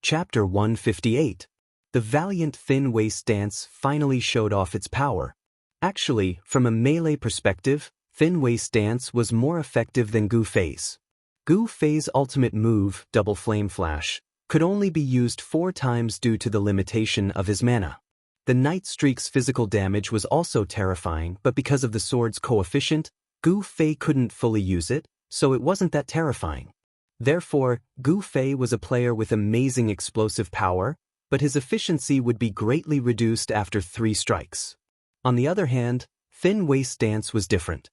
Chapter 158. The valiant thin waist dance finally showed off its power. Actually, from a melee perspective, thin waist dance was more effective than Gu Fei's. Gu Fei's ultimate move, Double Flame Flash, could only be used 4 times due to the limitation of his mana. The Night Streak's physical damage was also terrifying, but because of the sword's coefficient, Gu Fei couldn't fully use it, so it wasn't that terrifying. Therefore, Gu Fei was a player with amazing explosive power, but his efficiency would be greatly reduced after 3 strikes. On the other hand, Thin Waist Dance was different.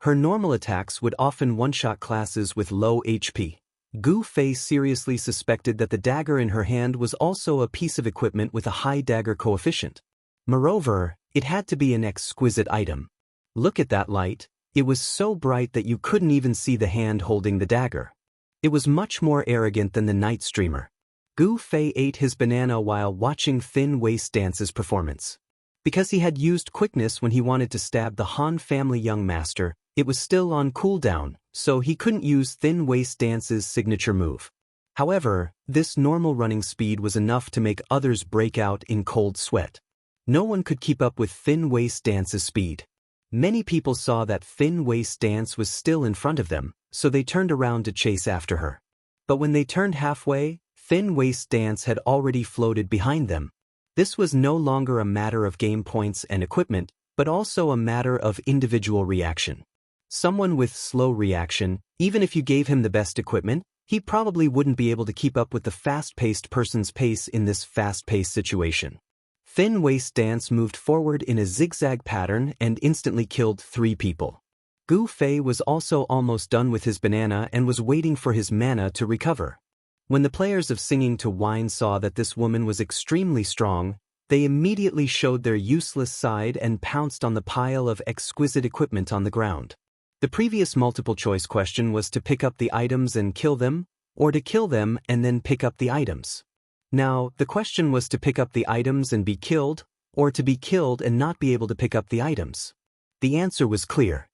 Her normal attacks would often one-shot classes with low HP. Gu Fei seriously suspected that the dagger in her hand was also a piece of equipment with a high dagger coefficient. Moreover, it had to be an exquisite item. Look at that light, it was so bright that you couldn't even see the hand holding the dagger. It was much more arrogant than the Night Streamer. Gu Fei ate his banana while watching Thin Waist Dance's performance. Because he had used quickness when he wanted to stab the Han family young master, it was still on cooldown, so he couldn't use Thin Waist Dance's signature move. However, this normal running speed was enough to make others break out in cold sweat. No one could keep up with Thin Waist Dance's speed. Many people saw that Thin Waist Dance was still in front of them, so they turned around to chase after her. But when they turned halfway, Thin Waist Dance had already floated behind them. This was no longer a matter of game points and equipment, but also a matter of individual reaction. Someone with slow reaction, even if you gave him the best equipment, he probably wouldn't be able to keep up with the fast-paced person's pace in this fast-paced situation. Thin Waist Dance moved forward in a zigzag pattern and instantly killed 3 people. Gu Fei was also almost done with his banana and was waiting for his mana to recover. When the players of Singing to Wine saw that this woman was extremely strong, they immediately showed their useless side and pounced on the pile of exquisite equipment on the ground. The previous multiple-choice question was to pick up the items and kill them, or to kill them and then pick up the items. Now, the question was to pick up the items and be killed, or to be killed and not be able to pick up the items. The answer was clear.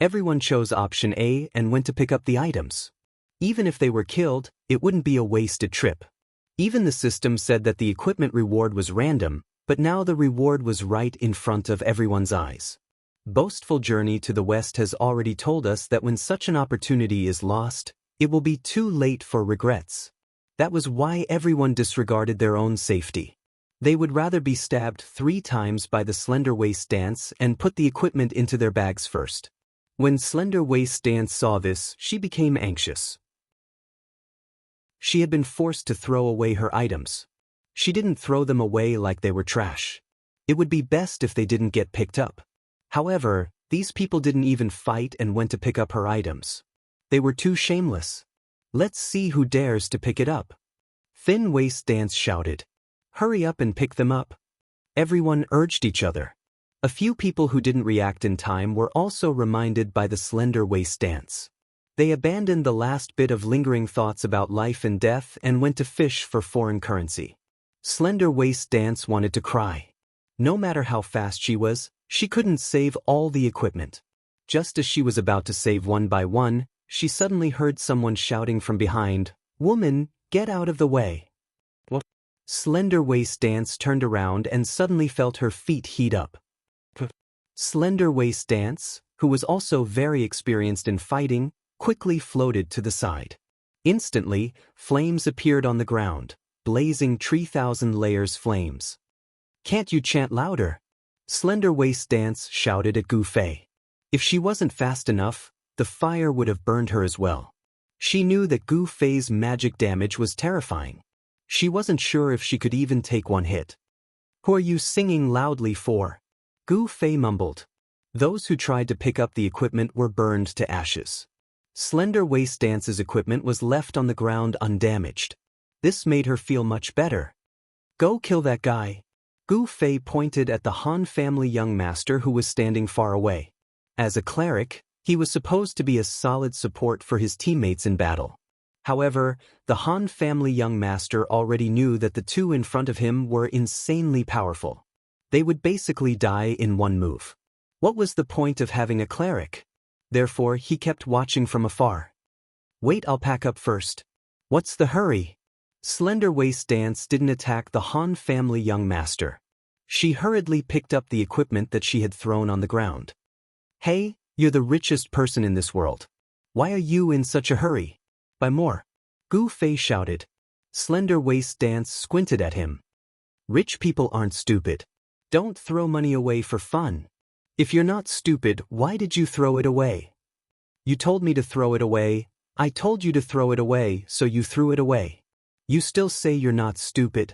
Everyone chose option A and went to pick up the items. Even if they were killed, it wouldn't be a wasted trip. Even the system said that the equipment reward was random, but now the reward was right in front of everyone's eyes. Boastful Journey to the West has already told us that when such an opportunity is lost, it will be too late for regrets. That was why everyone disregarded their own safety. They would rather be stabbed 3 times by the Slender Waist Dance and put the equipment into their bags first. When Slender Waist Dance saw this, she became anxious. She had been forced to throw away her items. She didn't throw them away like they were trash. It would be best if they didn't get picked up. However, these people didn't even fight and went to pick up her items. They were too shameless. Let's see who dares to pick it up. Thin Waist Dance shouted. Hurry up and pick them up. Everyone urged each other. A few people who didn't react in time were also reminded by the Slender Waist Dance. They abandoned the last bit of lingering thoughts about life and death and went to fish for foreign currency. Slender Waist Dance wanted to cry. No matter how fast she couldn't save all the equipment. Just as she was about to save one by one, she suddenly heard someone shouting from behind, "Woman, get out of the way." What? Slender Waist Dance turned around and suddenly felt her feet heat up. Slender Waist Dance, who was also very experienced in fighting, quickly floated to the side. Instantly, flames appeared on the ground, blazing 3,000 layers flames. "Can't you chant louder?" Slender Waist Dance shouted at Gu Fei. If she wasn't fast enough, the fire would have burned her as well. She knew that Gu Fei's magic damage was terrifying. She wasn't sure if she could even take one hit. "Who are you singing loudly for?" Gu Fei mumbled. Those who tried to pick up the equipment were burned to ashes. Slender Waist Dance's equipment was left on the ground undamaged. This made her feel much better. "Go kill that guy." Gu Fei pointed at the Han family young master who was standing far away. As a cleric, he was supposed to be a solid support for his teammates in battle. However, the Han family young master already knew that the 2 in front of him were insanely powerful. They would basically die in one move. What was the point of having a cleric? Therefore, he kept watching from afar. "Wait, I'll pack up first." "What's the hurry?" Slender Waist Dance didn't attack the Han family young master. She hurriedly picked up the equipment that she had thrown on the ground. Hey, you're the richest person in this world. Why are you in such a hurry? Buy more. Gu Fei shouted. Slender Waist Dance squinted at him. Rich people aren't stupid. Don't throw money away for fun. If you're not stupid, why did you throw it away? You told me to throw it away. I told you to throw it away, so you threw it away. You still say you're not stupid?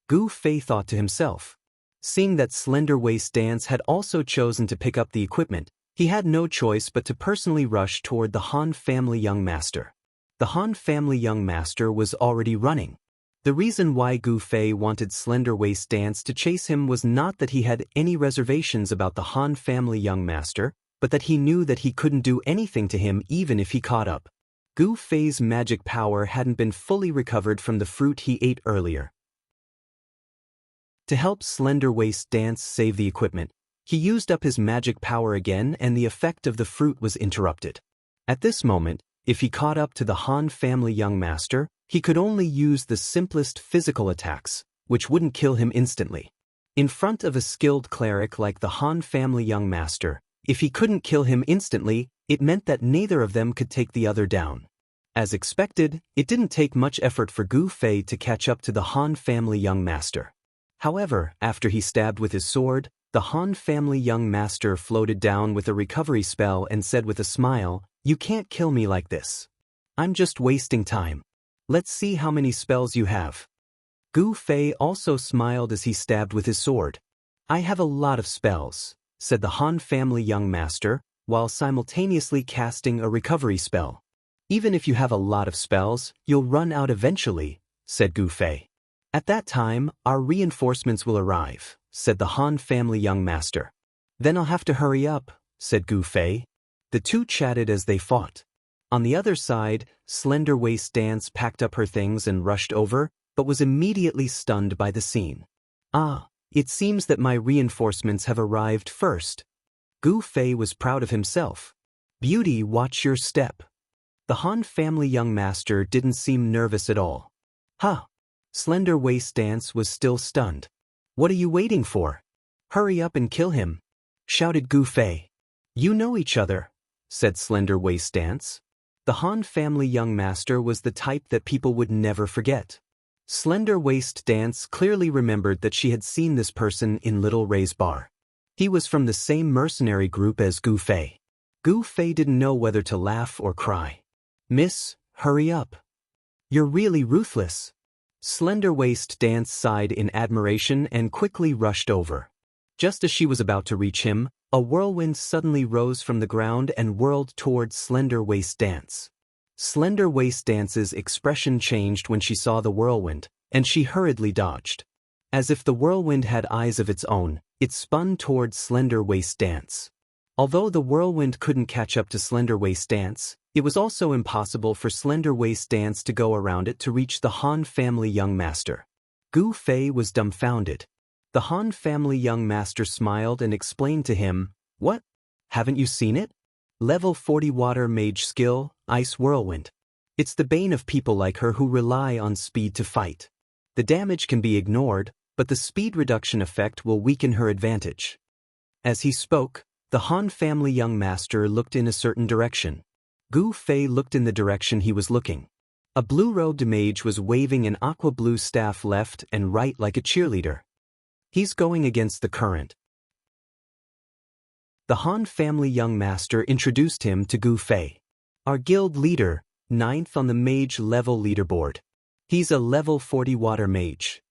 Gu Fei thought to himself. Seeing that Slender Waist Dance had also chosen to pick up the equipment, he had no choice but to personally rush toward the Han family young master. The Han family young master was already running. The reason why Gu Fei wanted Slender Waist Dance to chase him was not that he had any reservations about the Han family young master, but that he knew that he couldn't do anything to him even if he caught up. Gu Fei's magic power hadn't been fully recovered from the fruit he ate earlier. To help Slender Waist Dance save the equipment, he used up his magic power again and the effect of the fruit was interrupted. At this moment, if he caught up to the Han family young master, he could only use the simplest physical attacks, which wouldn't kill him instantly. In front of a skilled cleric like the Han family young master, if he couldn't kill him instantly, it meant that neither of them could take the other down. As expected, it didn't take much effort for Gu Fei to catch up to the Han family young master. However, after he stabbed with his sword, the Han family young master floated down with a recovery spell and said with a smile, "You can't kill me like this. I'm just wasting time. Let's see how many spells you have." Gu Fei also smiled as he stabbed with his sword. "I have a lot of spells," said the Han family young master, while simultaneously casting a recovery spell. "Even if you have a lot of spells, you'll run out eventually," said Gu Fei. "At that time, our reinforcements will arrive," said the Han family young master. "Then I'll have to hurry up," said Gu Fei. The two chatted as they fought. On the other side, Slender Waist Dance packed up her things and rushed over, but was immediately stunned by the scene. "Ah, it seems that my reinforcements have arrived first." Gu Fei was proud of himself. "Beauty, watch your step." The Han family young master didn't seem nervous at all. "Huh." Slender Waist Dance was still stunned. "What are you waiting for? Hurry up and kill him," shouted Gu Fei. "You know each other," said Slender Waist Dance. The Han family young master was the type that people would never forget. Slender Waist Dance clearly remembered that she had seen this person in Little Ray's bar. He was from the same mercenary group as Gu Fei. Gu Fei didn't know whether to laugh or cry. "Miss, hurry up. You're really ruthless." Slender Waist Dance sighed in admiration and quickly rushed over. Just as she was about to reach him, a whirlwind suddenly rose from the ground and whirled towards Slender Waist Dance. Slender Waist Dance's expression changed when she saw the whirlwind, and she hurriedly dodged. As if the whirlwind had eyes of its own, it spun towards Slender Waist Dance. Although the whirlwind couldn't catch up to Slender Waist Dance, it was also impossible for Slender Waist Dance to go around it to reach the Han family young master. Gu Fei was dumbfounded. The Han family young master smiled and explained to him, "What? Haven't you seen it? Level 40 water mage skill, Ice Whirlwind. It's the bane of people like her who rely on speed to fight. The damage can be ignored, but the speed reduction effect will weaken her advantage." As he spoke, the Han family young master looked in a certain direction. Gu Fei looked in the direction he was looking. A blue-robed mage was waving an aqua-blue staff left and right like a cheerleader. "He's going against the current." The Han family young master introduced him to Gu Fei. "Our guild leader, 9th on the mage level leaderboard. He's a level 40 water mage."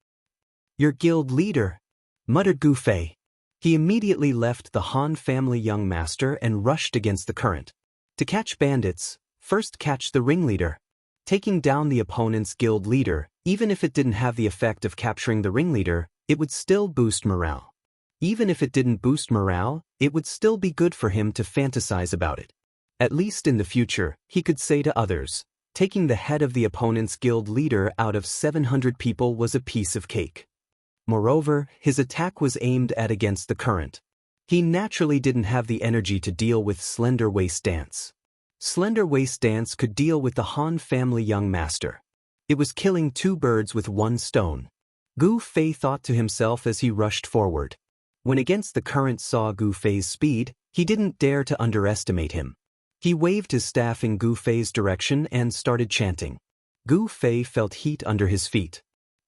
"Your guild leader?" muttered Gu Fei. He immediately left the Han family young master and rushed against the current. To catch bandits, first catch the ringleader. Taking down the opponent's guild leader, even if it didn't have the effect of capturing the ringleader, it would still boost morale. Even if it didn't boost morale, it would still be good for him to fantasize about it. At least in the future, he could say to others, taking the head of the opponent's guild leader out of 700 people was a piece of cake. Moreover, his attack was aimed at against the current. He naturally didn't have the energy to deal with Slender Waist Dance. Slender Waist Dance could deal with the Han family young master. It was killing two birds with one stone. Gu Fei thought to himself as he rushed forward. When against the current saw Gu Fei's speed, he didn't dare to underestimate him. He waved his staff in Gu Fei's direction and started chanting. Gu Fei felt heat under his feet.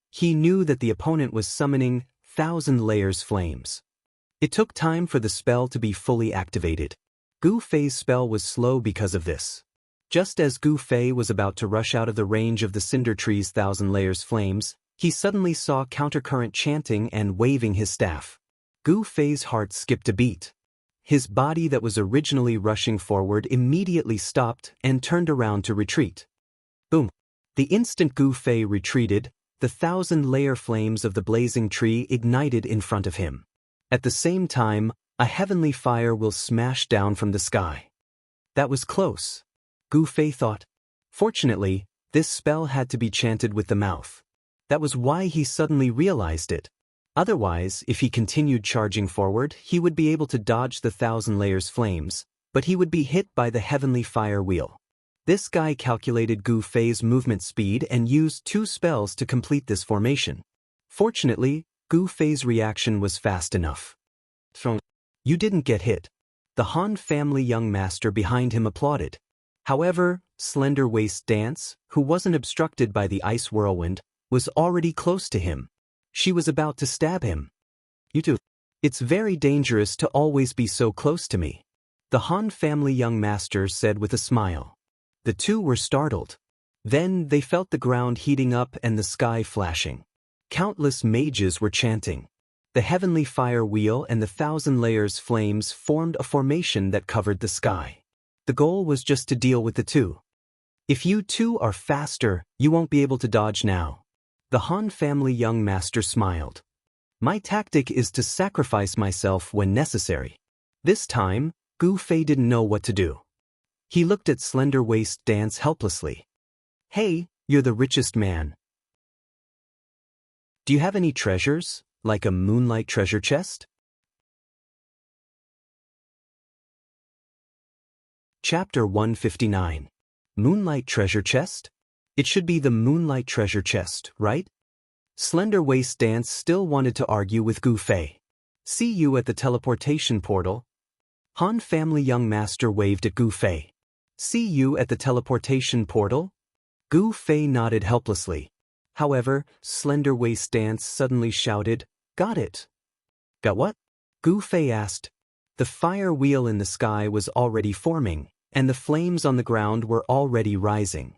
He knew that the opponent was summoning 1,000 layers flames. It took time for the spell to be fully activated. Gu Fei's spell was slow because of this. Just as Gu Fei was about to rush out of the range of the cinder tree's 1,000 layers flames, he suddenly saw countercurrent chanting and waving his staff. Gu Fei's heart skipped a beat. His body that was originally rushing forward immediately stopped and turned around to retreat. Boom! The instant Gu Fei retreated, the 1,000-layer flames of the blazing tree ignited in front of him. At the same time, a heavenly fire will smash down from the sky. That was close, Gu Fei thought. Fortunately, this spell had to be chanted with the mouth. That was why he suddenly realized it. Otherwise, if he continued charging forward, he would be able to dodge the 1,000 layers flames, but he would be hit by the heavenly fire wheel. This guy calculated Gu Fei's movement speed and used 2 spells to complete this formation. Fortunately, Gu Fei's reaction was fast enough. You didn't get hit. The Han family young master behind him applauded. However, Slender Waist Dance, who wasn't obstructed by the ice whirlwind, was already close to him. She was about to stab him. You two. It's very dangerous to always be so close to me, the Han family young master said with a smile. The two were startled. Then they felt the ground heating up and the sky flashing. Countless mages were chanting. The heavenly fire wheel and the 1,000 layers flames formed a formation that covered the sky. The goal was just to deal with the two. If you two are faster, you won't be able to dodge now. The Han family young master smiled. My tactic is to sacrifice myself when necessary. This time, Gu Fei didn't know what to do. He looked at Slender Waist Dance helplessly. Hey, you're the richest man. Do you have any treasures, like a moonlight treasure chest? Chapter 159. Moonlight Treasure Chest? It should be the Moonlight Treasure Chest, right? Slender Waist Dance still wanted to argue with Gu Fei. See you at the teleportation portal. Han family young master waved at Gu Fei. See you at the teleportation portal? Gu Fei nodded helplessly. However, Slender Waist Dance suddenly shouted, Got it. Got what? Gu Fei asked. The fire wheel in the sky was already forming, and the flames on the ground were already rising.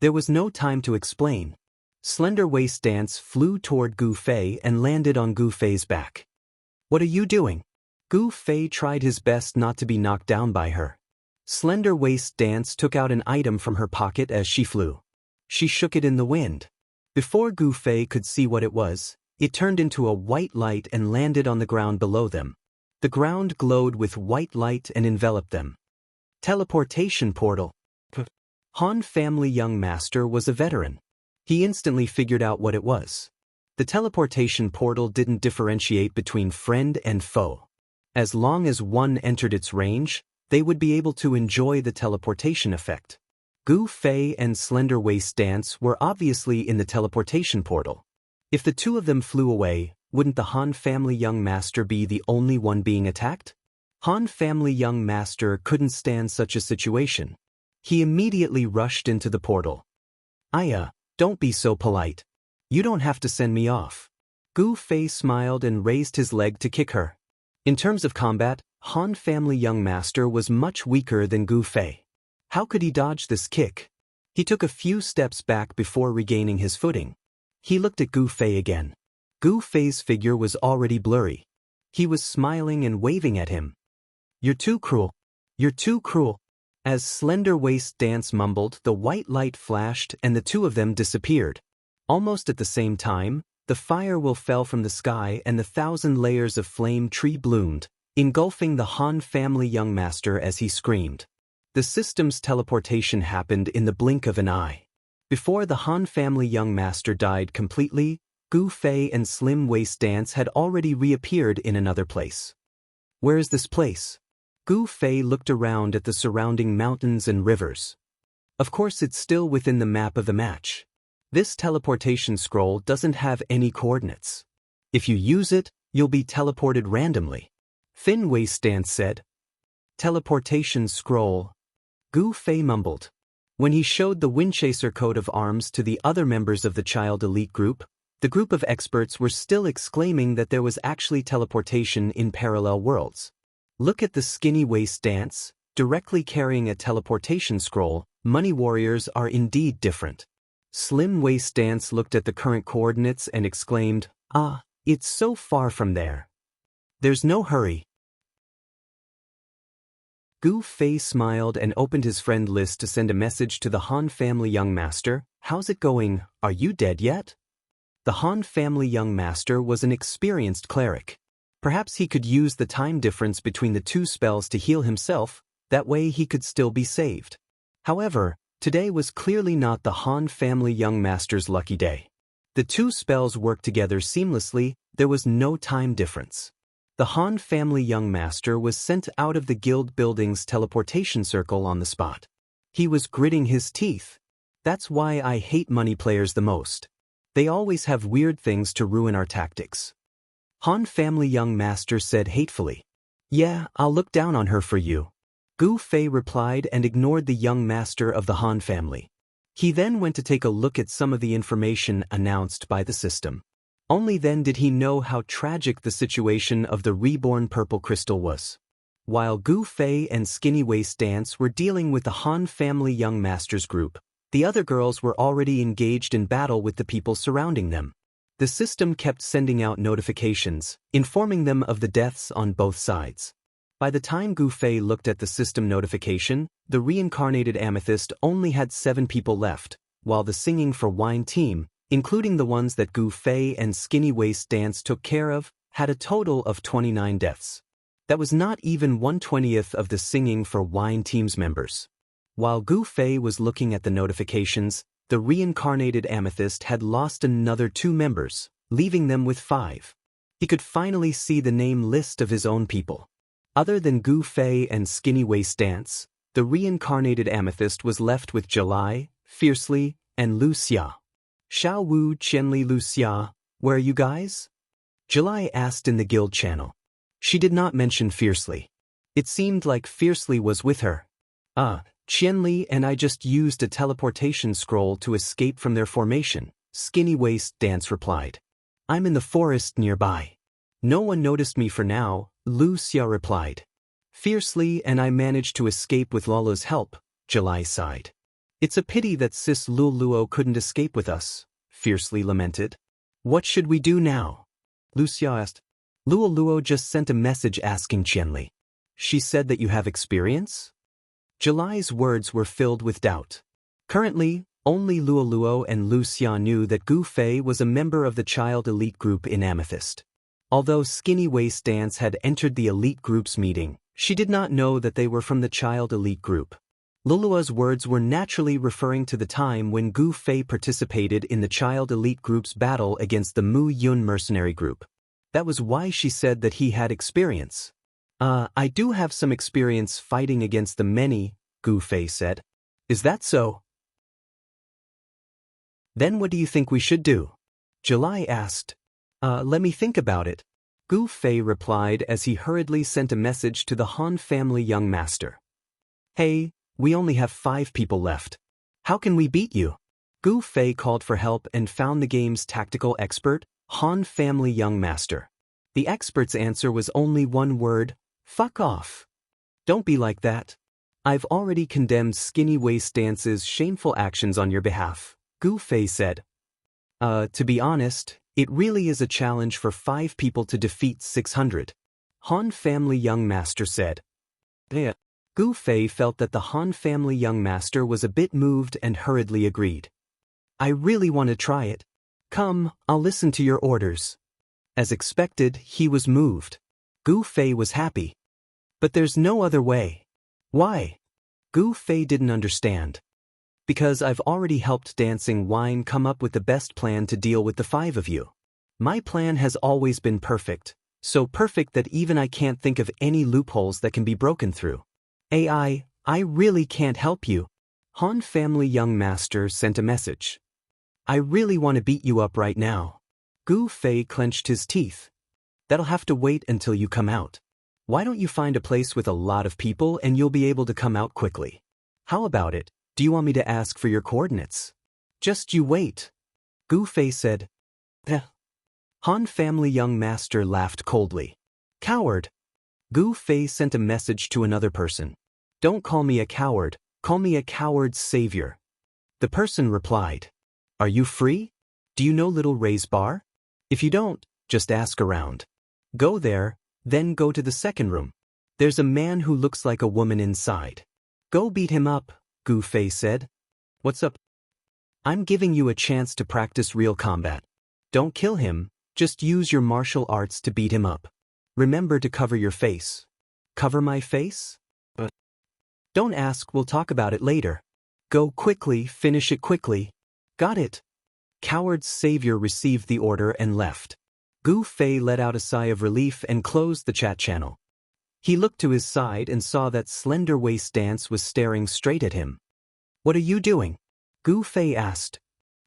There was no time to explain. Slender Waist Dance flew toward Gu Fei and landed on Gu Fei's back. What are you doing? Gu Fei tried his best not to be knocked down by her. Slender Waist Dance took out an item from her pocket as she flew. She shook it in the wind. Before Gu Fei could see what it was, it turned into a white light and landed on the ground below them. The ground glowed with white light and enveloped them. Teleportation portal. Han family young master was a veteran. He instantly figured out what it was. The teleportation portal didn't differentiate between friend and foe. As long as one entered its range, they would be able to enjoy the teleportation effect. Gu Fei and Slender Waist Dance were obviously in the teleportation portal. If the two of them flew away, wouldn't the Han family young master be the only one being attacked? Han family young master couldn't stand such a situation. He immediately rushed into the portal. Aya, don't be so polite. You don't have to send me off. Gu Fei smiled and raised his leg to kick her. In terms of combat, Han family young master was much weaker than Gu Fei. How could he dodge this kick? He took a few steps back before regaining his footing. He looked at Gu Fei again. Gu Fei's figure was already blurry. He was smiling and waving at him. You're too cruel. You're too cruel. As Slender Waist Dance mumbled, the white light flashed and the two of them disappeared. Almost at the same time, the fire will fell from the sky and the 1,000 layers of flame tree bloomed, engulfing the Han family young master as he screamed. The system's teleportation happened in the blink of an eye. Before the Han family young master died completely, Gu Fei and Slim Waist Dance had already reappeared in another place. Where is this place? Gu Fei looked around at the surrounding mountains and rivers. Of course it's still within the map of the match. This teleportation scroll doesn't have any coordinates. If you use it, you'll be teleported randomly. Thin Waist Dance said. Teleportation scroll. Gu Fei mumbled. When he showed the Windchaser coat of arms to the other members of the child elite group, the group of experts were still exclaiming that there was actually teleportation in parallel worlds. Look at the Skinny Waist Dance, directly carrying a teleportation scroll. Money warriors are indeed different. Slim Waist Dance looked at the current coordinates and exclaimed, "Ah, it's so far from there. There's no hurry." Gu Fei smiled and opened his friend list to send a message to the Han family young master. "How's it going? Are you dead yet?" The Han family young master was an experienced cleric. Perhaps he could use the time difference between the two spells to heal himself, that way he could still be saved. However, today was clearly not the Han family young master's lucky day. The two spells worked together seamlessly, there was no time difference. The Han family young master was sent out of the guild building's teleportation circle on the spot. He was gritting his teeth. "That's why I hate money players the most. They always have weird things to ruin our tactics." Han family young master said hatefully. "Yeah, I'll look down on her for you." Gu Fei replied and ignored the young master of the Han family. He then went to take a look at some of the information announced by the system. Only then did he know how tragic the situation of the reborn purple crystal was. While Gu Fei and Skinny Waist Dance were dealing with the Han family young masters group, the other girls were already engaged in battle with the people surrounding them. The system kept sending out notifications, informing them of the deaths on both sides. By the time Gu Fei looked at the system notification, the reincarnated amethyst only had 7 people left, while the Singing for Wine team, including the ones that Gu Fei and Skinny Waist Dance took care of, had a total of 29 deaths. That was not even 1/20th of the Singing for Wine team's members. While Gu Fei was looking at the notifications, the reincarnated amethyst had lost another 2 members, leaving them with 5. He could finally see the name list of his own people. Other than Gu Fei and Skinny Waist Dance, the reincarnated amethyst was left with July, Fiercely, and Lu Xia. "Xiao Wu, Qianli, Lu Xia, where are you guys?" July asked in the guild channel. She did not mention Fiercely. It seemed like Fiercely was with her. Qianli and I just used a teleportation scroll to escape from their formation," Skinny Waist Dance replied. "I'm in the forest nearby. No one noticed me for now," Lu Xia replied. "Fiercely and I managed to escape with Lala's help," July sighed. "It's a pity that Sis Luoluo couldn't escape with us," Fiercely lamented. "What should we do now?" Lu Xia asked. "Luoluo just sent a message asking Qianli. She said that you have experience?" July's words were filled with doubt. Currently, only Luoluo and Lu Xia knew that Gu Fei was a member of the child elite group in Amethyst. Although Skinny Waist Dance had entered the elite group's meeting, she did not know that they were from the child elite group. Lulua's words were naturally referring to the time when Gu Fei participated in the child elite group's battle against the Mu Yun mercenary group. That was why she said that he had experience. I do have some experience fighting against the many," Gu Fei said. "Is that so? Then what do you think we should do?" July asked. Let me think about it," Gu Fei replied as he hurriedly sent a message to the Han family young master. "Hey, we only have 5 people left. How can we beat you?" Gu Fei called for help and found the game's tactical expert, Han family young master. The expert's answer was only one word: fuck off. "Don't be like that. I've already condemned Skinny Waist Dance's shameful actions on your behalf," Gu Fei said. To be honest, it really is a challenge for 5 people to defeat 600. Han family young master said. Gu Fei felt that the Han family young master was a bit moved and hurriedly agreed. "I really want to try it. Come, I'll listen to your orders." As expected, he was moved. Gu Fei was happy. "But there's no other way." "Why?" Gu Fei didn't understand. "Because I've already helped Dancing Wine come up with the best plan to deal with the 5 of you. My plan has always been perfect, so perfect that even I can't think of any loopholes that can be broken through. I really can't help you." Han family young master sent a message. I really want to beat you up right now. Gu Fei clenched his teeth. That'll have to wait until you come out. Why don't you find a place with a lot of people and you'll be able to come out quickly? How about it? Do you want me to ask for your coordinates? Just you wait. Gu Fei said. Eh. Han family young master laughed coldly. Coward. Gu Fei sent a message to another person. Don't call me a coward, call me a coward's savior. The person replied. Are you free? Do you know Little Ray's bar? If you don't, just ask around. Go there, then go to the second room. There's a man who looks like a woman inside. Go beat him up, Gu Fei said. What's up? I'm giving you a chance to practice real combat. Don't kill him, just use your martial arts to beat him up. Remember to cover your face. Cover my face? Don't ask, we'll talk about it later. Go quickly, finish it quickly. Got it. Coward's savior received the order and left. Gu Fei let out a sigh of relief and closed the chat channel. He looked to his side and saw that slender waist dance was staring straight at him. What are you doing? Gu Fei asked.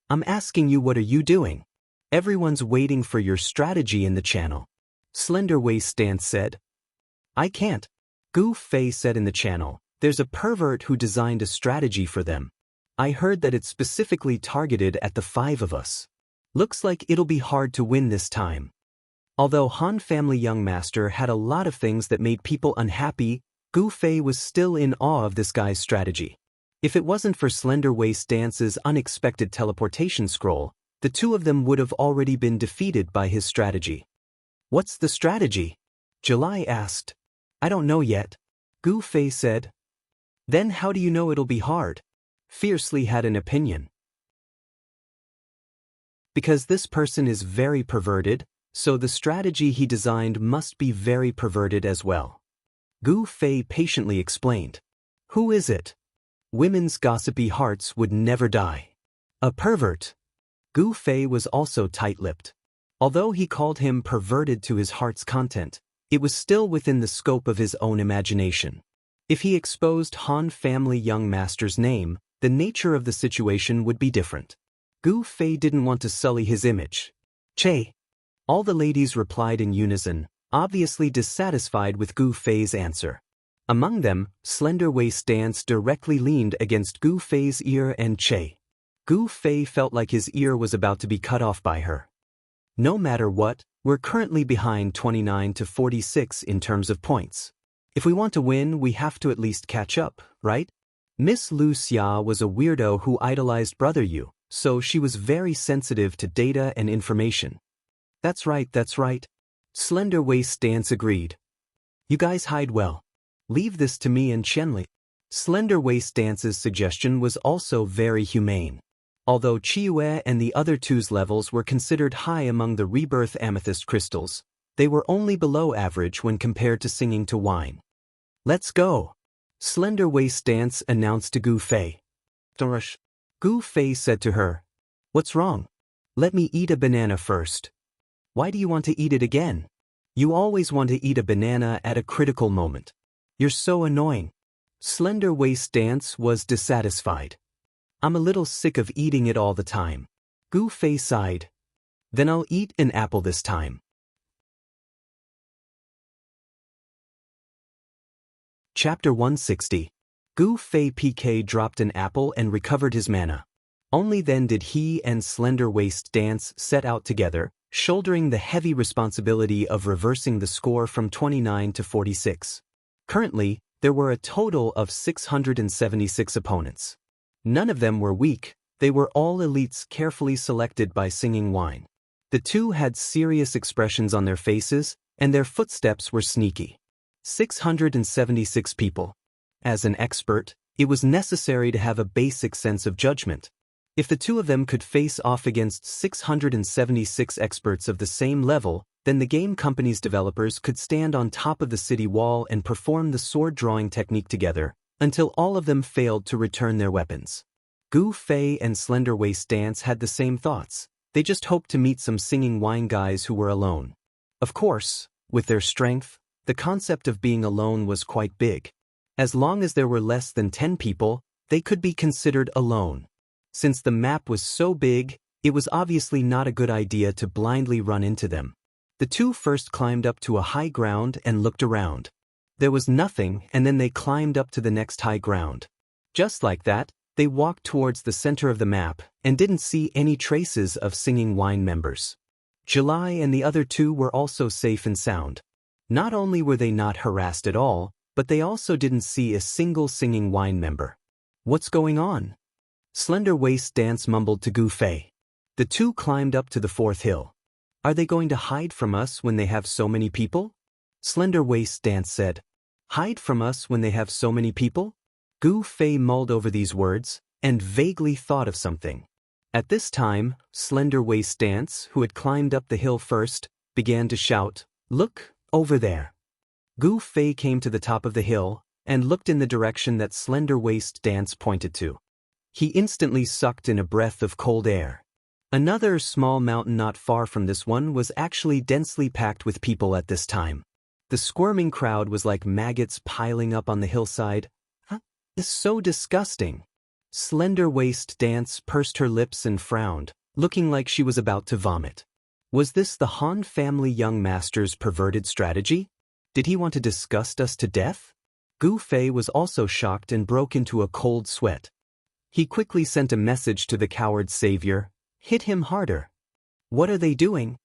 I'm asking you, what are you doing? Everyone's waiting for your strategy in the channel. Slender waist dance said. I can't. Gu Fei said in the channel, there's a pervert who designed a strategy for them. I heard that it's specifically targeted at the 5 of us. Looks like it'll be hard to win this time. Although Han family young master had a lot of things that made people unhappy, Gu Fei was still in awe of this guy's strategy. If it wasn't for Slender Waist Dance's unexpected teleportation scroll, the 2 of them would have already been defeated by his strategy. What's the strategy? July asked. I don't know yet. Gu Fei said. Then how do you know it'll be hard? Fiercely had an opinion. Because this person is very perverted, so the strategy he designed must be very perverted as well. Gu Fei patiently explained. Who is it? Women's gossipy hearts would never die. A pervert. Gu Fei was also tight-lipped. Although he called him perverted to his heart's content, it was still within the scope of his own imagination. If he exposed Han family young master's name, the nature of the situation would be different. Gu Fei didn't want to sully his image. Che. All the ladies replied in unison, obviously dissatisfied with Gu Fei's answer. Among them, Slender Waist Dance directly leaned against Gu Fei's ear and Che. Gu Fei felt like his ear was about to be cut off by her. No matter what, we're currently behind 29 to 46 in terms of points. If we want to win, we have to at least catch up, right? Miss Lu Xia was a weirdo who idolized Brother Yu, so she was very sensitive to data and information. That's right, that's right. Slender Waist Dance agreed. You guys hide well. Leave this to me and Chenli. Slender Waist Dance's suggestion was also very humane. Although Chiyue and the other 2's levels were considered high among the rebirth amethyst crystals, they were only below average when compared to singing to wine. Let's go. Slender Waist Dance announced to Gu Fei. Don't rush. Gu Fei said to her. What's wrong? Let me eat a banana first. Why do you want to eat it again? You always want to eat a banana at a critical moment. You're so annoying. Slender Waist Dance was dissatisfied. I'm a little sick of eating it all the time. Gu Fei sighed. Then I'll eat an apple this time. Chapter 160. Gu Fei PK dropped an apple and recovered his mana. Only then did he and Slender Waist Dance set out together, shouldering the heavy responsibility of reversing the score from 29 to 46. Currently, there were a total of 676 opponents. None of them were weak, they were all elites carefully selected by Singing Wine. The 2 had serious expressions on their faces, and their footsteps were sneaky. 676 people. As an expert, it was necessary to have a basic sense of judgment. If the 2 of them could face off against 676 experts of the same level, then the game company's developers could stand on top of the city wall and perform the sword drawing technique together, until all of them failed to return their weapons. Gu Fei and Slender Waist Dance had the same thoughts. They just hoped to meet some Singing Wine guys who were alone. Of course, with their strength, the concept of being alone was quite big. As long as there were less than 10 people, they could be considered alone. Since the map was so big, It was obviously not a good idea to blindly run into them. The two first climbed up to a high ground and looked around. There was nothing, and then they climbed up to the next high ground. Just like that, they walked towards the center of the map and didn't see any traces of Singing Wine members. July and the other two were also safe and sound. Not only were they not harassed at all, but they also didn't see a single Singing Wine member. What's going on? Slender Waist Dance mumbled to Gu Fei. The two climbed up to the fourth hill. Are they going to hide from us when they have so many people? Slender Waist Dance said. Hide from us when they have so many people? Gu Fei mulled over these words and vaguely thought of something. At this time, Slender Waist Dance, who had climbed up the hill first, began to shout, "Look, over there." Gu Fei came to the top of the hill and looked in the direction that Slender Waist Dance pointed to. He instantly sucked in a breath of cold air. Another small mountain not far from this one was actually densely packed with people at this time. The squirming crowd was like maggots piling up on the hillside. It's so disgusting. Slender Waist Dance pursed her lips and frowned, looking like she was about to vomit. Was this the Han family young master's perverted strategy? Did he want to disgust us to death? Gu Fei was also shocked and broke into a cold sweat. He quickly sent a message to the coward savior. Hit him harder. What are they doing?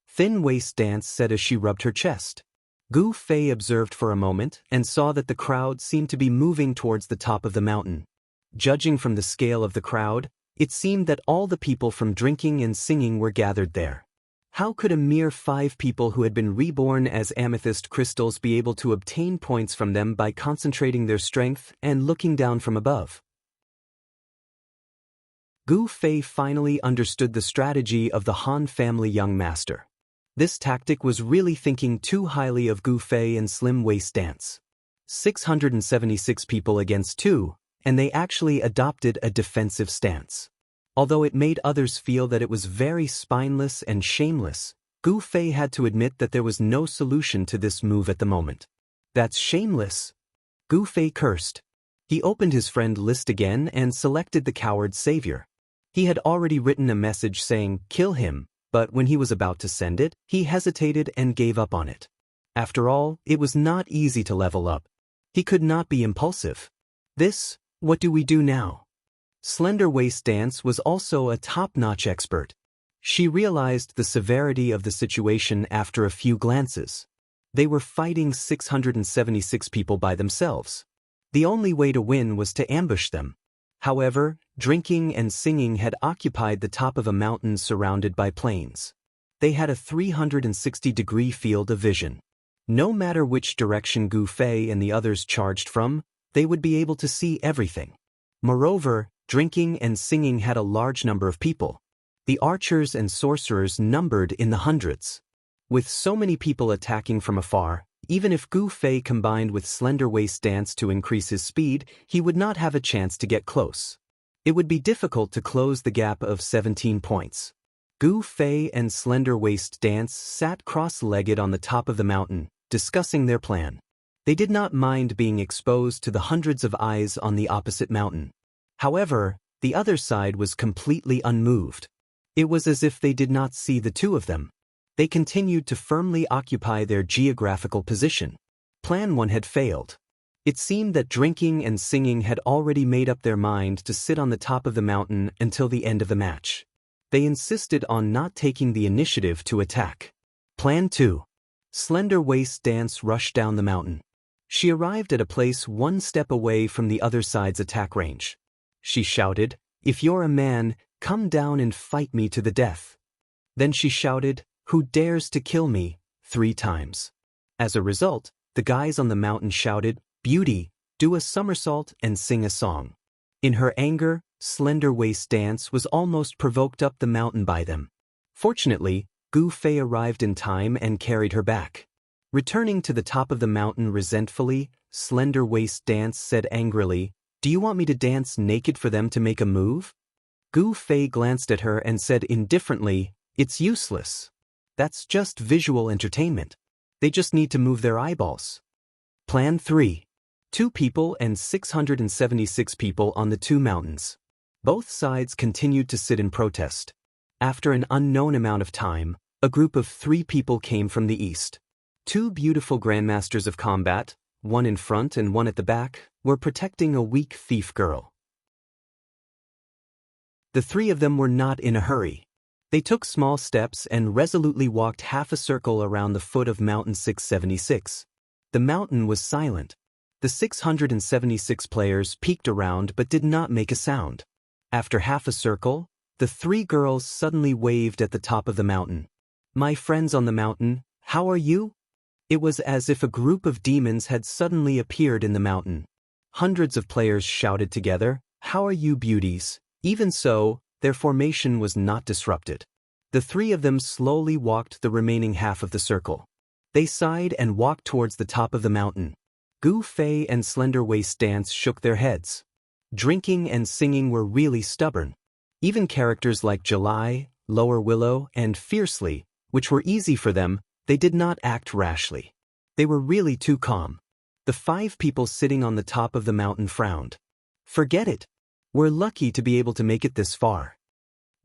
Thin Waist Dance said as she rubbed her chest. Gu Fei observed for a moment and saw that the crowd seemed to be moving towards the top of the mountain. Judging from the scale of the crowd, it seemed that all the people from drinking and singing were gathered there. How could a mere 5 people who had been reborn as amethyst crystals be able to obtain points from them by concentrating their strength and looking down from above? Gu Fei finally understood the strategy of the Han family young master. This tactic was really thinking too highly of Gu Fei and Slim Waist Dance. 676 people against 2, and they actually adopted a defensive stance. Although it made others feel that it was very spineless and shameless, Gu Fei had to admit that there was no solution to this move at the moment. That's shameless. Gu Fei cursed. He opened his friend list again and selected the coward savior. He had already written a message saying, "Kill him," but when he was about to send it, he hesitated and gave up on it. After all, it was not easy to level up. He could not be impulsive. What do we do now? Slender Waist Dance was also a top-notch expert. She realized the severity of the situation after a few glances. They were fighting 676 people by themselves. The only way to win was to ambush them. However, drinking and singing had occupied the top of a mountain surrounded by plains. They had a 360-degree field of vision. No matter which direction Gu Fei and the others charged from, they would be able to see everything. Moreover, drinking and singing had a large number of people. The archers and sorcerers numbered in the hundreds. With so many people attacking from afar, even if Gu Fei combined with Slender Waist Dance to increase his speed, he would not have a chance to get close. It would be difficult to close the gap of 17 points. Gu Fei and Slender Waist Dance sat cross-legged on the top of the mountain, discussing their plan. They did not mind being exposed to the hundreds of eyes on the opposite mountain. However, the other side was completely unmoved. It was as if they did not see the two of them. They continued to firmly occupy their geographical position. Plan 1 had failed. It seemed that drinking and singing had already made up their mind to sit on the top of the mountain until the end of the match. They insisted on not taking the initiative to attack. Plan 2. Slender Waist Dance rushed down the mountain. She arrived at a place one step away from the other side's attack range. She shouted, "If you're a man, come down and fight me to the death." Then she shouted, "Who dares to kill me?" 3 times. As a result, the guys on the mountain shouted, "Beauty, do a somersault and sing a song." In her anger, Slender Waist Dance was almost provoked up the mountain by them. Fortunately, Gu Fei arrived in time and carried her back. Returning to the top of the mountain resentfully, Slender Waist Dance said angrily, "Do you want me to dance naked for them to make a move?" Gu Fei glanced at her and said indifferently, "It's useless. That's just visual entertainment. They just need to move their eyeballs." Plan 3. 2 people and 676 people on the 2 mountains. Both sides continued to sit in protest. After an unknown amount of time, a group of 3 people came from the east. 2 beautiful grandmasters of combat, one in front and one at the back, were protecting a weak thief girl. The 3 of them were not in a hurry. They took small steps and resolutely walked half a circle around the foot of Mountain 676. The mountain was silent. The 676 players peeked around but did not make a sound. After half a circle, the 3 girls suddenly waved at the top of the mountain. "My friends on the mountain, how are you?" It was as if a group of demons had suddenly appeared in the mountain. Hundreds of players shouted together, "How are you, beauties?" Even so, their formation was not disrupted. The 3 of them slowly walked the remaining half of the circle. They sighed and walked towards the top of the mountain. Gu Fei and Slender Waist Dance shook their heads. Drinking and singing were really stubborn. Even characters like July, Lower Willow, and Fiercely, which were easy for them, they did not act rashly. They were really too calm. The 5 people sitting on the top of the mountain frowned. "Forget it. We're lucky to be able to make it this far."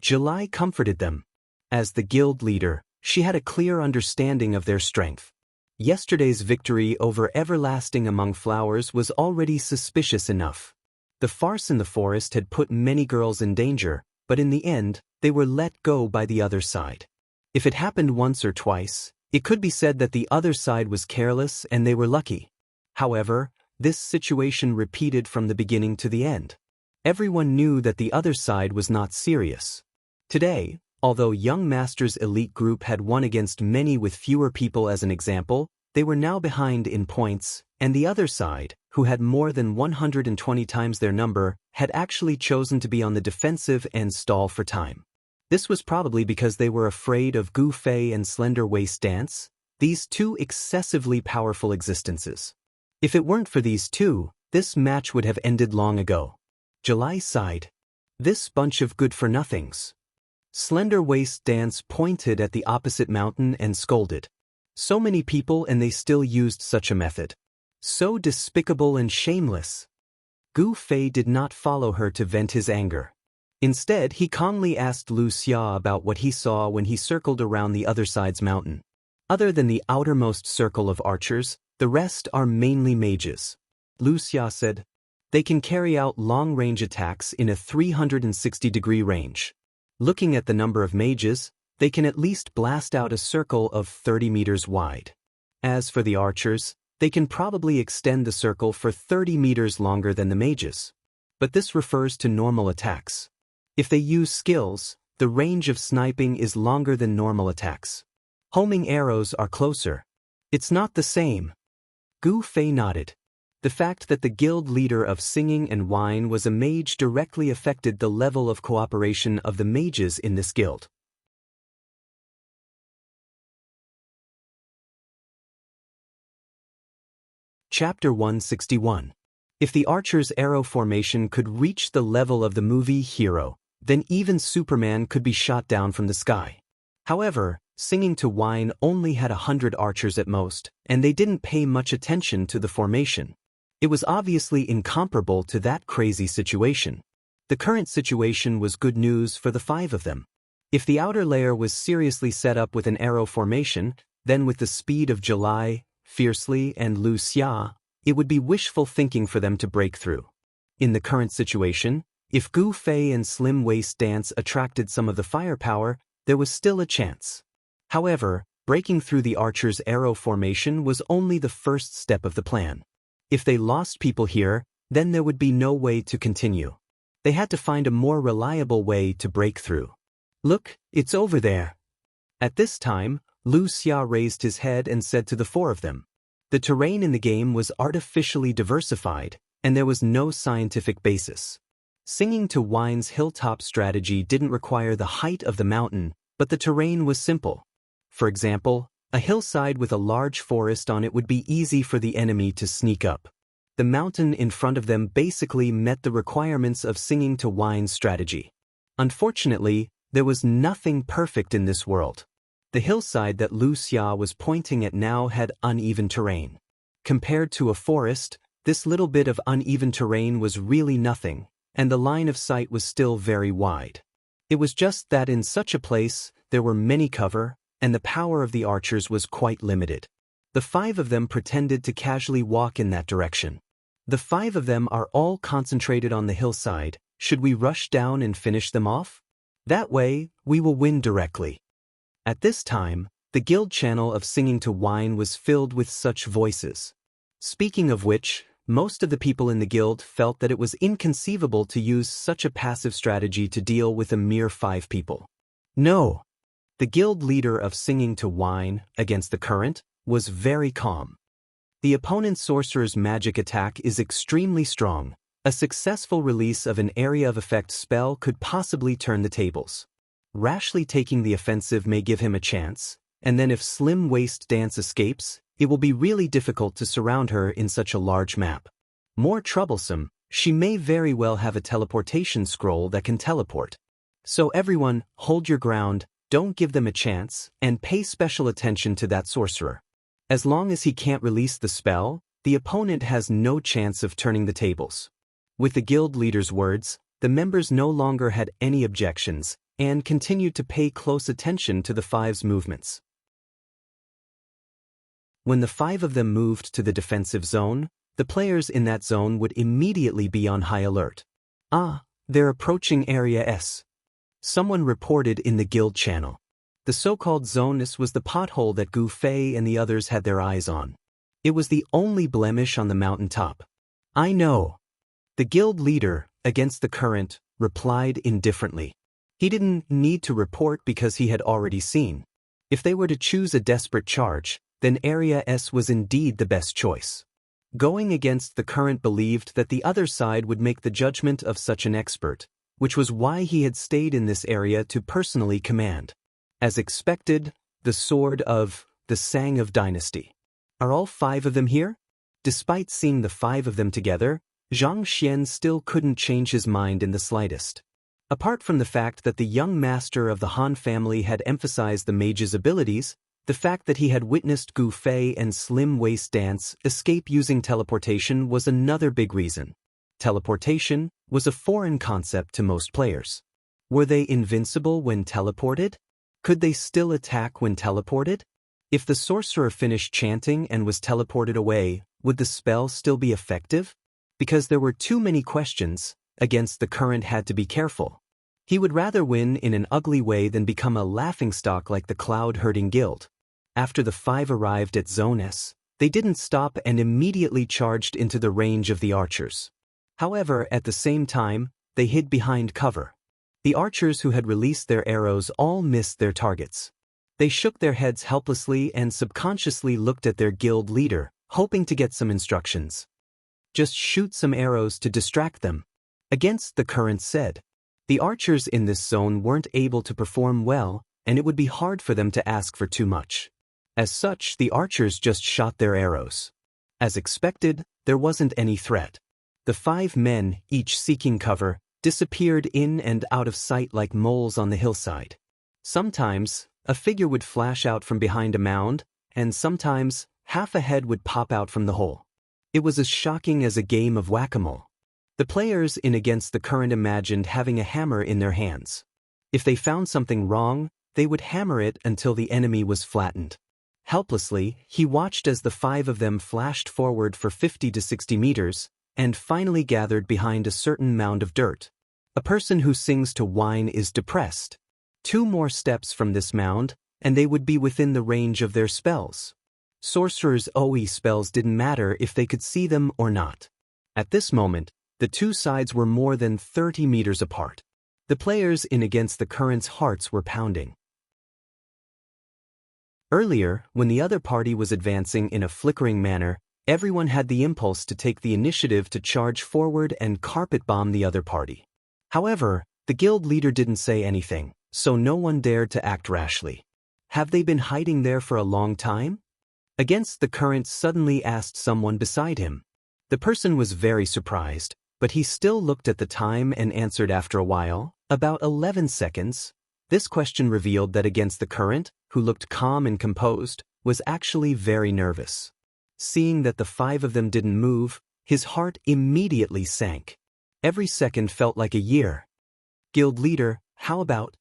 July comforted them. As the guild leader, she had a clear understanding of their strength. Yesterday's victory over Everlasting Among Flowers was already suspicious enough. The farce in the forest had put many girls in danger, but in the end, they were let go by the other side. If it happened once or twice, it could be said that the other side was careless and they were lucky. However, this situation repeated from the beginning to the end. Everyone knew that the other side was not serious. Today, although Young Master's elite group had won against many with fewer people as an example, they were now behind in points, and the other side, who had more than 120 times their number, had actually chosen to be on the defensive and stall for time. This was probably because they were afraid of Gu Fei and Slender Waist Dance, these 2 excessively powerful existences. If it weren't for these 2, this match would have ended long ago. July sighed. "This bunch of good-for-nothings." Slender Waist Dance pointed at the opposite mountain and scolded. So many people and they still used such a method. So despicable and shameless. Gu Fei did not follow her to vent his anger. Instead, he calmly asked Lu Xia about what he saw when he circled around the other side's mountain. Other than the outermost circle of archers, the rest are mainly mages. Lu Xia said, "They can carry out long-range attacks in a 360-degree range. Looking at the number of mages, they can at least blast out a circle of 30 meters wide. As for the archers, they can probably extend the circle for 30 meters longer than the mages. But this refers to normal attacks. If they use skills, the range of sniping is longer than normal attacks. Homing arrows are closer. It's not the same." Gu Fei nodded. The fact that the guild leader of Singing and Wine was a mage directly affected the level of cooperation of the mages in this guild. Chapter 161. If the archer's arrow formation could reach the level of the movie Hero, then even Superman could be shot down from the sky. However, Singing to Wine only had 100 archers at most, and they didn't pay much attention to the formation. It was obviously incomparable to that crazy situation. The current situation was good news for the 5 of them. If the outer layer was seriously set up with an arrow formation, then with the speed of July, Fiercely, and Lu Xia, it would be wishful thinking for them to break through. In the current situation, if Gu Fei and Slim Waist Dance attracted some of the firepower, there was still a chance. However, breaking through the archer's arrow formation was only the first step of the plan. If they lost people here, then there would be no way to continue. They had to find a more reliable way to break through. "Look, it's over there." At this time, Lu Xia raised his head and said to the 4 of them. The terrain in the game was artificially diversified, and there was no scientific basis. Singing to Wine's hilltop strategy didn't require the height of the mountain, but the terrain was simple. For example, a hillside with a large forest on it would be easy for the enemy to sneak up. The mountain in front of them basically met the requirements of Singing to Wine's strategy. Unfortunately, there was nothing perfect in this world. The hillside that Lu Xia was pointing at now had uneven terrain. Compared to a forest, this little bit of uneven terrain was really nothing, and the line of sight was still very wide. It was just that in such a place, there were many cover, and the power of the archers was quite limited. The 5 of them pretended to casually walk in that direction. The 5 of them are all concentrated on the hillside. Should we rush down and finish them off? That way, we will win directly. At this time, the guild channel of Singing to Wine was filled with such voices. Speaking of which, most of the people in the guild felt that it was inconceivable to use such a passive strategy to deal with a mere 5 people. No. The guild leader of Singing to Wine, against the current, was very calm. The opponent's sorcerer's magic attack is extremely strong. A successful release of an area of effect spell could possibly turn the tables. Rashly taking the offensive may give him a chance, and then if Slim Waist Dance escapes, it will be really difficult to surround her in such a large map. More troublesome, she may very well have a teleportation scroll that can teleport. So everyone, hold your ground, don't give them a chance, and pay special attention to that sorcerer. As long as he can't release the spell, the opponent has no chance of turning the tables. With the guild leader's words, the members no longer had any objections, and continued to pay close attention to the 5's movements. When the 5 of them moved to the defensive zone, the players in that zone would immediately be on high alert. Ah, they're approaching Area S. Someone reported in the guild channel. The so-called Zone S was the pothole that Gu Fei and the others had their eyes on. It was the only blemish on the mountaintop. I know. The guild leader, against the current, replied indifferently. He didn't need to report because he had already seen. If they were to choose a desperate charge, then Area S was indeed the best choice. Going against the current believed that the other side would make the judgment of such an expert, which was why he had stayed in this area to personally command. As expected, the sword of the Sang of Dynasty. Are all 5 of them here? Despite seeing the 5 of them together, Zhang Xian still couldn't change his mind in the slightest. Apart from the fact that the young master of the Han family had emphasized the mage's abilities, the fact that he had witnessed Gu Fei and Slim Waist Dance escape using teleportation was another big reason. Teleportation was a foreign concept to most players. Were they invincible when teleported? Could they still attack when teleported? If the sorcerer finished chanting and was teleported away, would the spell still be effective? Because there were too many questions, against the current had to be careful. He would rather win in an ugly way than become a laughingstock like the cloud-herding guild. After the 5 arrived at Zone S, they didn't stop and immediately charged into the range of the archers. However, at the same time, they hid behind cover. The archers who had released their arrows all missed their targets. They shook their heads helplessly and subconsciously looked at their guild leader, hoping to get some instructions. Just shoot some arrows to distract them. Against the current said. The archers in this zone weren't able to perform well, and it would be hard for them to ask for too much. As such, the archers just shot their arrows. As expected, there wasn't any threat. The 5 men, each seeking cover, disappeared in and out of sight like moles on the hillside. Sometimes, a figure would flash out from behind a mound, and sometimes, half a head would pop out from the hole. It was as shocking as a game of whack-a-mole. The players in Against the Current imagined having a hammer in their hands. If they found something wrong, they would hammer it until the enemy was flattened. Helplessly, he watched as the 5 of them flashed forward for 50 to 60 meters, and finally gathered behind a certain mound of dirt. A person who sings to wine is depressed. 2 more steps from this mound, and they would be within the range of their spells. Sorcerers' OE spells didn't matter if they could see them or not. At this moment, the 2 sides were more than 30 meters apart. The players in Against the Current's hearts were pounding. Earlier, when the other party was advancing in a flickering manner, everyone had the impulse to take the initiative to charge forward and carpet bomb the other party. However, the guild leader didn't say anything, so no one dared to act rashly. Have they been hiding there for a long time? Against the Current suddenly asked someone beside him. The person was very surprised, but he still looked at the time and answered after a while, about 11 seconds. This question revealed that Against the Current, who looked calm and composed, was actually very nervous. Seeing that the 5 of them didn't move, his heart immediately sank. Every second felt like a year. Guild leader, How about?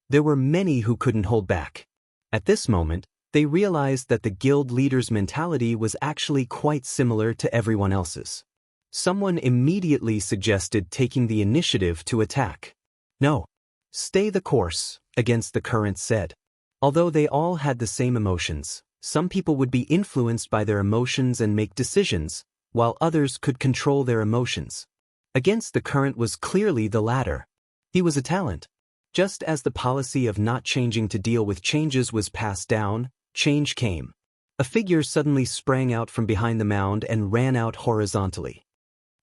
There were many who couldn't hold back. At this moment, they realized that the guild leader's mentality was actually quite similar to everyone else's. Someone immediately suggested taking the initiative to attack. No. Stay the course, against the current said. Although they all had the same emotions, some people would be influenced by their emotions and make decisions, while others could control their emotions. Against the current was clearly the latter. He was a talent. Just as the policy of not changing to deal with changes was passed down, change came. A figure suddenly sprang out from behind the mound and ran out horizontally.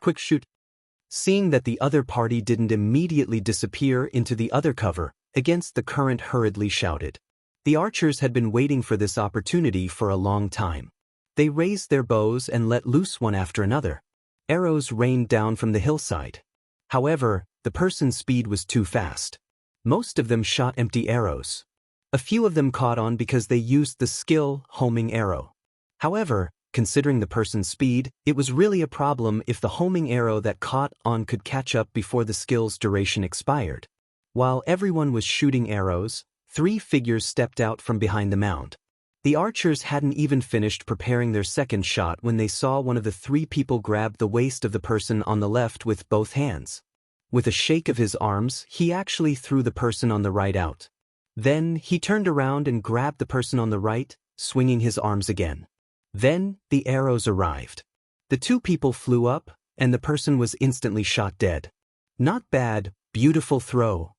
Quick shoot. Seeing that the other party didn't immediately disappear into the other cover, Against the Current hurriedly shouted. The archers had been waiting for this opportunity for a long time. They raised their bows and let loose one after another. Arrows rained down from the hillside. However, the person's speed was too fast. Most of them shot empty arrows. A few of them caught on because they used the skill homing arrow. However, considering the person's speed, it was really a problem if the homing arrow that caught on could catch up before the skill's duration expired. While everyone was shooting arrows, 3 figures stepped out from behind the mound. The archers hadn't even finished preparing their second shot when they saw one of the 3 people grab the waist of the person on the left with both hands. With a shake of his arms, he actually threw the person on the right out. Then, he turned around and grabbed the person on the right, swinging his arms again. Then, the arrows arrived. The 2 people flew up, and the person was instantly shot dead. Not bad, beautiful throw.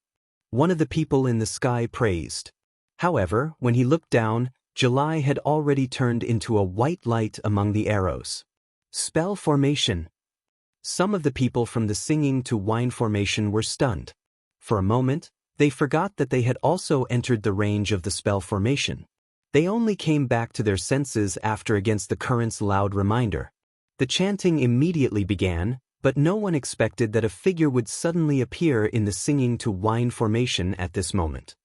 One of the people in the sky praised. However, when he looked down, July had already turned into a white light among the arrows. Spell formation. Some of the people from the singing to wine formation were stunned. For a moment, they forgot that they had also entered the range of the spell formation. They only came back to their senses after Against the Current's loud reminder. The chanting immediately began, but no one expected that a figure would suddenly appear in the singing to wine formation at this moment.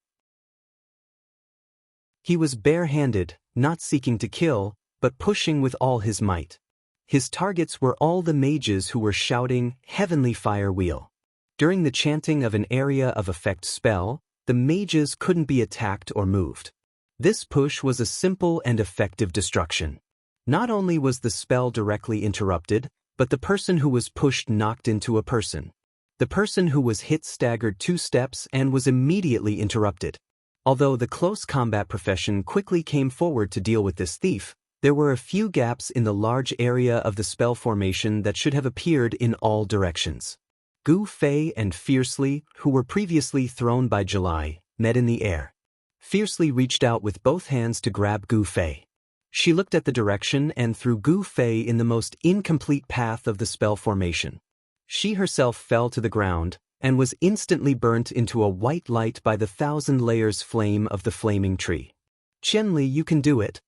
He was bare-handed, not seeking to kill, but pushing with all his might. His targets were all the mages who were shouting, "Heavenly Fire Wheel." During the chanting of an area of effect spell, the mages couldn't be attacked or moved. This push was a simple and effective destruction. Not only was the spell directly interrupted, but the person who was pushed knocked into a person. The person who was hit staggered 2 steps and was immediately interrupted. Although the close combat profession quickly came forward to deal with this thief, there were a few gaps in the large area of the spell formation that should have appeared in all directions. Gu Fei and Fiercely, who were previously thrown by July, met in the air. Fiercely reached out with both hands to grab Gu Fei. She looked at the direction and threw Gu Fei in the most incomplete path of the spell formation. She herself fell to the ground, and was instantly burnt into a white light by the 1,000 layers flame of the flaming tree. "Qianli, you can do it."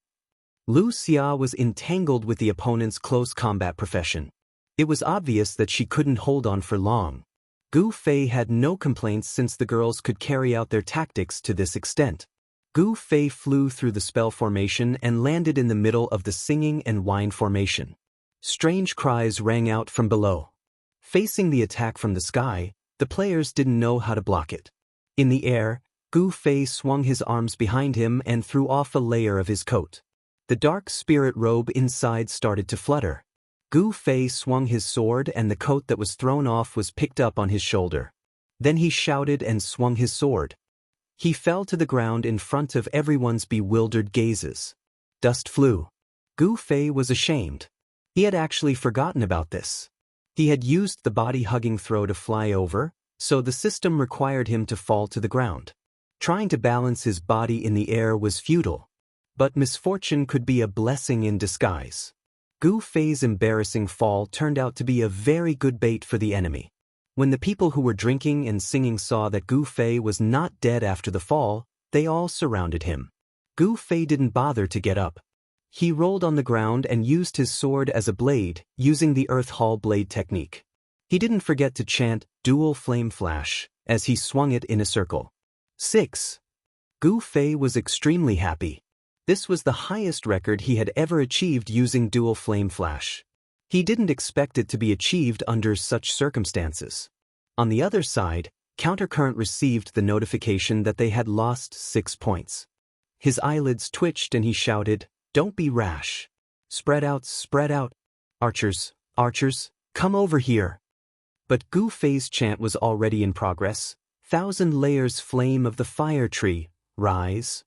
Lu Xia was entangled with the opponent's close combat profession. It was obvious that she couldn't hold on for long. Gu Fei had no complaints since the girls could carry out their tactics to this extent. Gu Fei flew through the spell formation and landed in the middle of the singing and wine formation. Strange cries rang out from below. Facing the attack from the sky, the players didn't know how to block it. In the air, Gu Fei swung his arms behind him and threw off a layer of his coat. The dark spirit robe inside started to flutter. Gu Fei swung his sword and the coat that was thrown off was picked up on his shoulder. Then he shouted and swung his sword. He fell to the ground in front of everyone's bewildered gazes. Dust flew. Gu Fei was ashamed. He had actually forgotten about this. He had used the body-hugging throw to fly over, so the system required him to fall to the ground. Trying to balance his body in the air was futile. But misfortune could be a blessing in disguise. Gu Fei's embarrassing fall turned out to be a very good bait for the enemy. When the people who were drinking and singing saw that Gu Fei was not dead after the fall, they all surrounded him. Gu Fei didn't bother to get up. He rolled on the ground and used his sword as a blade, using the Earth Hall blade technique. He didn't forget to chant "Dual Flame Flash" as he swung it in a circle. 6. Gu Fei was extremely happy. This was the highest record he had ever achieved using Dual Flame Flash. He didn't expect it to be achieved under such circumstances. On the other side, Countercurrent received the notification that they had lost 6 points. His eyelids twitched and he shouted, "Don't be rash. Spread out, spread out. Archers, archers, come over here." But Gu Fei's chant was already in progress. "Thousand layers flame of the fire tree, rise."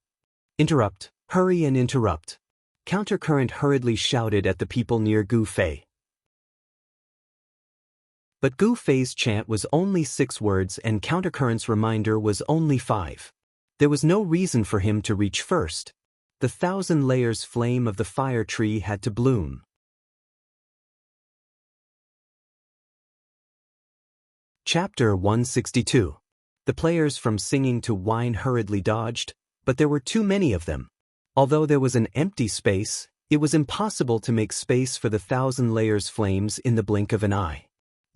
"Interrupt, hurry and interrupt." Countercurrent hurriedly shouted at the people near Gu Fei. But Gu Fei's chant was only 6 words and Countercurrent's reminder was only 5. There was no reason for him to reach first. The 1,000 layers flame of the fire tree had to bloom. Chapter 162. The players from Singing to Wine hurriedly dodged, but there were too many of them. Although there was an empty space, it was impossible to make space for the 1,000 layers flames in the blink of an eye.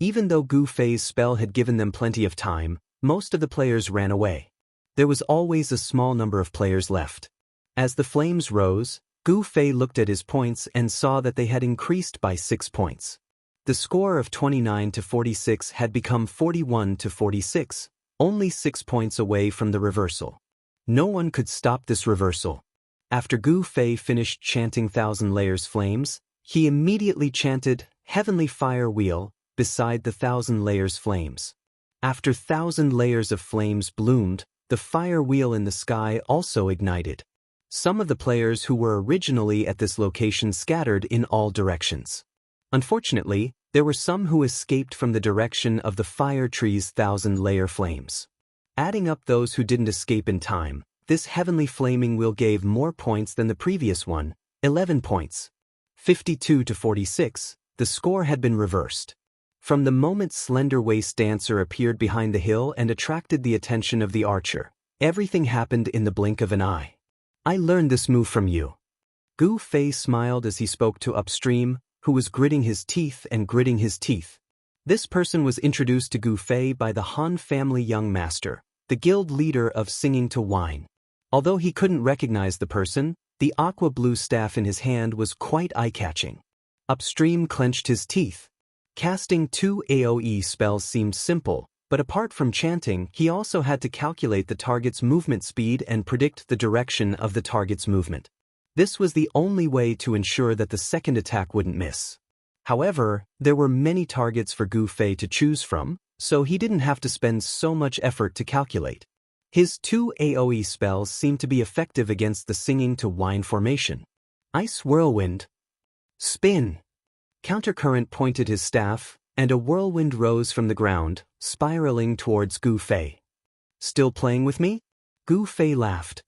Even though Gu Fei's spell had given them plenty of time, most of the players ran away. There was always a small number of players left. As the flames rose, Gu Fei looked at his points and saw that they had increased by 6 points. The score of 29 to 46 had become 41 to 46, only 6 points away from the reversal. No one could stop this reversal. After Gu Fei finished chanting 1,000 layers flames, he immediately chanted Heavenly Fire Wheel beside the 1,000 layers flames. After 1,000 layers of flames bloomed, the fire wheel in the sky also ignited. Some of the players who were originally at this location scattered in all directions. Unfortunately, there were some who escaped from the direction of the fire tree's 1,000-layer flames. Adding up those who didn't escape in time, this heavenly flaming wheel gave more points than the previous one, 11 points. 52 to 46, the score had been reversed. From the moment Slender-Waist Dancer appeared behind the hill and attracted the attention of the archer, everything happened in the blink of an eye. "I learned this move from you." Gu Fei smiled as he spoke to Upstream, who was gritting his teeth and gritting his teeth. This person was introduced to Gu Fei by the Han family young master, the guild leader of Singing to Wine. Although he couldn't recognize the person, the aqua-blue staff in his hand was quite eye-catching. Upstream clenched his teeth. Casting 2 AoE spells seemed simple, but apart from chanting, he also had to calculate the target's movement speed and predict the direction of the target's movement. This was the only way to ensure that the second attack wouldn't miss. However, there were many targets for Gu Fei to choose from, so he didn't have to spend so much effort to calculate. His 2 AoE spells seemed to be effective against the Singing to Wine formation. Ice Whirlwind. Spin. Countercurrent pointed his staff, and a whirlwind rose from the ground, spiraling towards Gu Fei. "Still playing with me?" Gu Fei laughed.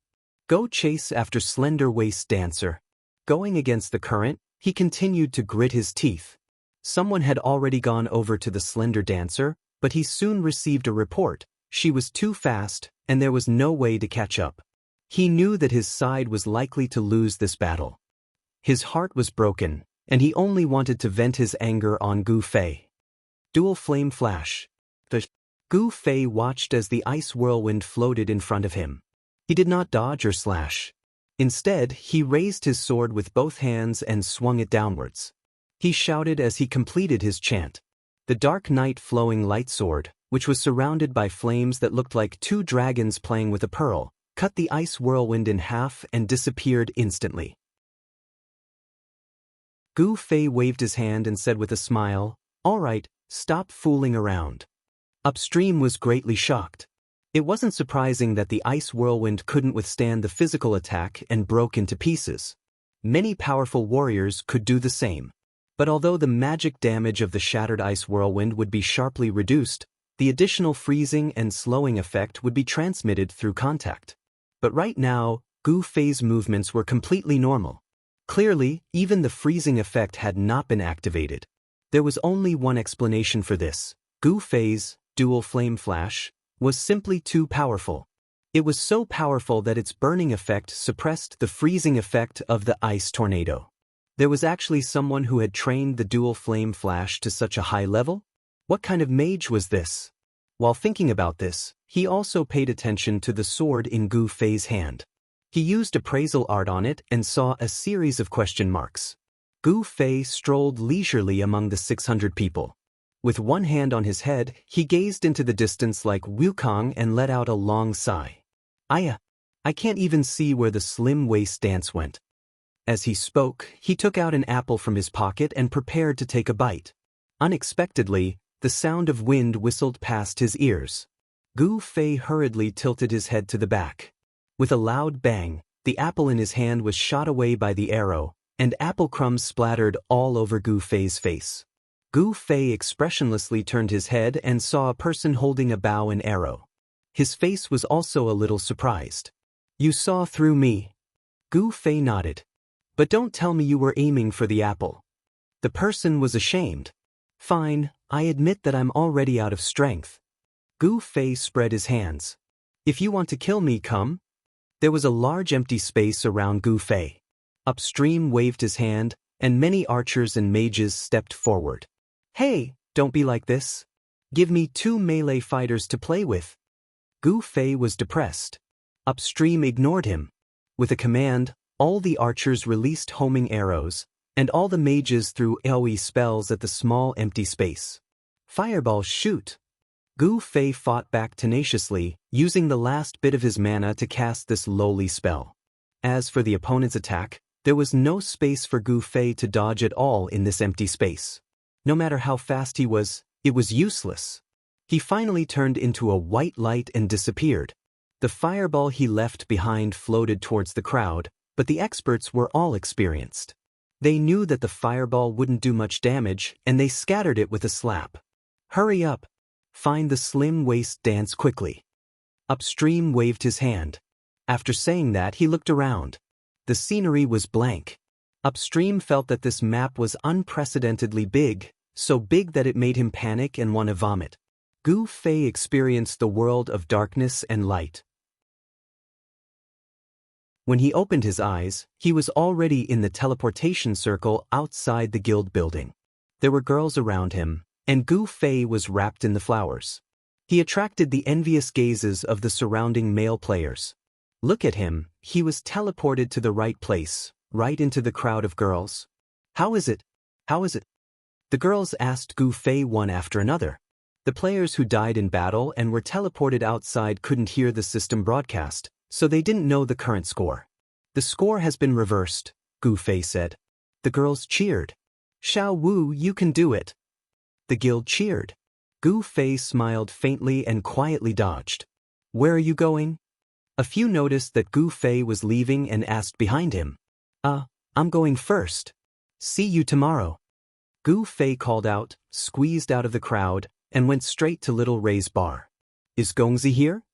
"Go chase after Slender-Waist Dancer." Going against the current, he continued to grit his teeth. Someone had already gone over to the Slender Dancer, but he soon received a report. She was too fast, and there was no way to catch up. He knew that his side was likely to lose this battle. His heart was broken, and he only wanted to vent his anger on Gu Fei. Dual Flame Flash. Gu Fei watched as the ice whirlwind floated in front of him. He did not dodge or slash. Instead, he raised his sword with both hands and swung it downwards. He shouted as he completed his chant. The Dark Night Flowing Light Sword, which was surrounded by flames that looked like 2 dragons playing with a pearl, cut the ice whirlwind in half and disappeared instantly. Gu Fei waved his hand and said with a smile, "All right, stop fooling around." Upstream was greatly shocked. It wasn't surprising that the ice whirlwind couldn't withstand the physical attack and broke into pieces. Many powerful warriors could do the same. But although the magic damage of the shattered ice whirlwind would be sharply reduced, the additional freezing and slowing effect would be transmitted through contact. But right now, Gu Fei's movements were completely normal. Clearly, even the freezing effect had not been activated. There was only one explanation for this. Gu Fei's Dual Flame Flash was simply too powerful. It was so powerful that its burning effect suppressed the freezing effect of the ice tornado. There was actually someone who had trained the Dual Flame Flash to such a high level? What kind of mage was this? While thinking about this, he also paid attention to the sword in Gu Fei's hand. He used appraisal art on it and saw a series of question marks. Gu Fei strolled leisurely among the 600 people. With one hand on his head, he gazed into the distance like Wukong and let out a long sigh. I can't even see where the slim waist dance went. As he spoke, he took out an apple from his pocket and prepared to take a bite. Unexpectedly, the sound of wind whistled past his ears. Gu Fei hurriedly tilted his head to the back. With a loud bang, the apple in his hand was shot away by the arrow, and apple crumbs splattered all over Gu Fei's face. Gu Fei expressionlessly turned his head and saw a person holding a bow and arrow. His face was also a little surprised. "You saw through me?" Gu Fei nodded. "But don't tell me you were aiming for the apple." The person was ashamed. "Fine, I admit that I'm already out of strength." Gu Fei spread his hands. "If you want to kill me, come." There was a large empty space around Gu Fei. Upstream waved his hand, and many archers and mages stepped forward. "Hey, don't be like this. Give me 2 melee fighters to play with." Gu Fei was depressed. Upstream ignored him. With a command, all the archers released homing arrows, and all the mages threw AoE spells at the small empty space. "Fireball, shoot!" Gu Fei fought back tenaciously, using the last bit of his mana to cast this lowly spell. As for the opponent's attack, there was no space for Gu Fei to dodge at all in this empty space. No matter how fast he was, it was useless. He finally turned into a white light and disappeared. The fireball he left behind floated towards the crowd, but the experts were all experienced. They knew that the fireball wouldn't do much damage, and they scattered it with a slap. "Hurry up! Find the slim waist dance quickly." Upstream waved his hand. After saying that, he looked around. The scenery was blank. Upstream felt that this map was unprecedentedly big, so big that it made him panic and want to vomit. Gu Fei experienced the world of darkness and light. When he opened his eyes, he was already in the teleportation circle outside the guild building. There were girls around him, and Gu Fei was wrapped in the flowers. He attracted the envious gazes of the surrounding male players. Look at him, he was teleported to the right place, right into the crowd of girls. How is it? How is it? The girls asked Gu Fei one after another. The players who died in battle and were teleported outside couldn't hear the system broadcast, so they didn't know the current score. "The score has been reversed," Gu Fei said. The girls cheered. "Xiao Wu, you can do it." The guild cheered. Gu Fei smiled faintly and quietly dodged. "Where are you going?" A few noticed that Gu Fei was leaving and asked behind him. I'm going first. See you tomorrow." Gu Fei called out, squeezed out of the crowd, and went straight to Little Ray's bar. "Is Gongzi here?"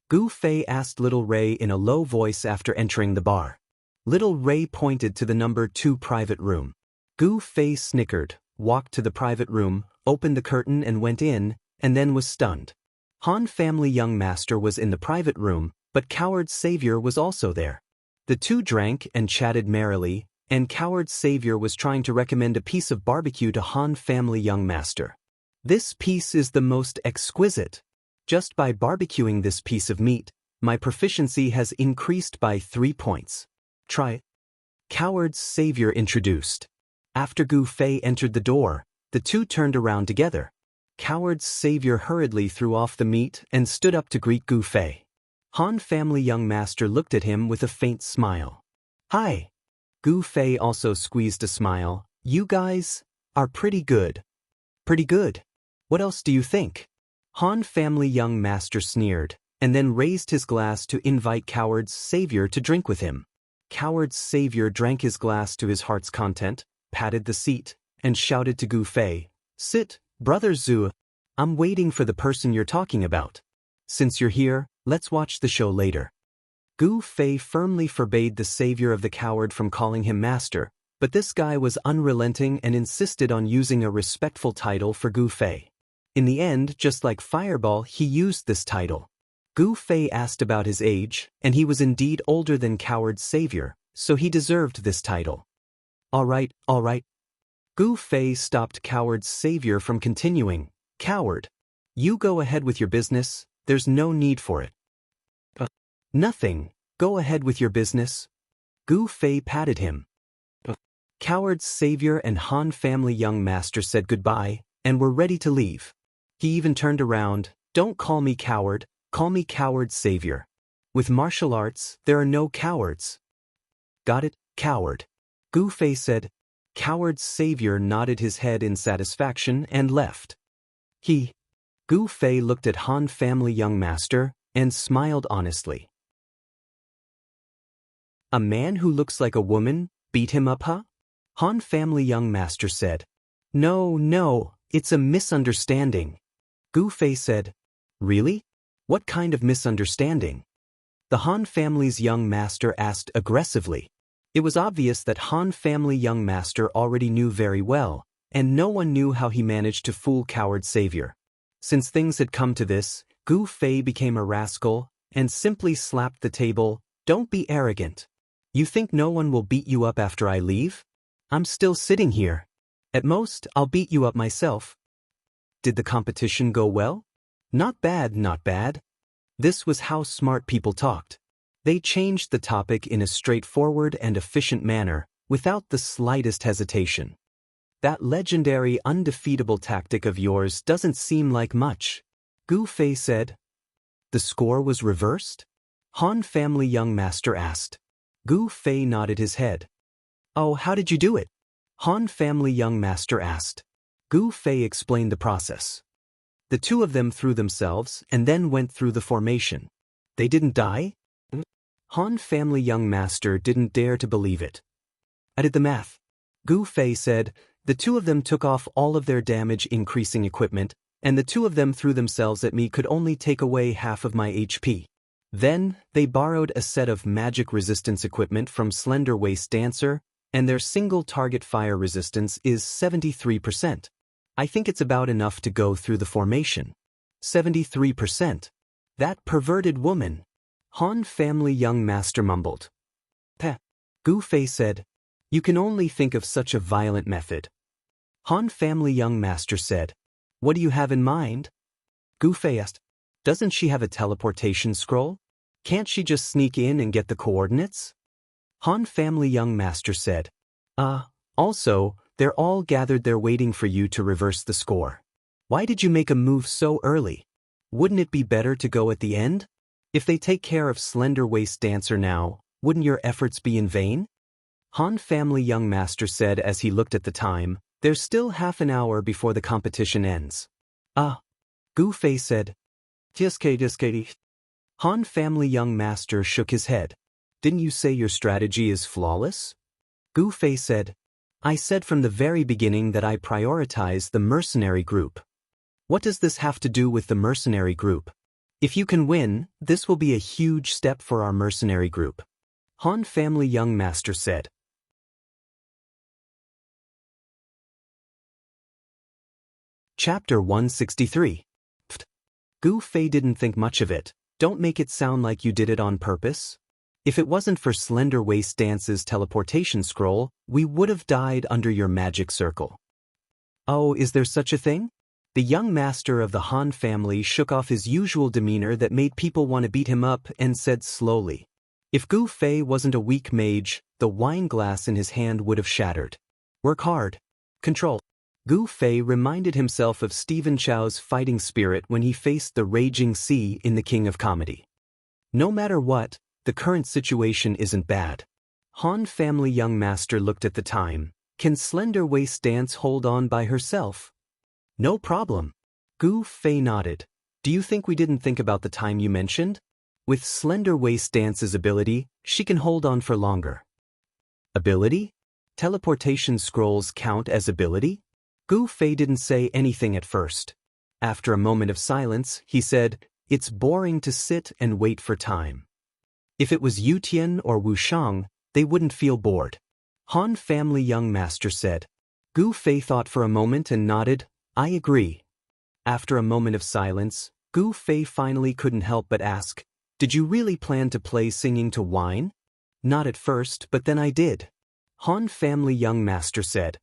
Gu Fei asked Little Ray in a low voice after entering the bar. Little Ray pointed to the number 2 private room. Gu Fei snickered, walked to the private room, opened the curtain and went in, and then was stunned. Han family young master was in the private room, but Coward's savior was also there. The two drank and chatted merrily, and Coward's savior was trying to recommend a piece of barbecue to Han family young master. "This piece is the most exquisite. Just by barbecuing this piece of meat, my proficiency has increased by 3 points. Try it." Coward's savior introduced. After Gu Fei entered the door, the two turned around together. Coward's savior hurriedly threw off the meat and stood up to greet Gu Fei. Han family young master looked at him with a faint smile. "Hi." Gu Fei also squeezed a smile. "You guys are pretty good." "Pretty good? What else do you think?" Han family young master sneered, and then raised his glass to invite Coward's savior to drink with him. Coward's savior drank his glass to his heart's content, patted the seat, and shouted to Gu Fei, "Sit, brother Zhu. I'm waiting for the person you're talking about. Since you're here, let's watch the show later." Gu Fei firmly forbade the savior of the coward from calling him master, but this guy was unrelenting and insisted on using a respectful title for Gu Fei. In the end, just like Fireball, he used this title. Gu Fei asked about his age, and he was indeed older than Coward's savior, so he deserved this title. All right. Gu Fei stopped Coward's savior from continuing. "Coward, you go ahead with your business, there's no need for it." "Nothing, go ahead with your business." Gu Fei patted him. Coward's savior and Han family young master said goodbye, and were ready to leave. He even turned around, "Don't call me coward, call me coward savior. With martial arts, there are no cowards." "Got it, coward," Gu Fei said. Coward savior nodded his head in satisfaction and left. Gu Fei looked at Han family young master and smiled honestly. "A man who looks like a woman beat him up, huh?" Han family young master said. No, it's a misunderstanding," Gu Fei said. "Really? What kind of misunderstanding?" the Han family's young master asked aggressively. It was obvious that Han family young master already knew very well, and no one knew how he managed to fool coward savior. Since things had come to this, Gu Fei became a rascal and simply slapped the table. "Don't be arrogant. You think no one will beat you up after I leave? I'm still sitting here. At most, I'll beat you up myself." Did the competition go well? Not bad, not bad. This was how smart people talked. They changed the topic in a straightforward and efficient manner, without the slightest hesitation. "That legendary undefeatable tactic of yours doesn't seem like much," Gu Fei said. "The score was reversed?" Han family young master asked. Gu Fei nodded his head. "Oh, how did you do it?" Han family young master asked. Gu Fei explained the process. "The two of them threw themselves and then went through the formation. They didn't die?" Han family young master didn't dare to believe it. "I did the math," Gu Fei said. "The two of them took off all of their damage-increasing equipment, and the two of them threw themselves at me could only take away half of my HP. Then, they borrowed a set of magic resistance equipment from Slender Waist Dancer, and their single target fire resistance is 73%. I think it's about enough to go through the formation." 73%. That perverted woman. Han family young master mumbled. "Peh." Gu Fei said. "You can only think of such a violent method." Han family young master said. "What do you have in mind?" Gu Fei asked. "Doesn't she have a teleportation scroll? Can't she just sneak in and get the coordinates?" Han family young master said. Also, they're all gathered there waiting for you to reverse the score. Why did you make a move so early? Wouldn't it be better to go at the end? If they take care of Slender Waist Dancer now, wouldn't your efforts be in vain?" Han family young master said as he looked at the time. "There's still half an hour before the competition ends." Gu Fei said. Just kidding. Han family young master shook his head. "Didn't you say your strategy is flawless?" Gu Fei said. "I said from the very beginning that I prioritize the mercenary group." "What does this have to do with the mercenary group?" "If you can win, this will be a huge step for our mercenary group," Han family young master said. Chapter 163. Pfft. Gu Fei didn't think much of it. "Don't make it sound like you did it on purpose. If it wasn't for Slender Waist Dance's teleportation scroll, we would have died under your magic circle." "Oh, is there such a thing?" The young master of the Han family shook off his usual demeanor that made people want to beat him up and said slowly. "If Gu Fei wasn't a weak mage, the wine glass in his hand would have shattered. Work hard. Control." Gu Fei reminded himself of Stephen Chow's fighting spirit when he faced the raging sea in The King of Comedy. No matter what, the current situation isn't bad. Han family young master looked at the time. Can Slender Waist Dance hold on by herself? "No problem." Gu Fei nodded. "Do you think we didn't think about the time you mentioned? With Slender Waist Dance's ability, she can hold on for longer." "Ability? Teleportation scrolls count as ability?" Gu Fei didn't say anything at first. After a moment of silence, he said, "It's boring to sit and wait for time." If it was Yutian or Wushang, they wouldn't feel bored. Han family young master said. Gu Fei thought for a moment and nodded. "I agree." After a moment of silence, Gu Fei finally couldn't help but ask, "Did you really plan to play Singing to Wine?" "Not at first, but then I did." Han family young master said.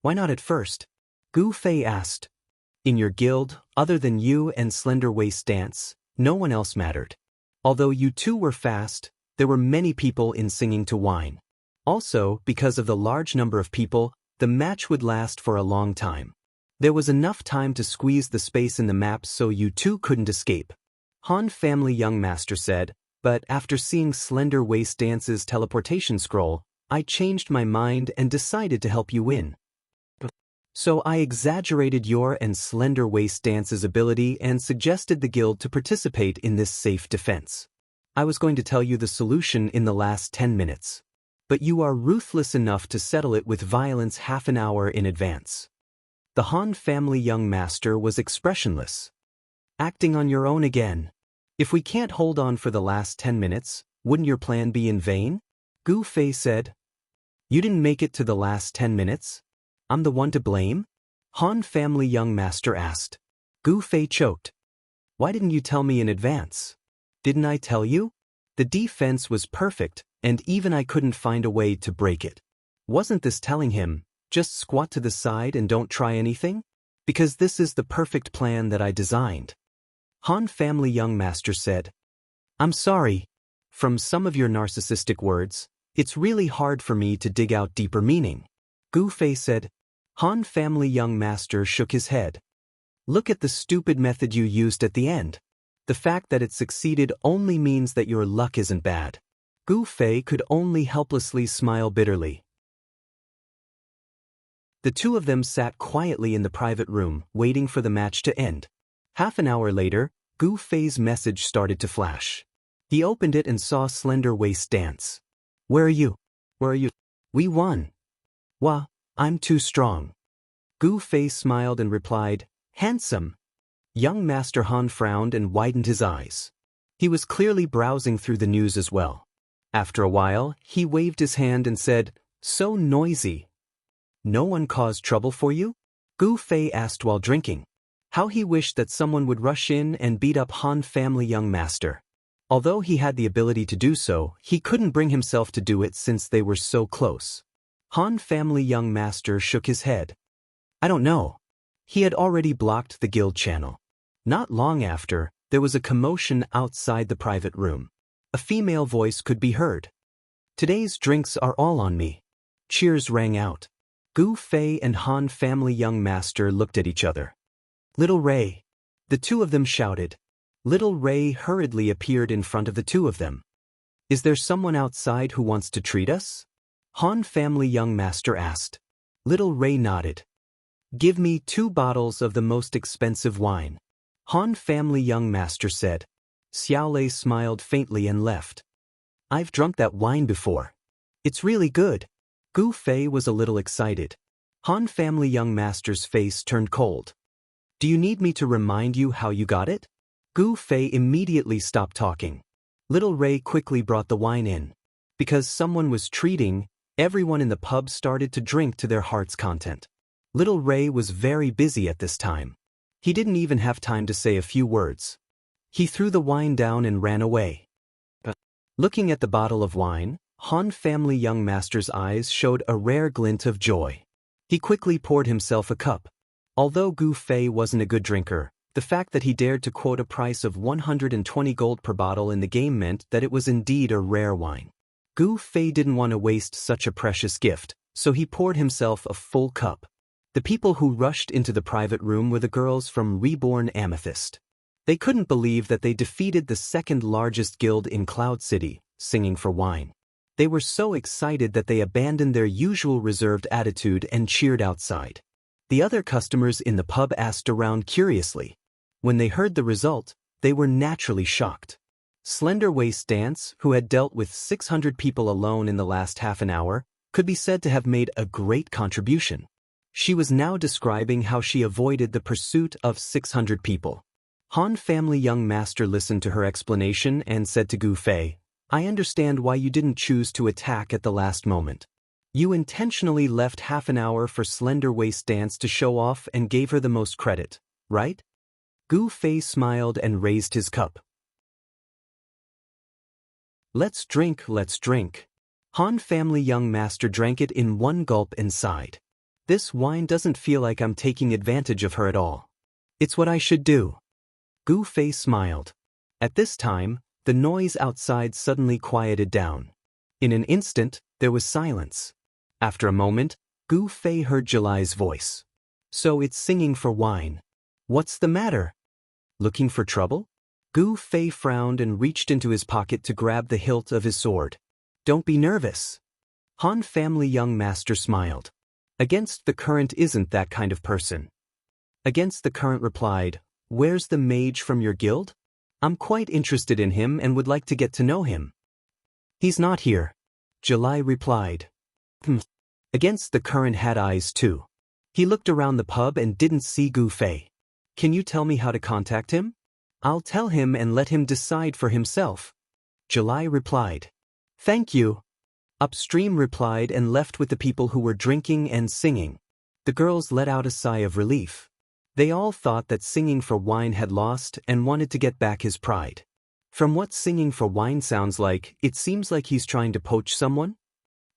"Why not at first?" Gu Fei asked. "In your guild, other than you and Slender Waist Dance, no one else mattered. Although you two were fast, there were many people in Singing to Wine. Also, because of the large number of people, the match would last for a long time. There was enough time to squeeze the space in the map so you two couldn't escape. Han Family Young Master said, but after seeing Slender Waist Dance's teleportation scroll, I changed my mind and decided to help you win. So I exaggerated your and Slender Waist Dance's ability and suggested the guild to participate in this safe defense. I was going to tell you the solution in the last 10 minutes. But you are ruthless enough to settle it with violence half an hour in advance. The Han Family Young Master was expressionless. Acting on your own again. If we can't hold on for the last 10 minutes, wouldn't your plan be in vain? Gu Fei said. You didn't make it to the last 10 minutes? I'm the one to blame? Han Family Young Master asked. Gu Fei choked. Why didn't you tell me in advance? Didn't I tell you? The defense was perfect, and even I couldn't find a way to break it. Wasn't this telling him, just squat to the side and don't try anything? Because this is the perfect plan that I designed. Han Family Young Master said. I'm sorry. From some of your narcissistic words, it's really hard for me to dig out deeper meaning. Gu Fei said. Han Family Young Master shook his head. Look at the stupid method you used at the end. The fact that it succeeded only means that your luck isn't bad. Gu Fei could only helplessly smile bitterly. The two of them sat quietly in the private room, waiting for the match to end. Half an hour later, Gu Fei's message started to flash. He opened it and saw Slender Waist Dance. Where are you? Where are you? We won. Wah, I'm too strong. Gu Fei smiled and replied, handsome. Young Master Han frowned and widened his eyes. He was clearly browsing through the news as well. After a while, he waved his hand and said, so noisy. No one caused trouble for you? Gu Fei asked while drinking. How he wished that someone would rush in and beat up Han Family Young Master. Although he had the ability to do so, he couldn't bring himself to do it since they were so close. Han Family Young Master shook his head. I don't know. He had already blocked the guild channel. Not long after, there was a commotion outside the private room. A female voice could be heard. Today's drinks are all on me. Cheers rang out. Gu Fei and Han Family Young Master looked at each other. Little Ray. The two of them shouted. Little Ray hurriedly appeared in front of the two of them. Is there someone outside who wants to treat us? Han Family Young Master asked. Little Ray nodded. Give me 2 bottles of the most expensive wine. Han Family Young Master said. Xiaolei smiled faintly and left. I've drunk that wine before. It's really good. Gu Fei was a little excited. Han Family Young Master's face turned cold. Do you need me to remind you how you got it? Gu Fei immediately stopped talking. Little Ray quickly brought the wine in. Because someone was treating, everyone in the pub started to drink to their heart's content. Little Ray was very busy at this time. He didn't even have time to say a few words. He threw the wine down and ran away. Looking at the bottle of wine, Han Family Young Master's eyes showed a rare glint of joy. He quickly poured himself a cup. Although Gu Fei wasn't a good drinker, the fact that he dared to quote a price of 120 gold per bottle in the game meant that it was indeed a rare wine. Gu Fei didn't want to waste such a precious gift, so he poured himself a full cup. The people who rushed into the private room were the girls from Reborn Amethyst. They couldn't believe that they defeated the second largest guild in Cloud City, singing for wine. They were so excited that they abandoned their usual reserved attitude and cheered outside. The other customers in the pub asked around curiously. When they heard the result, they were naturally shocked. Slender Waist Dance, who had dealt with 600 people alone in the last half an hour, could be said to have made a great contribution. She was now describing how she avoided the pursuit of 600 people. Han Family Young Master listened to her explanation and said to Gu Fei, I understand why you didn't choose to attack at the last moment. You intentionally left half an hour for Slender Waist Dance to show off and gave her the most credit, right? Gu Fei smiled and raised his cup. Let's drink, let's drink. Han Family Young Master drank it in one gulp and sighed. This wine doesn't feel like I'm taking advantage of her at all. It's what I should do. Gu Fei smiled. At this time, the noise outside suddenly quieted down. In an instant, there was silence. After a moment, Gu Fei heard July's voice. So it's singing for wine. What's the matter? Looking for trouble? Gu Fei frowned and reached into his pocket to grab the hilt of his sword. Don't be nervous. Han family young master smiled. Against the current isn't that kind of person. Against the current replied, where's the mage from your guild? I'm quite interested in him and would like to get to know him. He's not here. July replied. Against the current had eyes too. He looked around the pub and didn't see Gu Fei. Can you tell me how to contact him? I'll tell him and let him decide for himself. July replied. Thank you. Upstream replied and left with the people who were drinking and singing. The girls let out a sigh of relief. They all thought that singing for wine had lost and wanted to get back his pride. From what singing for wine sounds like, it seems like he's trying to poach someone.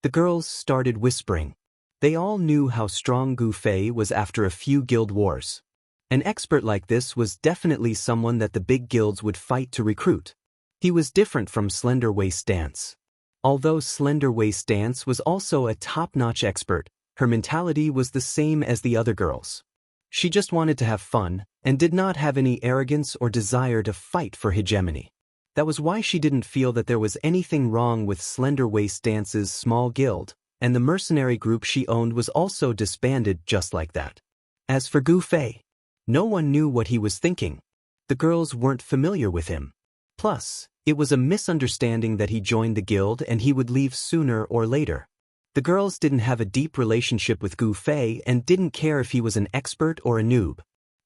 The girls started whispering. They all knew how strong Gu Fei was after a few guild wars. An expert like this was definitely someone that the big guilds would fight to recruit. He was different from Slender Waist Dance. Although Slender Waist Dance was also a top-notch expert, her mentality was the same as the other girls. She just wanted to have fun, and did not have any arrogance or desire to fight for hegemony. That was why she didn't feel that there was anything wrong with Slender Waist Dance's small guild, and the mercenary group she owned was also disbanded just like that. As for Gu Fei, no one knew what he was thinking. The girls weren't familiar with him. Plus, it was a misunderstanding that he joined the guild and he would leave sooner or later. The girls didn't have a deep relationship with Gu Fei and didn't care if he was an expert or a noob.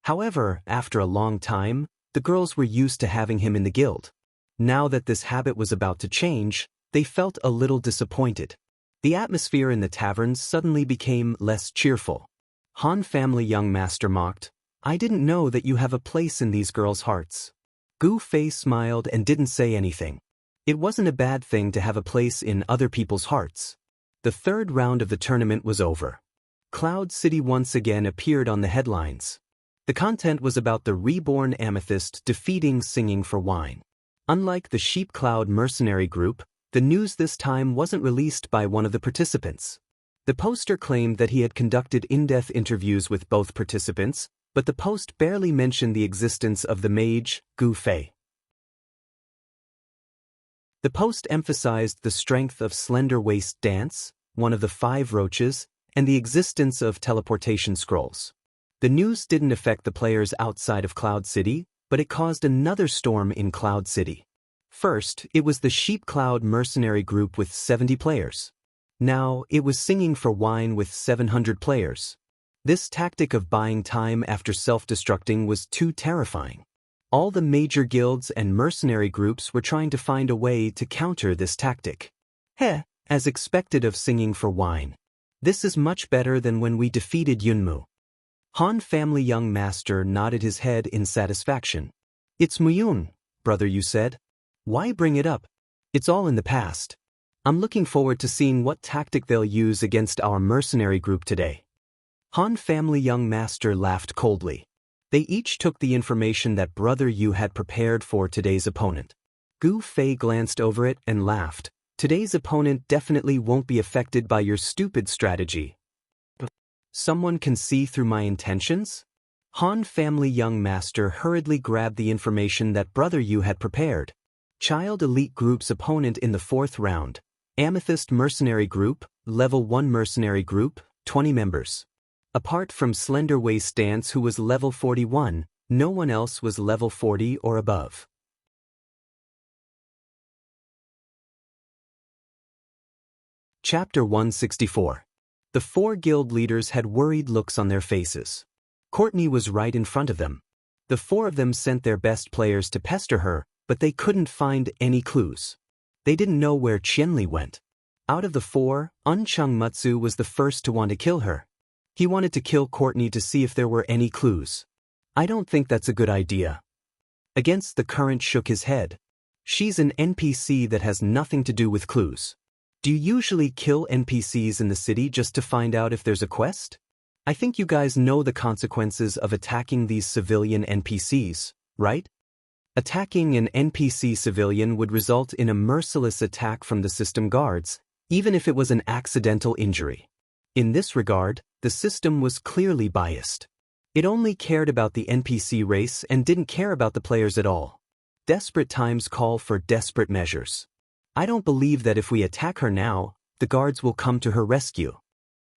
However, after a long time, the girls were used to having him in the guild. Now that this habit was about to change, they felt a little disappointed. The atmosphere in the taverns suddenly became less cheerful. Han family young master mocked, I didn't know that you have a place in these girls' hearts. Gu Fei smiled and didn't say anything. It wasn't a bad thing to have a place in other people's hearts. The third round of the tournament was over. Cloud City once again appeared on the headlines. The content was about the reborn Amethyst defeating Singing for Wine. Unlike the Sheep Cloud mercenary group, the news this time wasn't released by one of the participants. The poster claimed that he had conducted in-depth interviews with both participants, but the post barely mentioned the existence of the mage, Gu Fei. The post emphasized the strength of Slender Waist Dance, one of the 5 roaches, and the existence of teleportation scrolls. The news didn't affect the players outside of Cloud City, but it caused another storm in Cloud City. First, it was the Sheep Cloud mercenary group with 70 players. Now, it was Singing for Wine with 700 players. This tactic of buying time after self-destructing was too terrifying. All the major guilds and mercenary groups were trying to find a way to counter this tactic. As expected of Singing for Wine. This is much better than when we defeated Yunmu. Han family young master nodded his head in satisfaction. It's Muyun, brother, you said. Why bring it up? It's all in the past. I'm looking forward to seeing what tactic they'll use against our mercenary group today. Han family young master laughed coldly. They each took the information that Brother Yu had prepared for today's opponent. Gu Fei glanced over it and laughed. Today's opponent definitely won't be affected by your stupid strategy. Someone can see through my intentions? Han family young master hurriedly grabbed the information that Brother Yu had prepared. Child Elite Group's opponent in the 4th round. Amethyst Mercenary Group, Level 1 Mercenary Group, 20 members. Apart from Slender Waist Dance, who was level 41, no one else was level 40 or above. Chapter 164. The 4 guild leaders had worried looks on their faces. Courtney was right in front of them. The 4 of them sent their best players to pester her, but they couldn't find any clues. They didn't know where Qianli went. Out of the 4, Unchung Mutsu was the first to want to kill her. He wanted to kill Courtney to see if there were any clues. I don't think that's a good idea. Against the Current shook his head. She's an NPC that has nothing to do with clues. Do you usually kill NPCs in the city just to find out if there's a quest? I think you guys know the consequences of attacking these civilian NPCs, right? Attacking an NPC civilian would result in a merciless attack from the system guards, even if it was an accidental injury. In this regard, the system was clearly biased. It only cared about the NPC race and didn't care about the players at all. Desperate times call for desperate measures. I don't believe that if we attack her now, the guards will come to her rescue.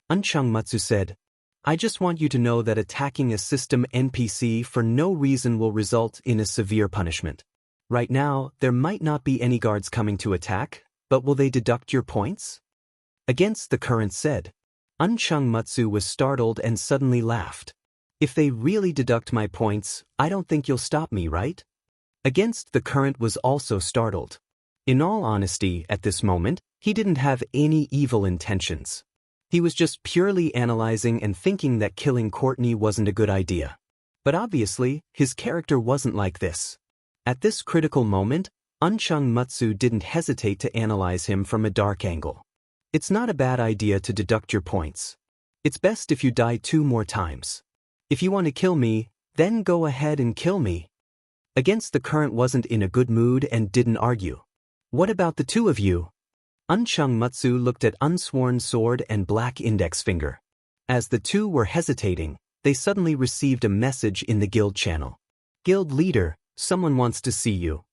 Matsu said, I just want you to know that attacking a system NPC for no reason will result in a severe punishment. Right now, there might not be any guards coming to attack, but will they deduct your points? Against the Current said. Matsu was startled and suddenly laughed. If they really deduct my points, I don't think you'll stop me, right? Against the Current was also startled. In all honesty, at this moment, he didn't have any evil intentions. He was just purely analyzing and thinking that killing Courtney wasn't a good idea. But obviously, his character wasn't like this. At this critical moment, Matsu didn't hesitate to analyze him from a dark angle. It's not a bad idea to deduct your points. It's best if you die 2 more times. If you want to kill me, then go ahead and kill me. Against the Current wasn't in a good mood and didn't argue. What about the 2 of you? Matsu looked at Unsworn Sword and Black Index Finger. As the 2 were hesitating, they suddenly received a message in the guild channel. Guild leader, someone wants to see you.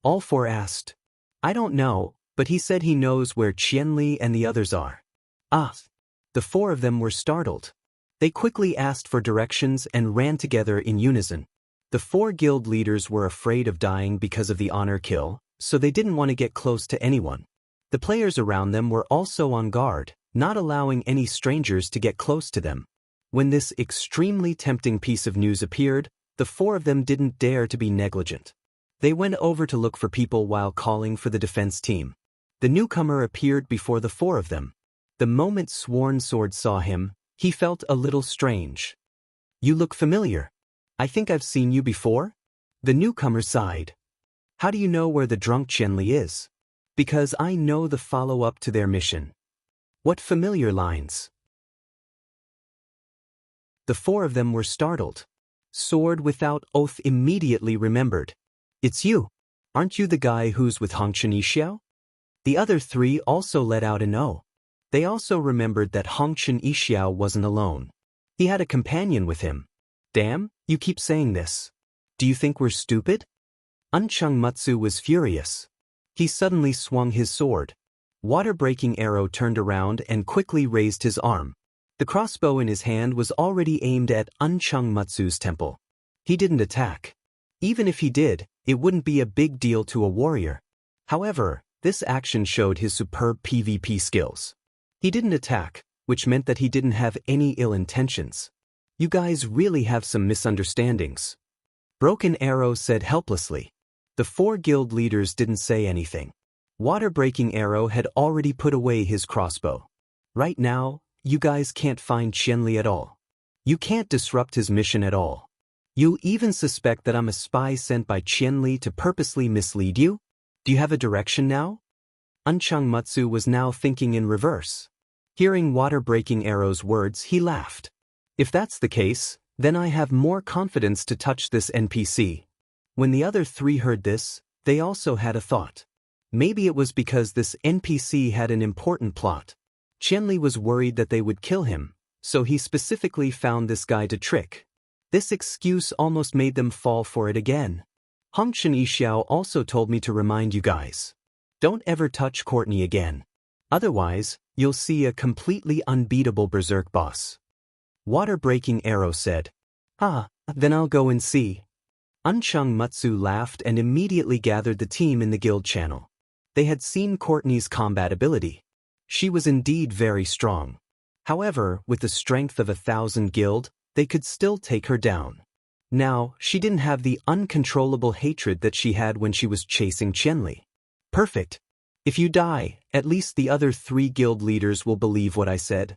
All 4 asked. I don't know, but he said he knows where Qianli and the others are. The 4 of them were startled. They quickly asked for directions and ran together in unison. The 4 guild leaders were afraid of dying because of the honor kill, so they didn't want to get close to anyone. The players around them were also on guard, not allowing any strangers to get close to them. When this extremely tempting piece of news appeared, the 4 of them didn't dare to be negligent. They went over to look for people while calling for the defense team. The newcomer appeared before the 4 of them. The moment Sworn Sword saw him, he felt a little strange. You look familiar. I think I've seen you before? The newcomer sighed. How do you know where the drunk Qianli is? Because I know the follow-up to their mission. What familiar lines? The 4 of them were startled. Sword Without Oath immediately remembered. It's you. Aren't you the guy who's with Hongchen Yixiao? The other 3 also let out an "oh." They also remembered that Hongchen Yixiao wasn't alone. He had a companion with him. Damn, you keep saying this. Do you think we're stupid? Matsu was furious. He suddenly swung his sword. Water-breaking arrow turned around and quickly raised his arm. The crossbow in his hand was already aimed at Matsu's temple. He didn't attack. Even if he did, it wouldn't be a big deal to a warrior. However, this action showed his superb PvP skills. He didn't attack, which meant that he didn't have any ill intentions. You guys really have some misunderstandings. Broken Arrow said helplessly. The 4 guild leaders didn't say anything. Water-breaking Arrow had already put away his crossbow. Right now, you guys can't find Qianli at all. You can't disrupt his mission at all. You even suspect that I'm a spy sent by Qianli to purposely mislead you? Do you have a direction now? Matsu was now thinking in reverse. Hearing Water-breaking Arrow's words, he laughed. If that's the case, then I have more confidence to touch this NPC. When the other 3 heard this, they also had a thought. Maybe it was because this NPC had an important plot. Qianli was worried that they would kill him, so he specifically found this guy to trick. This excuse almost made them fall for it again. Hongchen Yixiao also told me to remind you guys. Don't ever touch Courtney again. Otherwise, you'll see a completely unbeatable berserk boss. Water-breaking Arrow said. Then I'll go and see. Matsu laughed and immediately gathered the team in the guild channel. They had seen Courtney's combat ability. She was indeed very strong. However, with the strength of 1,000 guild, they could still take her down. Now, she didn't have the uncontrollable hatred that she had when she was chasing Qianli. Perfect. If you die, at least the other 3 guild leaders will believe what I said.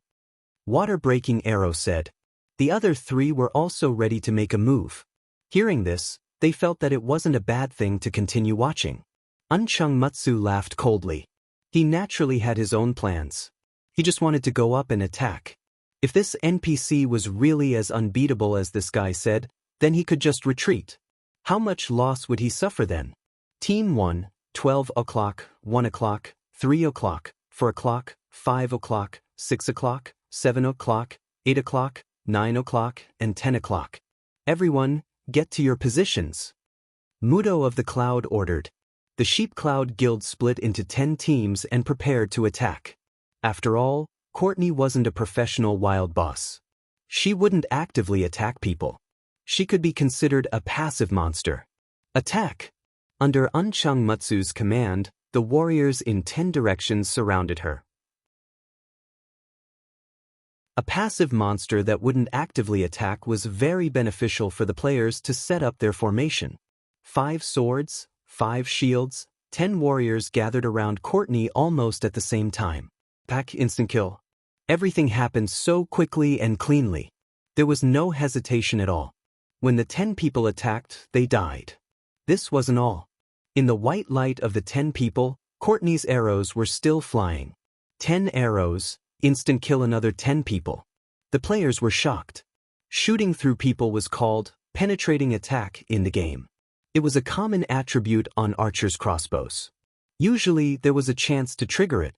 Water-breaking Arrow said. The other 3 were also ready to make a move. Hearing this, they felt that it wasn't a bad thing to continue watching. Matsu laughed coldly. He naturally had his own plans. He just wanted to go up and attack. If this NPC was really as unbeatable as this guy said, then he could just retreat. How much loss would he suffer then? Team 1, 12 o'clock, 1 o'clock, 3 o'clock, 4 o'clock, 5 o'clock, 6 o'clock, 7 o'clock, 8 o'clock, 9 o'clock, and 10 o'clock. Everyone, get to your positions. Mudo of the Cloud ordered. The Sheep Cloud Guild split into 10 teams and prepared to attack. After all, Courtney wasn't a professional wild boss. She wouldn't actively attack people. She could be considered a passive monster. Attack! Under Unchung Matsu's command, the warriors in 10 directions surrounded her. A passive monster that wouldn't actively attack was very beneficial for the players to set up their formation. 5 swords, 5 shields, 10 warriors gathered around Courtney almost at the same time. Pack instant kill. Everything happened so quickly and cleanly. There was no hesitation at all. When the 10 people attacked, they died. This wasn't all. In the white light of the 10 people, Courtney's arrows were still flying. 10 arrows, instant kill another 10 people. The players were shocked. Shooting through people was called penetrating attack in the game. It was a common attribute on archers' crossbows. Usually there was a chance to trigger it.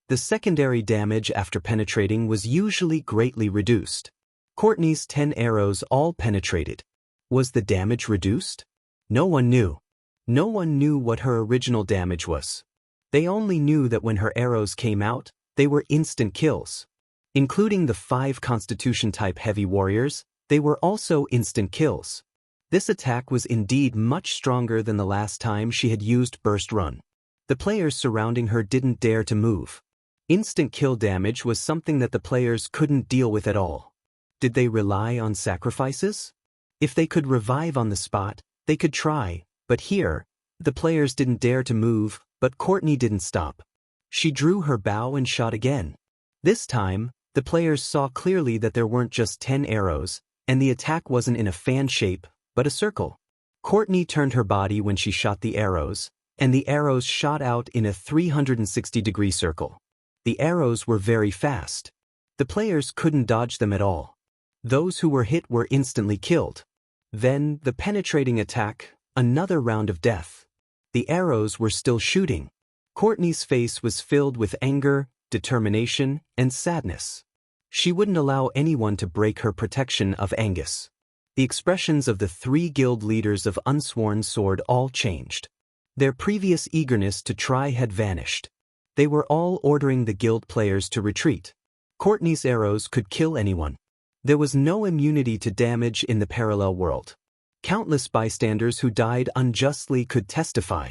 The secondary damage after penetrating was usually greatly reduced. Courtney's 10 arrows all penetrated. Was the damage reduced? No one knew. No one knew what her original damage was. They only knew that when her arrows came out, they were instant kills. Including the 5 Constitution-type heavy warriors, they were also instant kills. This attack was indeed much stronger than the last time she had used Burst Run. The players surrounding her didn't dare to move. Instant kill damage was something that the players couldn't deal with at all. Did they rely on sacrifices? If they could revive on the spot, they could try, but here, the players didn't dare to move, but Courtney didn't stop. She drew her bow and shot again. This time, the players saw clearly that there weren't just 10 arrows, and the attack wasn't in a fan shape, but a circle. Courtney turned her body when she shot the arrows, and the arrows shot out in a 360-degree circle. The arrows were very fast. The players couldn't dodge them at all. Those who were hit were instantly killed. Then, the penetrating attack, another round of death. The arrows were still shooting. Courtney's face was filled with anger, determination, and sadness. She wouldn't allow anyone to break her protection of Angus. The expressions of the 3 guild leaders of Unsworn Sword all changed. Their previous eagerness to try had vanished. They were all ordering the guild players to retreat. Courtney's arrows could kill anyone. There was no immunity to damage in the parallel world. Countless bystanders who died unjustly could testify.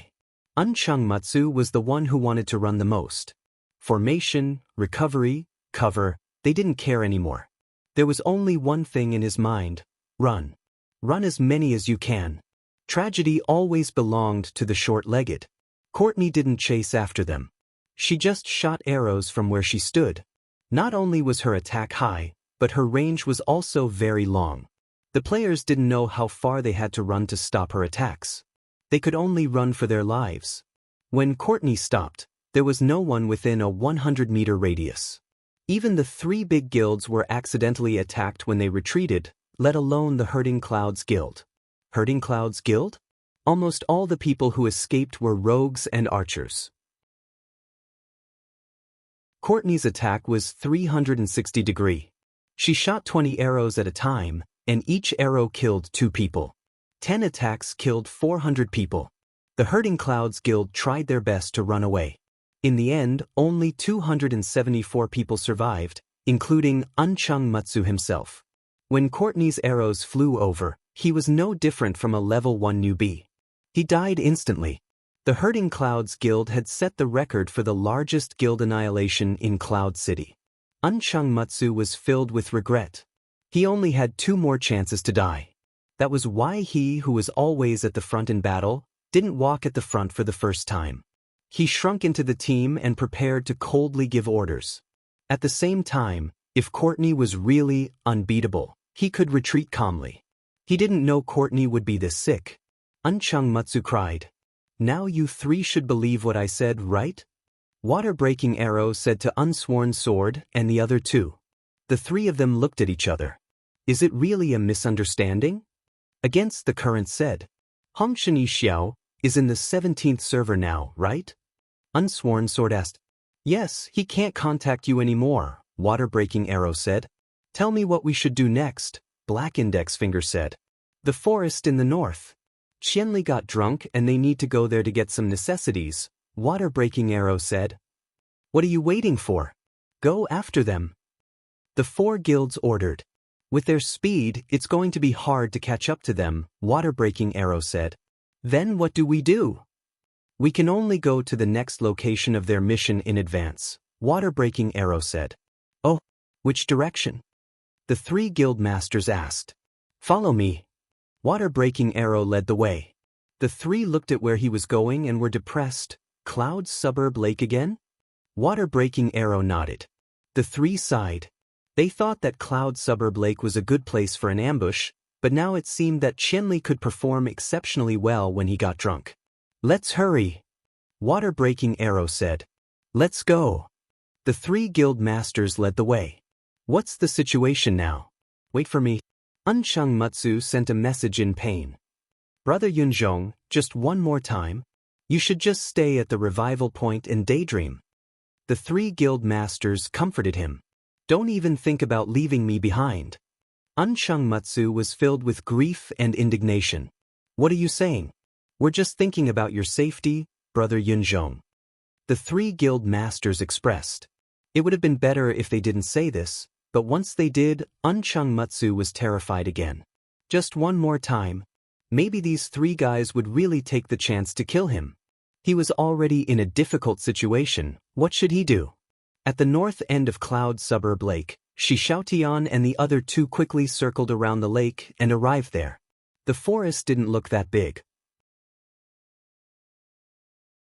Unchung Matsu was the one who wanted to run the most. Formation, recovery, cover, they didn't care anymore. There was only one thing in his mind: run. Run as many as you can. Tragedy always belonged to the short-legged. Courtney didn't chase after them. She just shot arrows from where she stood. Not only was her attack high, but her range was also very long. The players didn't know how far they had to run to stop her attacks. They could only run for their lives. When Courtney stopped, there was no one within a 100-meter radius. Even the 3 big guilds were accidentally attacked when they retreated, let alone the Hurting Clouds Guild. Hurting Clouds Guild? Almost all the people who escaped were rogues and archers. Courtney's attack was 360-degree. She shot 20 arrows at a time, and each arrow killed 2 people. 10 attacks killed 400 people. The Hurting Clouds Guild tried their best to run away. In the end, only 274 people survived, including Unchung Matsu himself. When Courtney's arrows flew over, he was no different from a level 1 newbie. He died instantly. The Hurting Clouds Guild had set the record for the largest guild annihilation in Cloud City. Unchung Matsu was filled with regret. He only had 2 more chances to die. That was why he, who was always at the front in battle, didn't walk at the front for the first time. He shrunk into the team and prepared to coldly give orders. At the same time, if Courtney was really unbeatable, he could retreat calmly. He didn't know Courtney would be this sick. Unchung Matsu cried. "Now you 3 should believe what I said, right?" Water-breaking Arrow said to Unsworn Sword and the other 2. The 3 of them looked at each other. Is it really a misunderstanding? Against the Current said. Hongshini Xiao is in the 17th server now, right? Unsworn Sword asked. Yes, he can't contact you anymore. Water-breaking arrow said. Tell me what we should do next, Black Index Finger said. The forest in the north. Qianli got drunk and they need to go there to get some necessities, Water-breaking arrow said. What are you waiting for? Go after them. The 4 guilds ordered. With their speed, it's going to be hard to catch up to them, Water-breaking arrow said. Then what do we do? We can only go to the next location of their mission in advance, Water-breaking arrow said. Oh, which direction? The 3 guild masters asked. Follow me. Water-breaking arrow led the way. The 3 looked at where he was going and were depressed. Cloud Suburb Lake again? Water-breaking arrow nodded. The 3 sighed. They thought that Cloud Suburb Lake was a good place for an ambush, but now it seemed that Qianli could perform exceptionally well when he got drunk. Let's hurry. Water-breaking arrow said. Let's go. The 3 guild masters led the way. What's the situation now? Wait for me. Uncheng Mutsu sent a message in pain. Brother Yunzhong, just one more time. You should just stay at the revival point and daydream. The 3 guild masters comforted him. Don't even think about leaving me behind. Uncheng Mutsu was filled with grief and indignation. What are you saying? We're just thinking about your safety, Brother Yunzhong. The 3 guild masters expressed. It would have been better if they didn't say this, but once they did, Uncheng Mutsu was terrified again. Just one more time. Maybe these 3 guys would really take the chance to kill him. He was already in a difficult situation. What should he do? At the north end of Cloud Suburb Lake, Shi Xiaotian and the other 2 quickly circled around the lake and arrived there. The forest didn't look that big.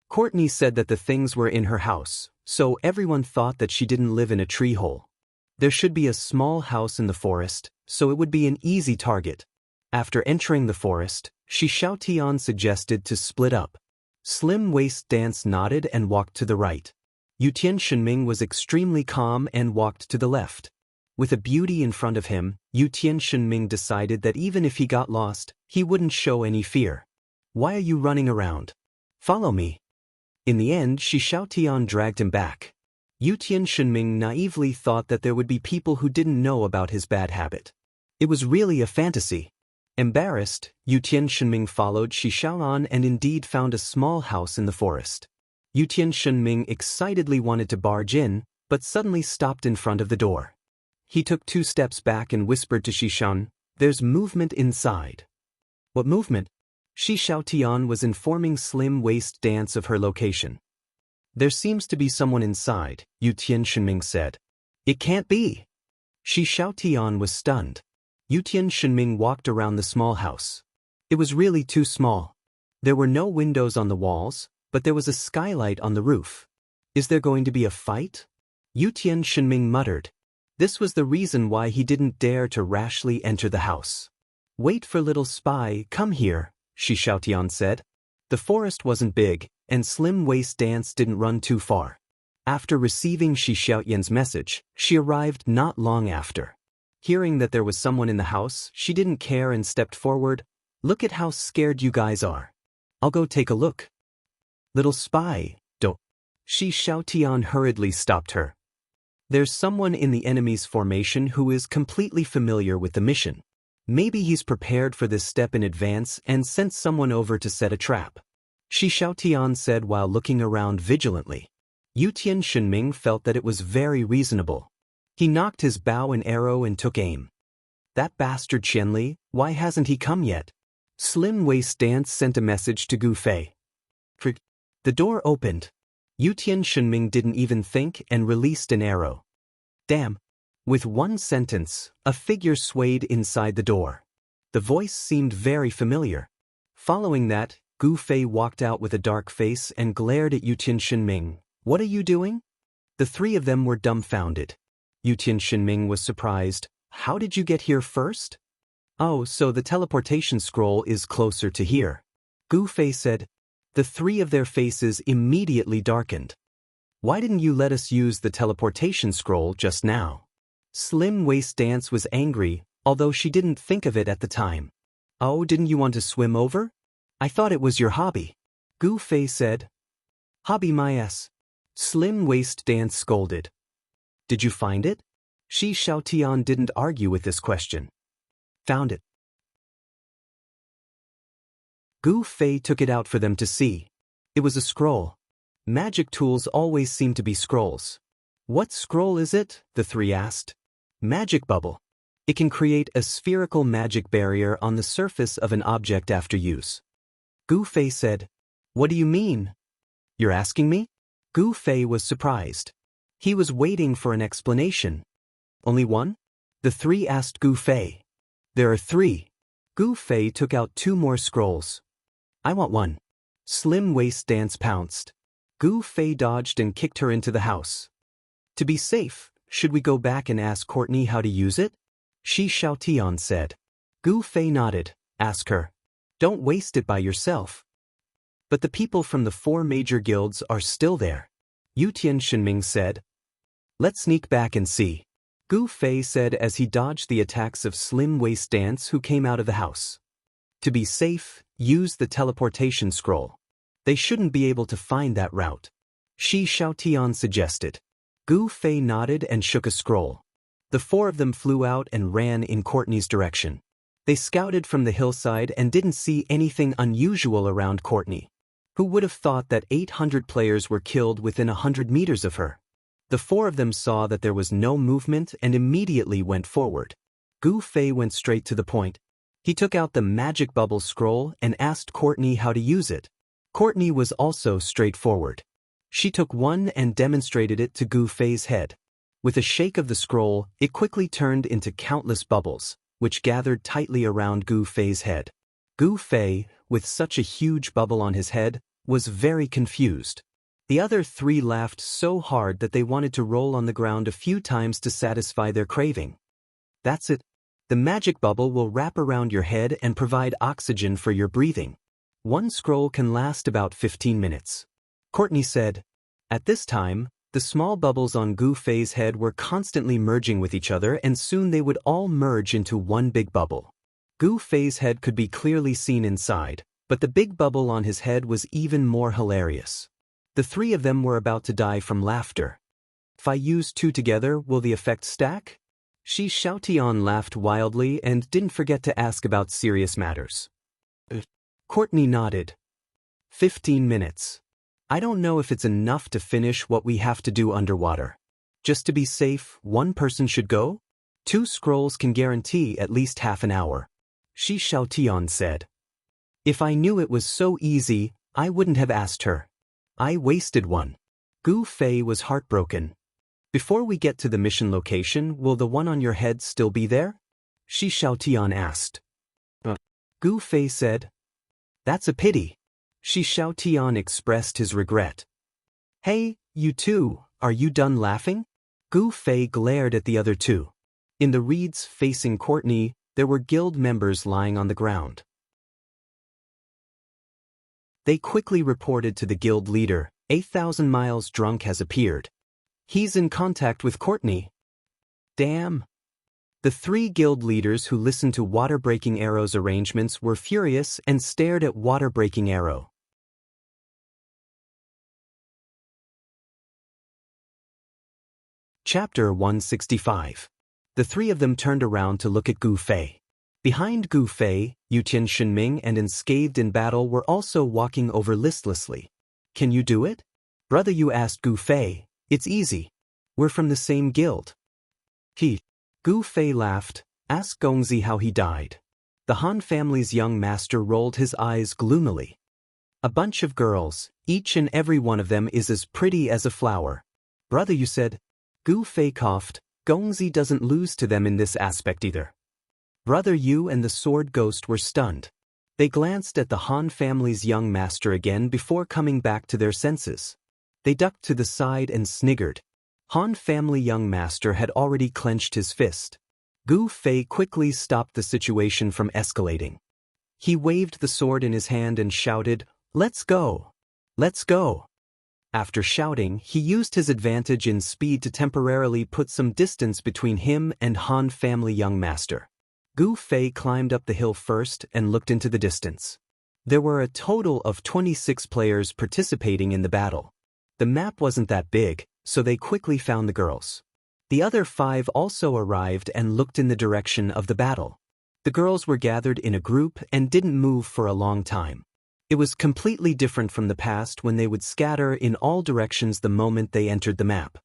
Courtney said that the things were in her house, so everyone thought that she didn't live in a tree hole. There should be a small house in the forest, so it would be an easy target. After entering the forest, Shi Xiaotian suggested to split up. Slim Waist Dance nodded and walked to the right. Yutian Shenming was extremely calm and walked to the left. With a beauty in front of him, Yutian Shenming decided that even if he got lost, he wouldn't show any fear. Why are you running around? Follow me. In the end, Shi Xiaotian dragged him back. Yutian Shenming naively thought that there would be people who didn't know about his bad habit. It was really a fantasy. Embarrassed, Yutian Shenming followed Shi Xiaolan and indeed found a small house in the forest. Yutian Shenming excitedly wanted to barge in, but suddenly stopped in front of the door. He took 2 steps back and whispered to Shi Xiaolan, "There's movement inside." What movement? Shi Xiaotian was informing Slim Waist Dance of her location. There seems to be someone inside, Yutian Shenming said. It can't be. Shi Xiaotian was stunned. Yutian Shenming walked around the small house. It was really too small. There were no windows on the walls, but there was a skylight on the roof. Is there going to be a fight? Yutian Shenming muttered. This was the reason why he didn't dare to rashly enter the house. Wait for little spy, come here, Shi Xiaotian said. The forest wasn't big, and Slim Waist Dance didn't run too far. After receiving Shi Xiaotian's message, she arrived not long after. Hearing that there was someone in the house, she didn't care and stepped forward. Look at how scared you guys are. I'll go take a look. Little spy, don't. Shi Xiaotian hurriedly stopped her. There's someone in the enemy's formation who is completely familiar with the mission. Maybe he's prepared for this step in advance and sent someone over to set a trap. Shi Xiaotian said while looking around vigilantly. Yutian Shenming felt that it was very reasonable. He knocked his bow and arrow and took aim. That bastard Qianli, why hasn't he come yet? Slim Waist Dance sent a message to Gu Fei. The door opened. Yutian Shenming didn't even think and released an arrow. Damn. With one sentence, a figure swayed inside the door. The voice seemed very familiar. Following that, Gu Fei walked out with a dark face and glared at Yutian Shenming. What are you doing? The 3 of them were dumbfounded. Yutian Shenming was surprised. How did you get here first? Oh, so the teleportation scroll is closer to here. Gu Fei said. The 3 of their faces immediately darkened. Why didn't you let us use the teleportation scroll just now? Slim Waist Dance was angry, although she didn't think of it at the time. Oh, didn't you want to swim over? I thought it was your hobby. Gu Fei said. Hobby my ass. Slim Waist Dance scolded. Did you find it? Shi Xiaotian didn't argue with this question. Found it. Gu Fei took it out for them to see. It was a scroll. Magic tools always seem to be scrolls. What scroll is it? The three asked. Magic bubble. It can create a spherical magic barrier on the surface of an object after use. Gu Fei said, What do you mean? You're asking me? Gu Fei was surprised. He was waiting for an explanation. Only one? The three asked Gu Fei. There are three. Gu Fei took out 2 more scrolls. I want one. Slim Waist Dance pounced. Gu Fei dodged and kicked her into the house. To be safe, should we go back and ask Courtney how to use it? Shi Xiaotian said. Gu Fei nodded. Ask her. Don't waste it by yourself. But the people from the 4 major guilds are still there. Yutian Shenming said. Let's sneak back and see. Gu Fei said as he dodged the attacks of Slim Waist Dance who came out of the house. To be safe, use the teleportation scroll. They shouldn't be able to find that route. Shi Xiaotian suggested. Gu Fei nodded and shook a scroll. The 4 of them flew out and ran in Courtney's direction. They scouted from the hillside and didn't see anything unusual around Courtney. Who would have thought that 800 players were killed within 100 meters of her? The 4 of them saw that there was no movement and immediately went forward. Gu Fei went straight to the point. He took out the magic bubble scroll and asked Courtney how to use it. Courtney was also straightforward. She took one and demonstrated it to Gu Fei's head. With a shake of the scroll, it quickly turned into countless bubbles, which gathered tightly around Gu Fei's head. Gu Fei, with such a huge bubble on his head, was very confused. The other 3 laughed so hard that they wanted to roll on the ground a few times to satisfy their craving. That's it. The magic bubble will wrap around your head and provide oxygen for your breathing. One scroll can last about 15 minutes. Courtney said. At this time, the small bubbles on Gu Fei's head were constantly merging with each other and soon they would all merge into one big bubble. Gu Fei's head could be clearly seen inside, but the big bubble on his head was even more hilarious. The 3 of them were about to die from laughter. If I use 2 together, will the effect stack? Shi Xiaotian laughed wildly and didn't forget to ask about serious matters. Courtney nodded. 15 minutes. I don't know if it's enough to finish what we have to do underwater. Just to be safe, 1 person should go? 2 scrolls can guarantee at least half an hour. Shi Xiaotian said. If I knew it was so easy, I wouldn't have asked her. I wasted one. Gu Fei was heartbroken. Before we get to the mission location, will the one on your head still be there? Shi Xiaotian asked. Gu Fei said. That's a pity. Shi Xiaotian expressed his regret. Hey, you two, are you done laughing? Gu Fei glared at the other 2. In the reeds facing Courtney, there were guild members lying on the ground. They quickly reported to the guild leader, 8,000 Miles Drunk has appeared. He's in contact with Courtney. Damn. The 3 guild leaders who listened to Water-Breaking Arrow's arrangements were furious and stared at Water-Breaking Arrow. Chapter 165. The 3 of them turned around to look at Gu Fei. Behind Gu Fei, Yutian Shenming and Unscathed in Battle were also walking over listlessly. Can you do it? Brother, you asked Gu Fei. It's easy. We're from the same guild. Gu Fei laughed. Ask Gongzi how he died. The Han family's young master rolled his eyes gloomily. A bunch of girls, each and every one of them is as pretty as a flower. Brother, you said. Gu Fei coughed. Gongzi doesn't lose to them in this aspect either. Brother Yu and the sword ghost were stunned. They glanced at the Han family's young master again before coming back to their senses. They ducked to the side and sniggered. Han family young master had already clenched his fist. Gu Fei quickly stopped the situation from escalating. He waved the sword in his hand and shouted, "Let's go! Let's go!" After shouting, he used his advantage in speed to temporarily put some distance between him and Han family young master. Gu Fei climbed up the hill first and looked into the distance. There were a total of 26 players participating in the battle. The map wasn't that big, so they quickly found the girls. The other 5 also arrived and looked in the direction of the battle. The girls were gathered in a group and didn't move for a long time. It was completely different from the past when they would scatter in all directions the moment they entered the map.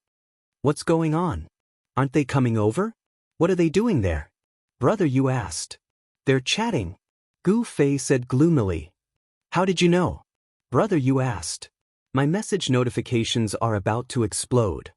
What's going on? Aren't they coming over? What are they doing there? Brother, you asked. They're chatting, Gu Fei said gloomily. How did you know? Brother, you asked. My message notifications are about to explode.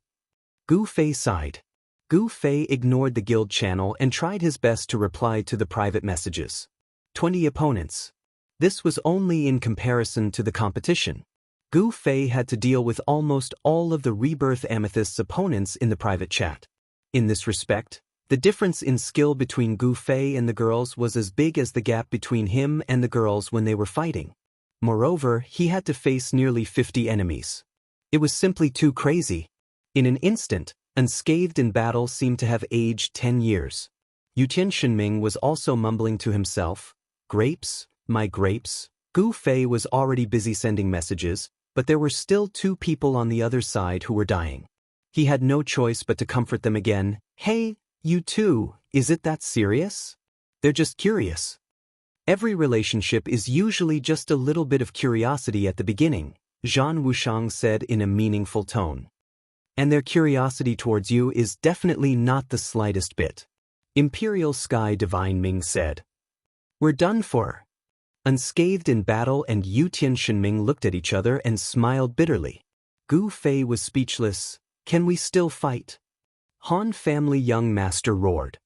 Gu Fei sighed. Gu Fei ignored the guild channel and tried his best to reply to the private messages. 20 opponents. This was only in comparison to the competition. Gu Fei had to deal with almost all of the Rebirth Amethyst's opponents in the private chat. In this respect, the difference in skill between Gu Fei and the girls was as big as the gap between him and the girls when they were fighting. Moreover, he had to face nearly 50 enemies. It was simply too crazy. In an instant, Unscathed in Battle seemed to have aged 10 years. Yutian Shenming was also mumbling to himself, "Grapes, my grapes." Gu Fei was already busy sending messages, but there were still 2 people on the other side who were dying. He had no choice but to comfort them again. Hey, you two, is it that serious? They're just curious. Every relationship is usually just a little bit of curiosity at the beginning, Zhan Wushang said in a meaningful tone. And their curiosity towards you is definitely not the slightest bit. Imperial Sky Divine Ming said. We're done for. Unscathed in Battle and Yutian Shenming looked at each other and smiled bitterly. Gu Fei was speechless. Can we still fight? Han Family Young Master roared.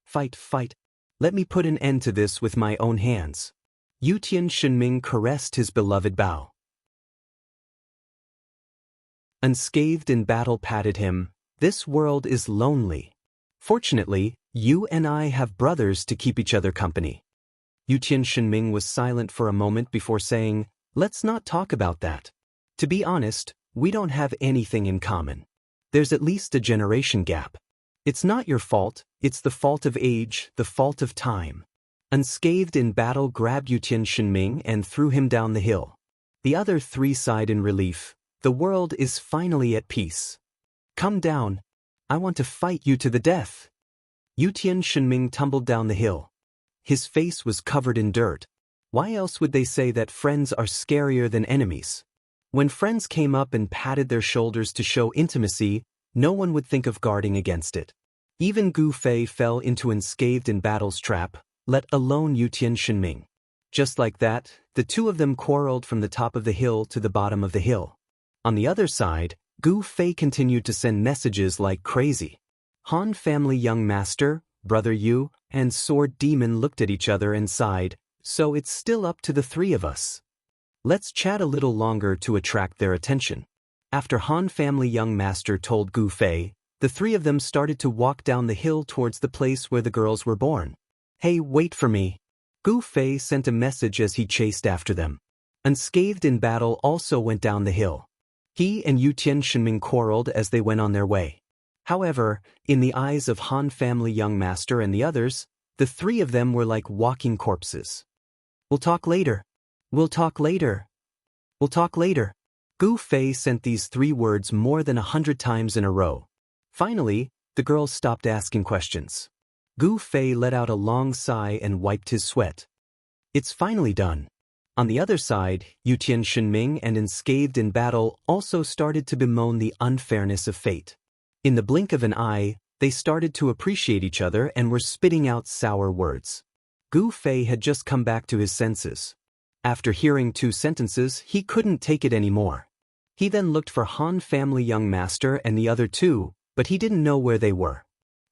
Fight, fight. Let me put an end to this with my own hands. Yutian Shenming caressed his beloved bow. Unscathed in Battle patted him. This world is lonely. Fortunately, you and I have brothers to keep each other company. Yutian Shenming was silent for a moment before saying, let's not talk about that. To be honest, we don't have anything in common. There's at least a generation gap. It's not your fault, it's the fault of age, the fault of time. Unscathed in Battle grabbed Yutian Shenming and threw him down the hill. The other 3 sighed in relief. The world is finally at peace. Come down. I want to fight you to the death. Yutian Shenming tumbled down the hill. His face was covered in dirt. Why else would they say that friends are scarier than enemies? When friends came up and patted their shoulders to show intimacy, no one would think of guarding against it. Even Gu Fei fell into Unscathed in Battle's trap, let alone Yutian Shenming. Just like that, the 2 of them quarreled from the top of the hill to the bottom of the hill. On the other side, Gu Fei continued to send messages like crazy. Han Family Young Master, Brother Yu, and Sword Demon looked at each other and sighed, so it's still up to the 3 of us. Let's chat a little longer to attract their attention. After Han Family Young Master told Gu Fei, the 3 of them started to walk down the hill towards the place where the girls were born. Hey, wait for me. Gu Fei sent a message as he chased after them. Unscathed in Battle also went down the hill. He and Yutian Shenming quarreled as they went on their way. However, in the eyes of Han Family Young Master and the others, the 3 of them were like walking corpses. We'll talk later. We'll talk later. We'll talk later. Gu Fei sent these 3 words more than 100 times in a row. Finally, the girls stopped asking questions. Gu Fei let out a long sigh and wiped his sweat. It's finally done. On the other side, Yutian Shenming and Unscathed in Battle also started to bemoan the unfairness of fate. In the blink of an eye, they started to appreciate each other and were spitting out sour words. Gu Fei had just come back to his senses. After hearing 2 sentences, he couldn't take it anymore. He then looked for Han Family Young Master and the other 2, but he didn't know where they were.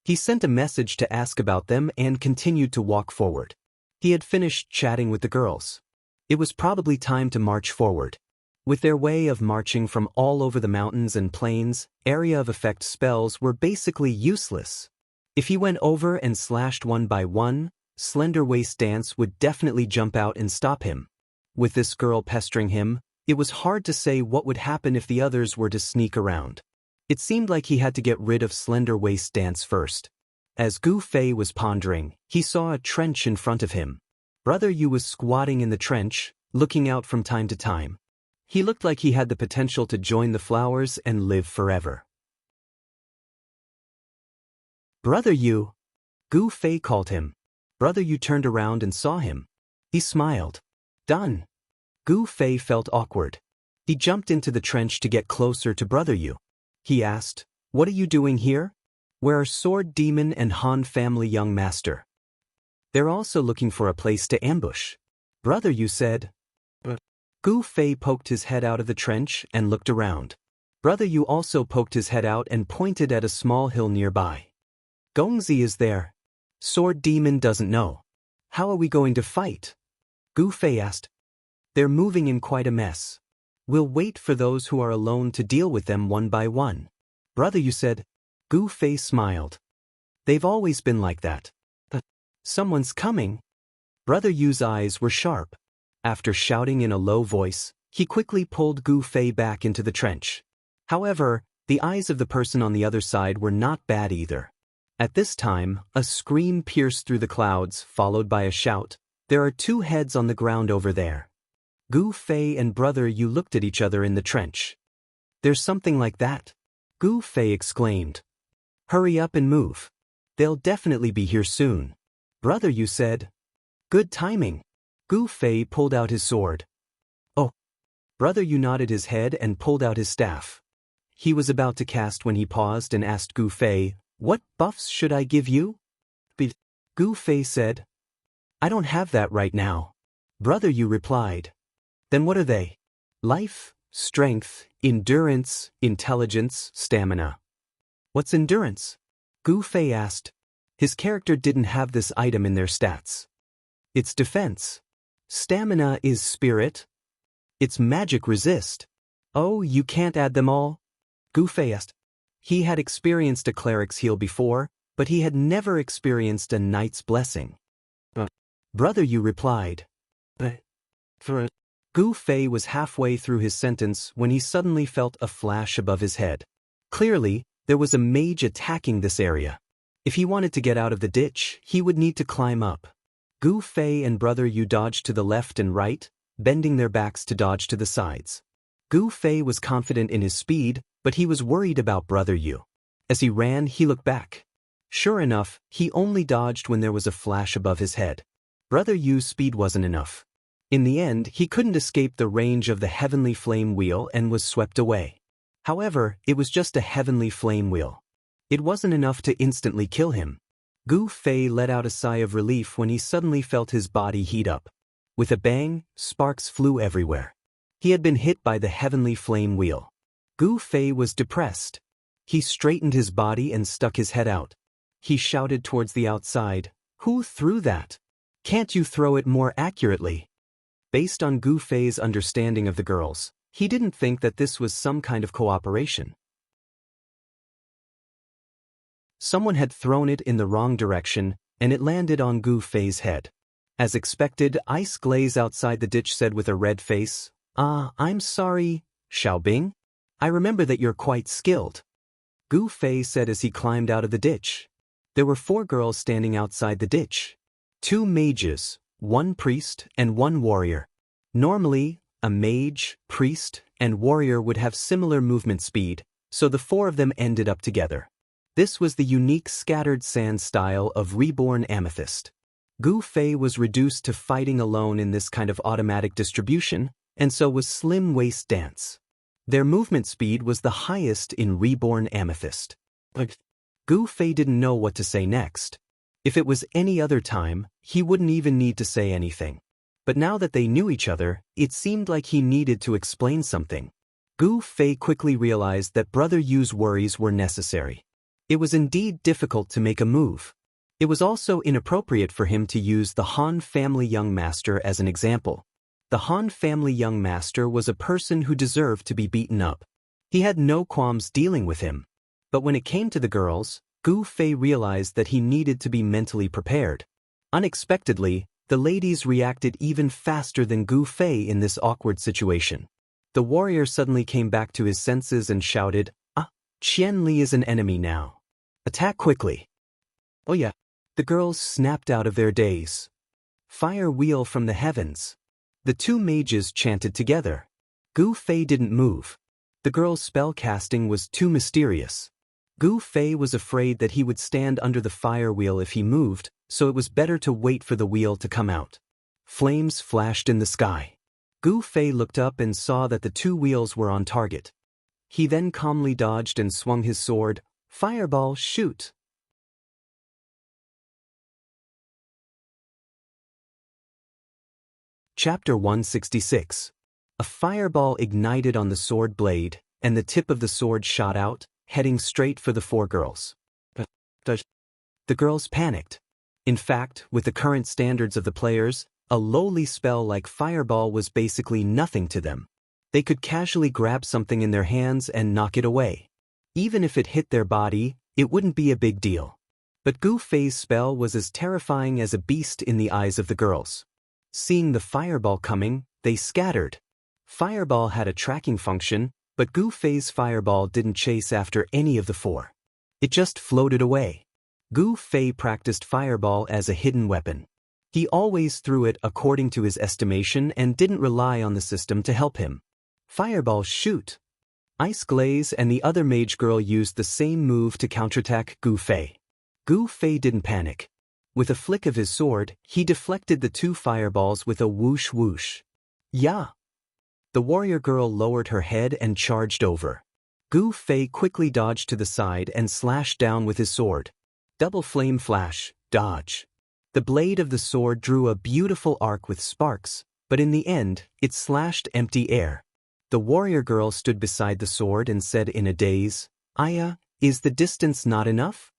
He sent a message to ask about them and continued to walk forward. He had finished chatting with the girls. It was probably time to march forward. With their way of marching from all over the mountains and plains, area of effect spells were basically useless. If he went over and slashed one by one, Slender Waist Dance would definitely jump out and stop him. With this girl pestering him, it was hard to say what would happen if the others were to sneak around. It seemed like he had to get rid of Slender Waist Dance first. As Gu Fei was pondering, he saw a trench in front of him. Brother Yu was squatting in the trench, looking out from time to time. He looked like he had the potential to join the flowers and live forever. Brother Yu! Gu Fei called him. Brother Yu turned around and saw him. He smiled. Done. Gu Fei felt awkward. He jumped into the trench to get closer to Brother Yu. He asked, "What are you doing here? Where are Sword Demon and Han family young master? They're also looking for a place to ambush." Brother Yu said. But Gu Fei poked his head out of the trench and looked around. Brother Yu also poked his head out and pointed at a small hill nearby. Gongzi is there. Sword Demon doesn't know. How are we going to fight? Gu Fei asked. They're moving in quite a mess. We'll wait for those who are alone to deal with them one by one. Brother Yu said. Gu Fei smiled. They've always been like that. But someone's coming. Brother Yu's eyes were sharp. After shouting in a low voice, he quickly pulled Gu Fei back into the trench. However, the eyes of the person on the other side were not bad either. At this time, a scream pierced through the clouds, followed by a shout. There are 2 heads on the ground over there. Gu Fei and Brother Yu looked at each other in the trench. There's something like that? Gu Fei exclaimed. Hurry up and move. They'll definitely be here soon. Brother Yu said. Good timing. Gu Fei pulled out his sword. Oh. Brother Yu nodded his head and pulled out his staff. He was about to cast when he paused and asked Gu Fei, "What buffs should I give you?" Gu Fei said. I don't have that right now. Brother Yu replied. Then what are they? Life, strength, endurance, intelligence, stamina. What's endurance? Gu Fei asked. His character didn't have this item in their stats. It's defense. Stamina is spirit. It's magic resist. Oh, you can't add them all? Gu Fei asked. He had experienced a cleric's heal before, but he had never experienced a knight's blessing. Brother Yu replied. Gu Fei was halfway through his sentence when he suddenly felt a flash above his head. Clearly, there was a mage attacking this area. If he wanted to get out of the ditch, he would need to climb up. Gu Fei and Brother Yu dodged to the left and right, bending their backs to dodge to the sides. Gu Fei was confident in his speed, but he was worried about Brother Yu. As he ran, he looked back. Sure enough, he only dodged when there was a flash above his head. Brother Yu's speed wasn't enough. In the end, he couldn't escape the range of the heavenly flame wheel and was swept away. However, it was just a heavenly flame wheel. It wasn't enough to instantly kill him. Gu Fei let out a sigh of relief when he suddenly felt his body heat up. With a bang, sparks flew everywhere. He had been hit by the heavenly flame wheel. Gu Fei was depressed. He straightened his body and stuck his head out. He shouted towards the outside, "Who threw that? Can't you throw it more accurately?" Based on Gu Fei's understanding of the girls, he didn't think that this was some kind of cooperation. Someone had thrown it in the wrong direction, and it landed on Gu Fei's head. As expected, Ice Glaze outside the ditch said with a red face, I'm sorry, Xiaobing. I remember that you're quite skilled. Gu Fei said as he climbed out of the ditch. There were 4 girls standing outside the ditch. 2 mages, 1 priest, and 1 warrior. Normally, a mage, priest, and warrior would have similar movement speed, so the 4 of them ended up together. This was the unique scattered sand style of reborn amethyst. Gu Fei was reduced to fighting alone in this kind of automatic distribution, and so was Slim Waist Dance. Their movement speed was the highest in reborn amethyst. Gu Fei didn't know what to say next. If it was any other time, he wouldn't even need to say anything. But now that they knew each other, it seemed like he needed to explain something. Gu Fei quickly realized that Brother Yu's worries were necessary. It was indeed difficult to make a move. It was also inappropriate for him to use the Han family young master as an example. The Han family young master was a person who deserved to be beaten up. He had no qualms dealing with him. But when it came to the girls, Gu Fei realized that he needed to be mentally prepared. Unexpectedly, the ladies reacted even faster than Gu Fei in this awkward situation. The warrior suddenly came back to his senses and shouted, Qian Li is an enemy now. Attack quickly. Oh yeah. The girls snapped out of their daze. Fire wheel from the heavens. The 2 mages chanted together. Gu Fei didn't move. The girls' spell casting was too mysterious. Gu Fei was afraid that he would stand under the fire wheel if he moved, so it was better to wait for the wheel to come out. Flames flashed in the sky. Gu Fei looked up and saw that the two wheels were on target. He then calmly dodged and swung his sword. Fireball, shoot! Chapter 166. A fireball ignited on the sword blade, and the tip of the sword shot out, heading straight for the four girls. The girls panicked. In fact, with the current standards of the players, a lowly spell like fireball was basically nothing to them. They could casually grab something in their hands and knock it away. Even if it hit their body, it wouldn't be a big deal. But Gu Fei's spell was as terrifying as a beast in the eyes of the girls. Seeing the fireball coming, they scattered. Fireball had a tracking function, but Gu Fei's fireball didn't chase after any of the four. It just floated away. Gu Fei practiced fireball as a hidden weapon. He always threw it according to his estimation and didn't rely on the system to help him. Fireball, shoot! Ice Glaze and the other mage girl used the same move to counterattack Gu Fei. Gu Fei didn't panic. With a flick of his sword, he deflected the two fireballs with a whoosh whoosh. Yeah! The warrior girl lowered her head and charged over. Gu Fei quickly dodged to the side and slashed down with his sword. Double flame flash, dodge. The blade of the sword drew a beautiful arc with sparks, but in the end, it slashed empty air. The warrior girl stood beside the sword and said in a daze, "Aya, is the distance not enough?"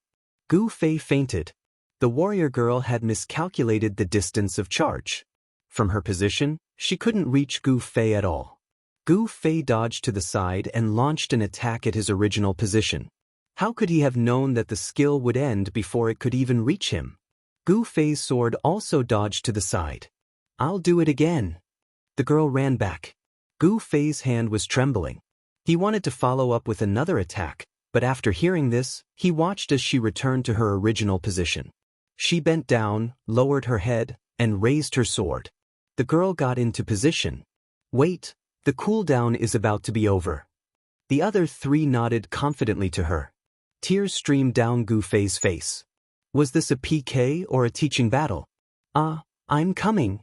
Gu Fei fainted. The warrior girl had miscalculated the distance of charge. From her position, she couldn't reach Gu Fei at all. Gu Fei dodged to the side and launched an attack at his original position. How could he have known that the skill would end before it could even reach him? Gu Fei's sword also dodged to the side. "I'll do it again." The girl ran back. Gu Fei's hand was trembling. He wanted to follow up with another attack, but after hearing this, he watched as she returned to her original position. She bent down, lowered her head, and raised her sword. The girl got into position. "Wait, the cooldown is about to be over." The other three nodded confidently to her. Tears streamed down Gu Fei's face. Was this a PK or a teaching battle? I'm coming."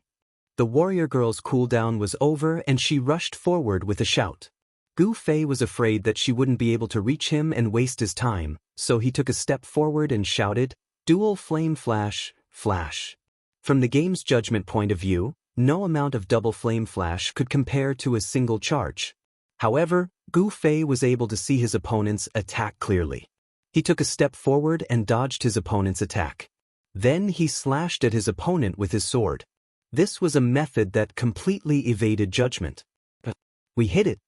The warrior girl's cooldown was over and she rushed forward with a shout. Gu Fei was afraid that she wouldn't be able to reach him and waste his time, so he took a step forward and shouted, "Dual flame flash, flash." From the game's judgment point of view, no amount of double flame flash could compare to a single charge. However, Gu Fei was able to see his opponent's attack clearly. He took a step forward and dodged his opponent's attack. Then he slashed at his opponent with his sword. This was a method that completely evaded judgment. "We hit it."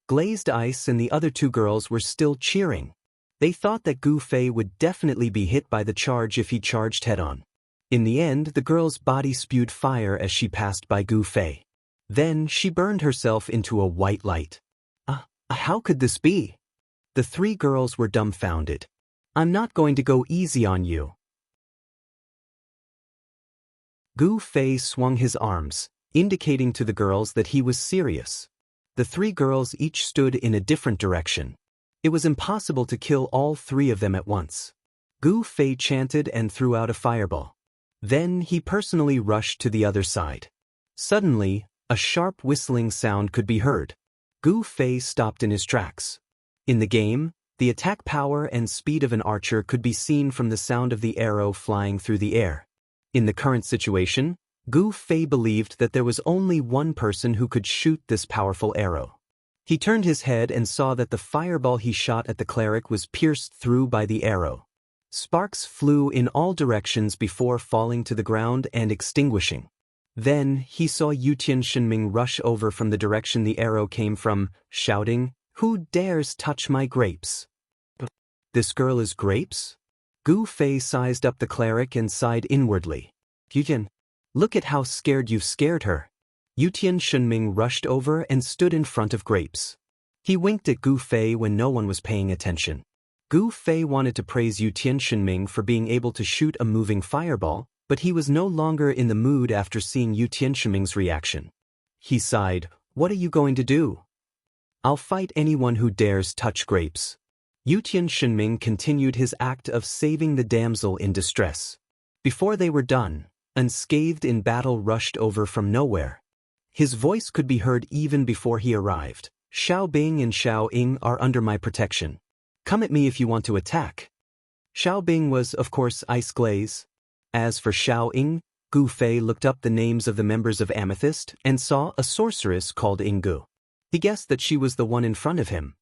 Glazed Ice and the other two girls were still cheering. They thought that Gu Fei would definitely be hit by the charge if he charged head-on. In the end, the girl's body spewed fire as she passed by Gu Fei. Then she burned herself into a white light. How could this be? The three girls were dumbfounded. "I'm not going to go easy on you." Gu Fei swung his arms, indicating to the girls that he was serious. The three girls each stood in a different direction. It was impossible to kill all three of them at once. Gu Fei chanted and threw out a fireball. Then he personally rushed to the other side. Suddenly, a sharp whistling sound could be heard. Gu Fei stopped in his tracks. In the game, the attack power and speed of an archer could be seen from the sound of the arrow flying through the air. In the current situation, Gu Fei believed that there was only one person who could shoot this powerful arrow. He turned his head and saw that the fireball he shot at the cleric was pierced through by the arrow. Sparks flew in all directions before falling to the ground and extinguishing. Then he saw Yutian Shenming rush over from the direction the arrow came from, shouting, "Who dares touch my grapes?" "This girl is grapes?" Gu Fei sized up the cleric and sighed inwardly. "Yutian, look at how scared you've scared her." Yutian Shenming rushed over and stood in front of Grapes. He winked at Gu Fei when no one was paying attention. Gu Fei wanted to praise Yutian Shenming for being able to shoot a moving fireball, but he was no longer in the mood after seeing Yutian Shenming's reaction. He sighed, "What are you going to do?" "I'll fight anyone who dares touch Grapes." Yutian Shenming continued his act of saving the damsel in distress. Before they were done, Unscathed in Battle rushed over from nowhere. His voice could be heard even before he arrived. Xiao Bing and Xiao Ying are under my protection. Come at me if you want to attack. Xiao Bing was, of course, Ice Glaze. As for Xiao Ying, Gu Fei looked up the names of the members of Amethyst and saw a sorceress called Yinggu. He guessed that she was the one in front of him.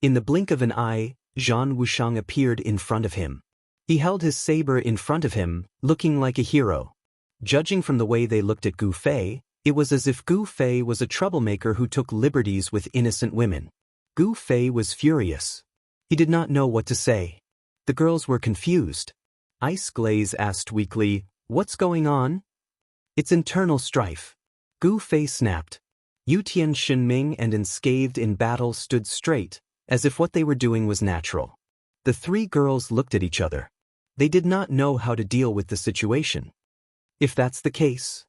In the blink of an eye, Zhan Wushang appeared in front of him. He held his saber in front of him, looking like a hero. Judging from the way they looked at Gu Fei, it was as if Gu Fei was a troublemaker who took liberties with innocent women. Gu Fei was furious. He did not know what to say. The girls were confused. Ice Glaze asked weakly, "What's going on?" "It's internal strife." Gu Fei snapped. Yutian Shenming and Unscathed in Battle stood straight, as if what they were doing was natural. The three girls looked at each other. They did not know how to deal with the situation. If that's the case,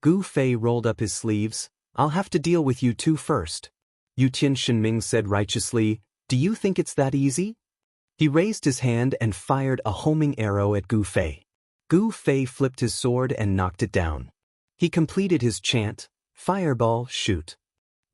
Gu Fei rolled up his sleeves. "I'll have to deal with you two first." Yutian Shenming said righteously, "Do you think it's that easy?" He raised his hand and fired a homing arrow at Gu Fei. Gu Fei flipped his sword and knocked it down. He completed his chant, "Fireball, shoot."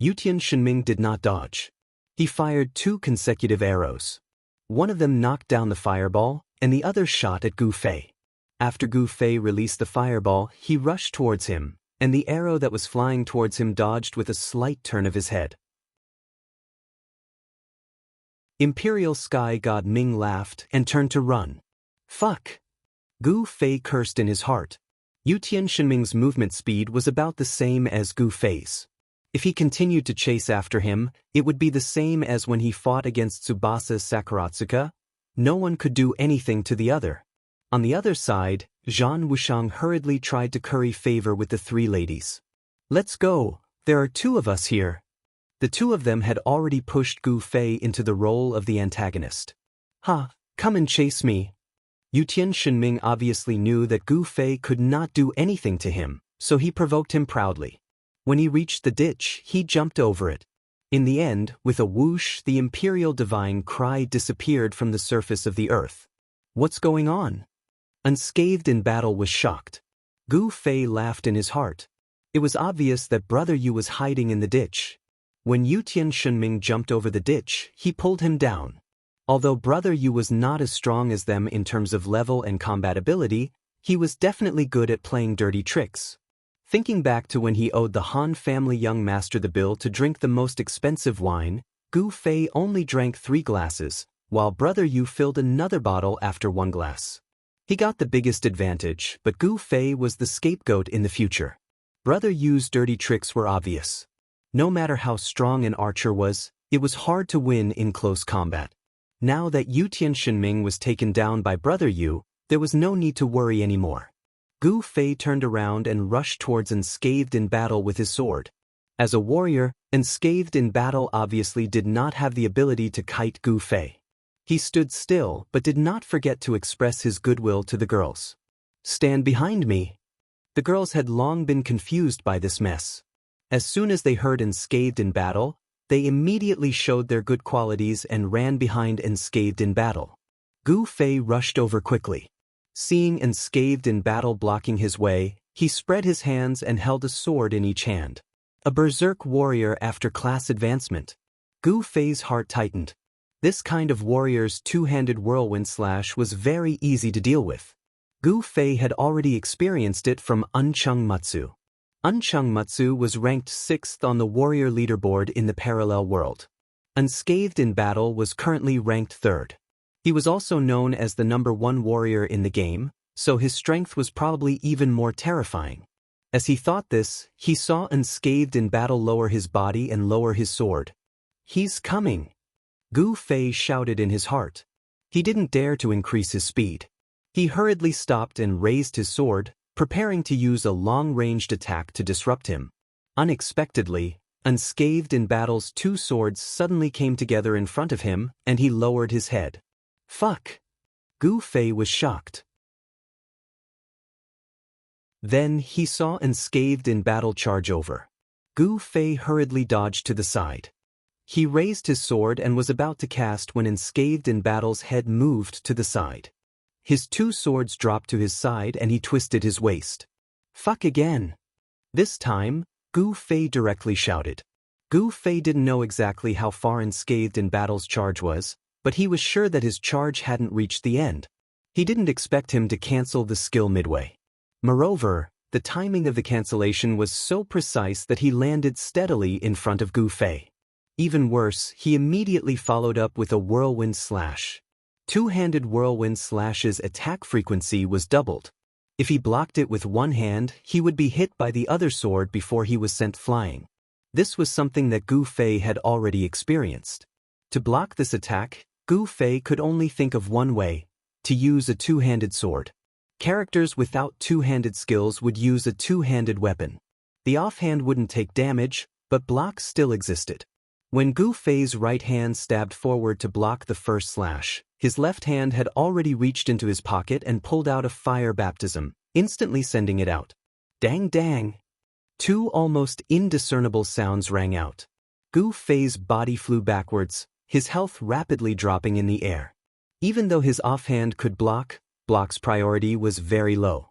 Yutian Shenming did not dodge. He fired 2 consecutive arrows. One of them knocked down the fireball, and the other shot at Gu Fei. After Gu Fei released the fireball, he rushed towards him, and the arrow that was flying towards him dodged with a slight turn of his head. Imperial Sky God Ming laughed and turned to run. "Fuck!" Gu Fei cursed in his heart. Yutian Shenming's movement speed was about the same as Gu Fei's. If he continued to chase after him, it would be the same as when he fought against Tsubasa Sakuratsuka. No one could do anything to the other. On the other side, Zhan Wushang hurriedly tried to curry favor with the 3 ladies. "Let's go, there are 2 of us here." The 2 of them had already pushed Gu Fei into the role of the antagonist. "Ha, come and chase me." Yutian Shenming obviously knew that Gu Fei could not do anything to him, so he provoked him proudly. When he reached the ditch, he jumped over it. In the end, with a whoosh, the Imperial Divine Cry disappeared from the surface of the earth. "What's going on?" Unscathed in Battle was shocked. Gu Fei laughed in his heart. It was obvious that Brother Yu was hiding in the ditch. When Yutian Shenming jumped over the ditch, he pulled him down. Although Brother Yu was not as strong as them in terms of level and combat ability, he was definitely good at playing dirty tricks. Thinking back to when he owed the Han family young master the bill to drink the most expensive wine, Gu Fei only drank 3 glasses, while Brother Yu filled another bottle after 1 glass. He got the biggest advantage, but Gu Fei was the scapegoat in the future. Brother Yu's dirty tricks were obvious. No matter how strong an archer was, it was hard to win in close combat. Now that Yutian Shenming was taken down by Brother Yu, there was no need to worry anymore. Gu Fei turned around and rushed towards Unscathed in Battle with his sword. As a warrior, Unscathed in Battle obviously did not have the ability to kite Gu Fei. He stood still but did not forget to express his goodwill to the girls. "Stand behind me." The girls had long been confused by this mess. As soon as they heard Unscathed in Battle, they immediately showed their good qualities and ran behind Unscathed in Battle. Gu Fei rushed over quickly. Seeing Unscathed in Battle blocking his way, he spread his hands and held a sword in each hand. A berserk warrior after class advancement. Gu Fei's heart tightened. This kind of warrior's 2-handed whirlwind slash was very easy to deal with. Gu Fei had already experienced it from Unchung Matsu. Unchung Matsu was ranked 6th on the warrior leaderboard in the parallel world. Unscathed in Battle was currently ranked 3rd. He was also known as the #1 warrior in the game, so his strength was probably even more terrifying. As he thought this, he saw Unscathed in Battle lower his body and lower his sword. "He's coming!" Gu Fei shouted in his heart. He didn't dare to increase his speed. He hurriedly stopped and raised his sword, preparing to use a long-ranged attack to disrupt him. Unexpectedly, Unscathed in Battle's 2 swords suddenly came together in front of him, and he lowered his head. "Fuck!" Gu Fei was shocked. Then he saw Unscathed in Battle charge over. Gu Fei hurriedly dodged to the side. He raised his sword and was about to cast when Enscathed in Battle's head moved to the side. His two swords dropped to his side and he twisted his waist. Fuck again. This time, Gu Fei directly shouted. Gu Fei didn't know exactly how far Enscathed in Battle's charge was, but he was sure that his charge hadn't reached the end. He didn't expect him to cancel the skill midway. Moreover, the timing of the cancellation was so precise that he landed steadily in front of Gu Fei. Even worse, he immediately followed up with a whirlwind slash. Two-handed whirlwind slash's attack frequency was doubled. If he blocked it with one hand, he would be hit by the other sword before he was sent flying. This was something that Gu Fei had already experienced. To block this attack, Gu Fei could only think of one way: to use a two-handed sword. Characters without two-handed skills would use a two-handed weapon. The offhand wouldn't take damage, but blocks still existed. When Gu Fei's right hand stabbed forward to block the first slash, his left hand had already reached into his pocket and pulled out a fire baptism, instantly sending it out. Dang dang! Two almost indiscernible sounds rang out. Gu Fei's body flew backwards, his health rapidly dropping in the air. Even though his offhand could block's priority was very low.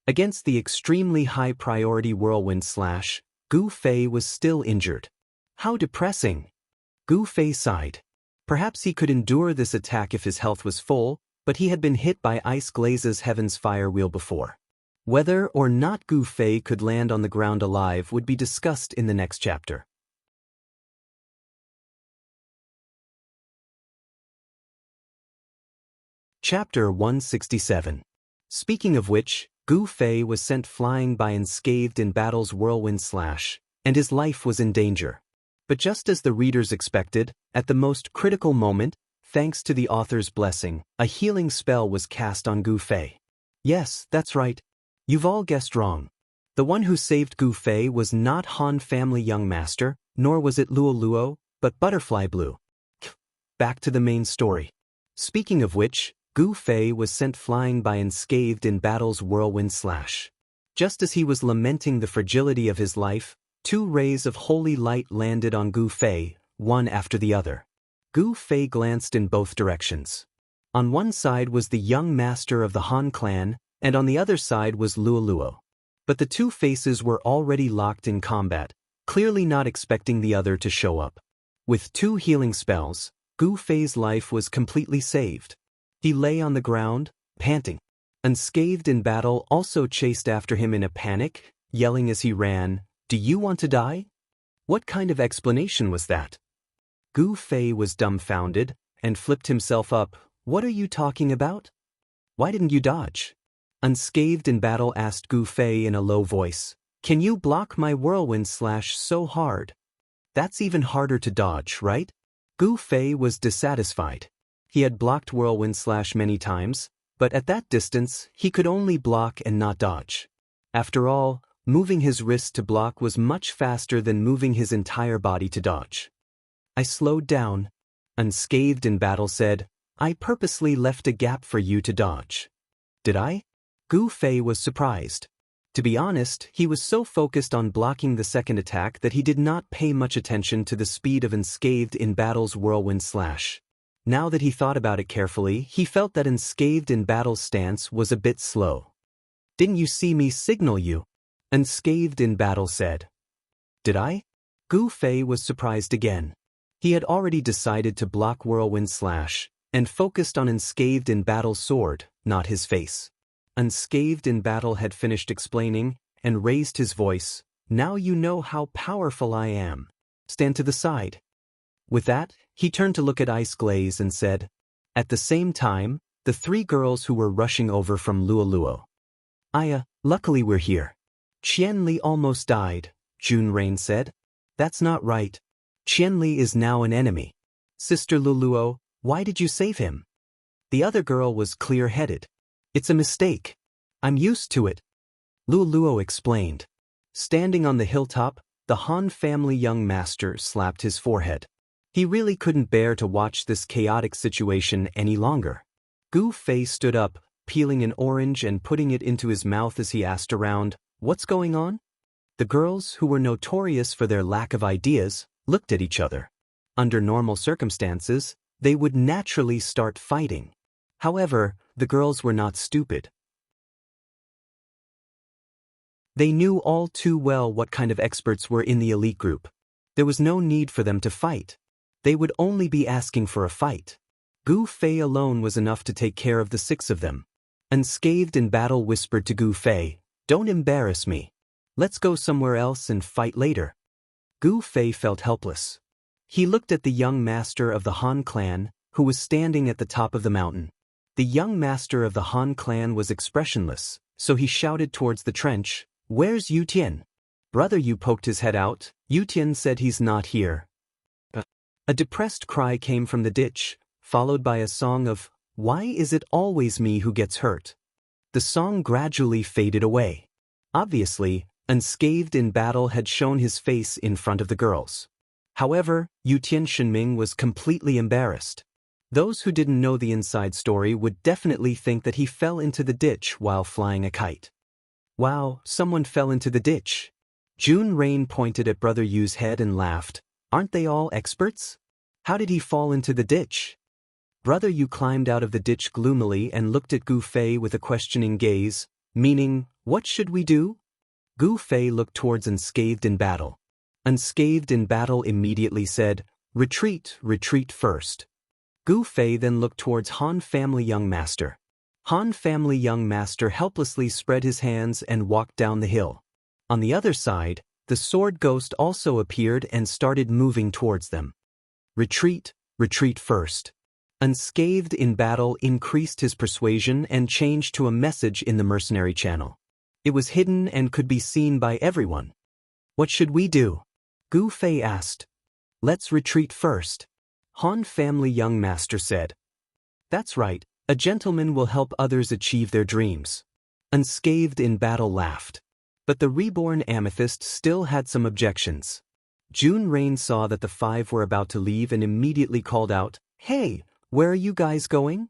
Against the extremely high priority whirlwind slash, Gu Fei was still injured. How depressing! Gu Fei sighed. Perhaps he could endure this attack if his health was full, but he had been hit by Ice Glaze's Heaven's Fire Wheel before. Whether or not Gu Fei could land on the ground alive would be discussed in the next chapter. Chapter 167. Speaking of which, Gu Fei was sent flying by Enscathed in Battle's whirlwind slash, and his life was in danger. But just as the readers expected, at the most critical moment, thanks to the author's blessing, a healing spell was cast on Gu Fei. Yes, that's right. You've all guessed wrong. The one who saved Gu Fei was not Han family young master, nor was it Luo Luo, but Butterfly Blue. Back to the main story. Speaking of which, Gu Fei was sent flying by Enscathed in Battle's whirlwind slash. Just as he was lamenting the fragility of his life, two rays of holy light landed on Gu Fei, one after the other. Gu Fei glanced in both directions. On one side was the young master of the Han clan, and on the other side was Luo Luo. But the two faces were already locked in combat, clearly not expecting the other to show up. With two healing spells, Gu Fei's life was completely saved. He lay on the ground, panting. Enscathed in Battle also chased after him in a panic, yelling as he ran, "Do you want to die?" What kind of explanation was that? Gu Fei was dumbfounded, and flipped himself up. What are you talking about? Why didn't you dodge? Enscathed in Battle asked Gu Fei in a low voice. Can you block my whirlwind slash so hard? That's even harder to dodge, right? Gu Fei was dissatisfied. He had blocked whirlwind slash many times, but at that distance, he could only block and not dodge. After all, moving his wrist to block was much faster than moving his entire body to dodge. I slowed down. Enscathed in Battle said, I purposely left a gap for you to dodge. Did I? Gu Fei was surprised. To be honest, he was so focused on blocking the second attack that he did not pay much attention to the speed of Enscathed in Battle's whirlwind slash. Now that he thought about it carefully, he felt that Enscathed in Battle's stance was a bit slow. Didn't you see me signal you? Enscathed in Battle said. Did I? Gu Fei was surprised again. He had already decided to block whirlwind slash, and focused on Enscathed in Battle's sword, not his face. Enscathed in Battle had finished explaining, and raised his voice. Now you know how powerful I am. Stand to the side. With that, he turned to look at Ice Glaze and said, at the same time, the three girls who were rushing over from Luo Luo. Aya, luckily we're here. Qianli almost died, Junrain said. That's not right. Qianli is now an enemy. Sister Luluo, why did you save him? The other girl was clear-headed. It's a mistake. I'm used to it. Luluo explained. Standing on the hilltop, the Han family young master slapped his forehead. He really couldn't bear to watch this chaotic situation any longer. Gu Fei stood up, peeling an orange and putting it into his mouth as he asked around, what's going on? The girls, who were notorious for their lack of ideas, looked at each other. Under normal circumstances, they would naturally start fighting. However, the girls were not stupid. They knew all too well what kind of experts were in the elite group. There was no need for them to fight. They would only be asking for a fight. Gu Fei alone was enough to take care of the 6 of them. Unscathed in battle whispered to Gu Fei, "Don't embarrass me. Let's go somewhere else and fight later." Gu Fei felt helpless. He looked at the young master of the Han clan, who was standing at the top of the mountain. The young master of the Han clan was expressionless, so he shouted towards the trench, "Where's Yu Tian?" Brother Yu poked his head out. "Yu Tian said he's not here." A depressed cry came from the ditch, followed by a song of, "Why is it always me who gets hurt?" The song gradually faded away. Obviously, Unscathed in battle had shown his face in front of the girls. However, Yu Tian Shenming was completely embarrassed. Those who didn't know the inside story would definitely think that he fell into the ditch while flying a kite. "Wow, someone fell into the ditch." June Rain pointed at Brother Yu's head and laughed. "Aren't they all experts? How did he fall into the ditch?" Brother Yu climbed out of the ditch gloomily and looked at Gu Fei with a questioning gaze, meaning, "What should we do?" Gu Fei looked towards Unscathed in battle. Unscathed in battle immediately said, "Retreat, retreat first." Gu Fei then looked towards Han Family Young Master. Han Family Young Master helplessly spread his hands and walked down the hill. On the other side, the sword ghost also appeared and started moving towards them. "Retreat, retreat first." Unscathed in battle increased his persuasion and changed to a message in the mercenary channel. It was hidden and could be seen by everyone. "What should we do?" Gu Fei asked. "Let's retreat first." Han Family Young Master said. "That's right, a gentleman will help others achieve their dreams." Unscathed in battle laughed. But the reborn Amethyst still had some objections. June Rain saw that the 5 were about to leave and immediately called out, "Hey, where are you guys going?"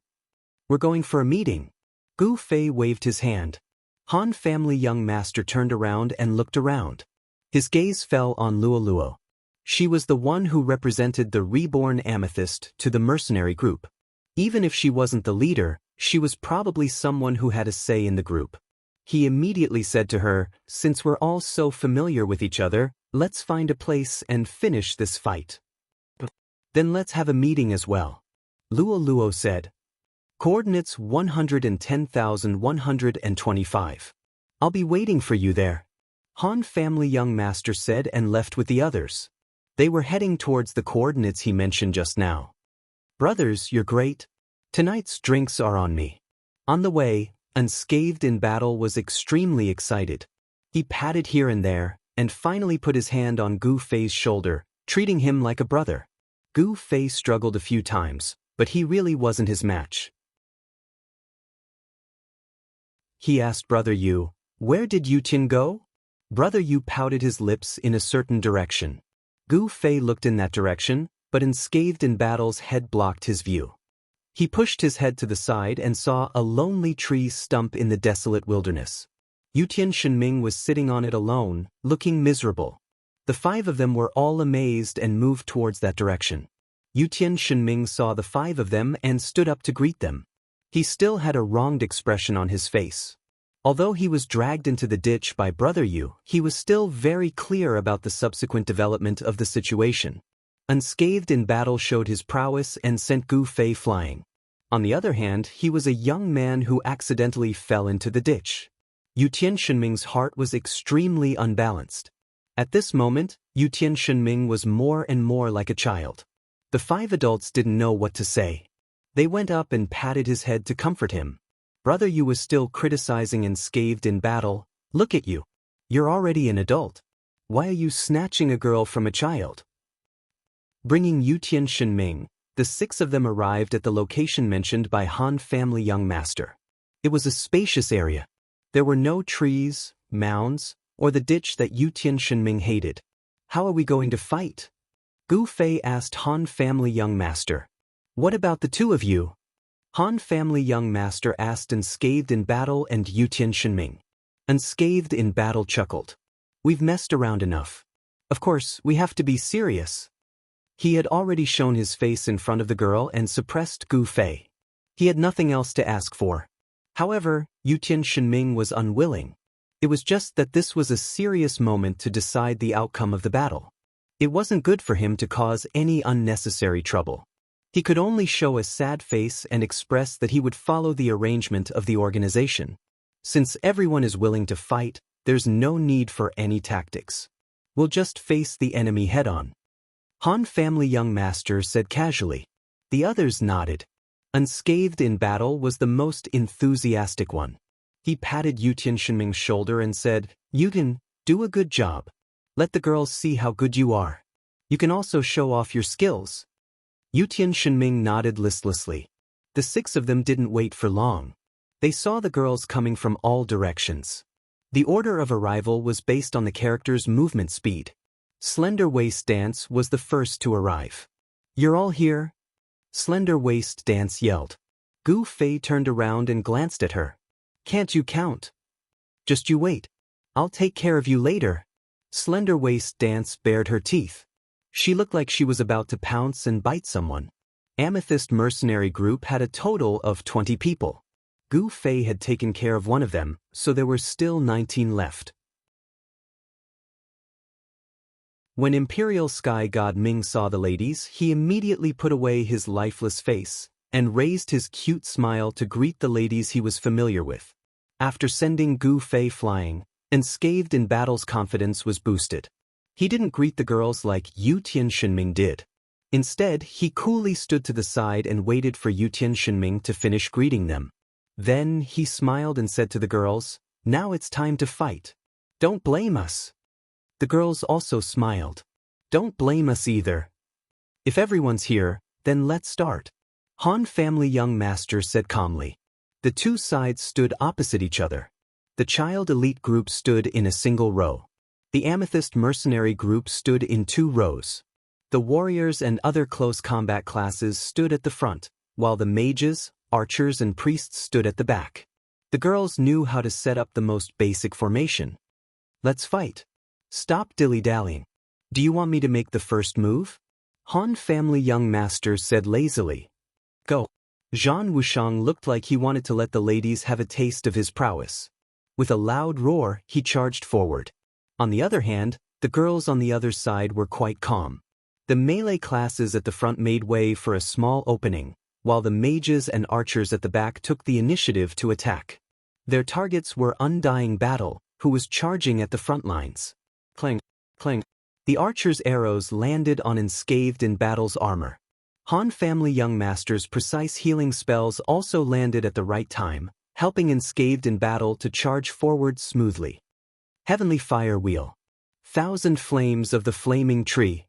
"We're going for a meeting." Gu Fei waved his hand. Han Family Young Master turned around and looked around. His gaze fell on Luo Luo. She was the one who represented the reborn Amethyst to the mercenary group. Even if she wasn't the leader, she was probably someone who had a say in the group. He immediately said to her, "Since we're all so familiar with each other, let's find a place and finish this fight." "Then let's have a meeting as well," Luo Luo said. Coordinates 110,125. "I'll be waiting for you there," Han Family Young Master said and left with the others. They were heading towards the coordinates he mentioned just now. "Brothers, you're great. Tonight's drinks are on me." On the way, Unscathed in battle was extremely excited. He patted here and there, and finally put his hand on Gu Fei's shoulder, treating him like a brother. Gu Fei struggled a few times, but he really wasn't his match. He asked Brother Yu, "Where did Yu Tian go?" Brother Yu pouted his lips in a certain direction. Gu Fei looked in that direction, but Unscathed in battle's head blocked his view. He pushed his head to the side and saw a lonely tree stump in the desolate wilderness. Yu Tian Shenming was sitting on it alone, looking miserable. The 5 of them were all amazed and moved towards that direction. Yu Tian Shenming saw the 5 of them and stood up to greet them. He still had a wronged expression on his face. Although he was dragged into the ditch by Brother Yu, he was still very clear about the subsequent development of the situation. Unscathed in battle showed his prowess and sent Gu Fei flying. On the other hand, he was a young man who accidentally fell into the ditch. Yu Tian Shenming's heart was extremely unbalanced. At this moment, Yu Tian Shenming was more and more like a child. The 5 adults didn't know what to say. They went up and patted his head to comfort him. Brother Yu was still criticizing Unscathed in battle. "Look at you. You're already an adult. Why are you snatching a girl from a child?" Bringing Yu Tian Shenming, the 6 of them arrived at the location mentioned by Han Family Young Master. It was a spacious area. There were no trees, mounds, or the ditch that Yu Tian Shenming hated. "How are we going to fight?" Gu Fei asked Han Family Young Master. "What about the 2 of you?" Han Family Young Master asked Unscathed in battle and Yu Tian Shenming. Unscathed in battle chuckled. "We've messed around enough. Of course, we have to be serious." He had already shown his face in front of the girl and suppressed Gu Fei. He had nothing else to ask for. However, Yutian Shenming was unwilling. It was just that this was a serious moment to decide the outcome of the battle. It wasn't good for him to cause any unnecessary trouble. He could only show a sad face and express that he would follow the arrangement of the organization. Since everyone is willing to fight, there's no need for any tactics. We'll just face the enemy head-on. Han family young master said casually. The others nodded. Unscathed in battle was the most enthusiastic one. He patted Yutian Shenming's shoulder and said, "Yutian, do a good job. Let the girls see how good you are. You can also show off your skills." Yutian Shenming nodded listlessly. The 6 of them didn't wait for long. They saw the girls coming from all directions. The order of arrival was based on the character's movement speed. Slender Waist Dance was the first to arrive. "You're all here?" Slender Waist Dance yelled. Gu Fei turned around and glanced at her. "Can't you count?" "Just you wait. I'll take care of you later." Slender Waist Dance bared her teeth. She looked like she was about to pounce and bite someone. Amethyst Mercenary Group had a total of 20 people. Gu Fei had taken care of one of them, so there were still 19 left. When Imperial Sky God Ming saw the ladies, he immediately put away his lifeless face and raised his cute smile to greet the ladies he was familiar with. After sending Gu Fei flying, Unscathed in Battle's confidence was boosted. He didn't greet the girls like Yutian Shenming did. Instead, he coolly stood to the side and waited for Yutian Shenming to finish greeting them. Then he smiled and said to the girls, "Now it's time to fight. Don't blame us." The girls also smiled. "Don't blame us either. If everyone's here, then let's start." Han family young master said calmly. The 2 sides stood opposite each other. The Child Elite group stood in a single row. The Amethyst Mercenary group stood in 2 rows. The Warriors and other close combat classes stood at the front, while the Mages, Archers and Priests stood at the back. The girls knew how to set up the most basic formation. "Let's fight. Stop dilly-dallying. Do you want me to make the first move?" Han family young master said lazily. "Go." Zhan Wushang looked like he wanted to let the ladies have a taste of his prowess. With a loud roar, he charged forward. On the other hand, the girls on the other side were quite calm. The melee classes at the front made way for a small opening, while the mages and archers at the back took the initiative to attack. Their targets were Undying Battle, who was charging at the front lines. Clang, clang. The archer's arrows landed on Unscathed in Battle's armor. Han family young master's precise healing spells also landed at the right time, helping Unscathed in Battle to charge forward smoothly. Heavenly Fire Wheel. 1,000 Flames of the Flaming Tree.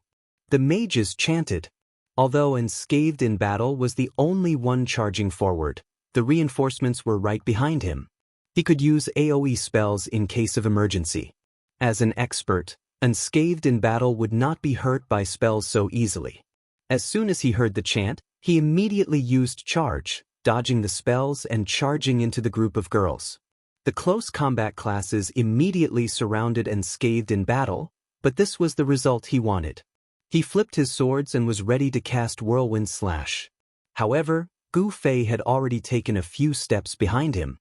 The mages chanted. Although Unscathed in Battle was the only one charging forward, the reinforcements were right behind him. He could use AoE spells in case of emergency. As an expert, Unscathed in Battle would not be hurt by spells so easily. As soon as he heard the chant, he immediately used Charge, dodging the spells and charging into the group of girls. The close combat classes immediately surrounded Unscathed in Battle, but this was the result he wanted. He flipped his swords and was ready to cast Whirlwind Slash. However, Gu Fei had already taken a few steps behind him.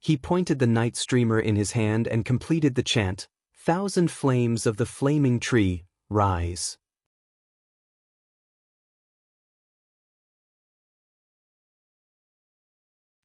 He pointed the night streamer in his hand and completed the chant, 1,000 Flames of the Flaming Tree, rise.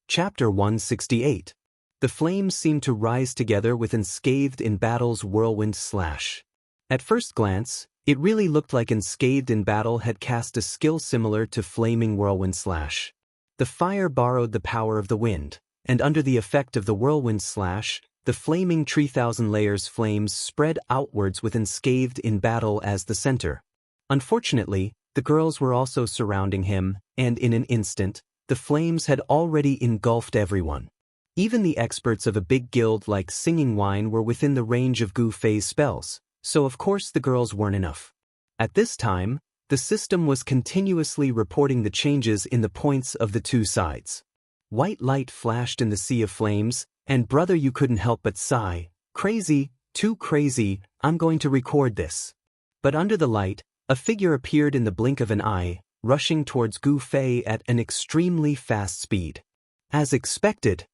Chapter 168. The flames seemed to rise together with Unscathed in Battle's Whirlwind Slash. At first glance, it really looked like Unscathed in Battle had cast a skill similar to Flaming Whirlwind Slash. The fire borrowed the power of the wind, and under the effect of the Whirlwind Slash, the flaming 3,000 layers flames spread outwards with Unscathed in Battle as the center. Unfortunately, the girls were also surrounding him, and in an instant, the flames had already engulfed everyone. Even the experts of a big guild like Singing Wine were within the range of Gu Fei's spells, so of course the girls weren't enough. At this time, the system was continuously reporting the changes in the points of the 2 sides. White light flashed in the sea of flames, and brother, you couldn't help but sigh, "Crazy, too crazy, I'm going to record this." But under the light, A figure appeared in the blink of an eye, rushing towards Gu Fei at an extremely fast speed. As expected,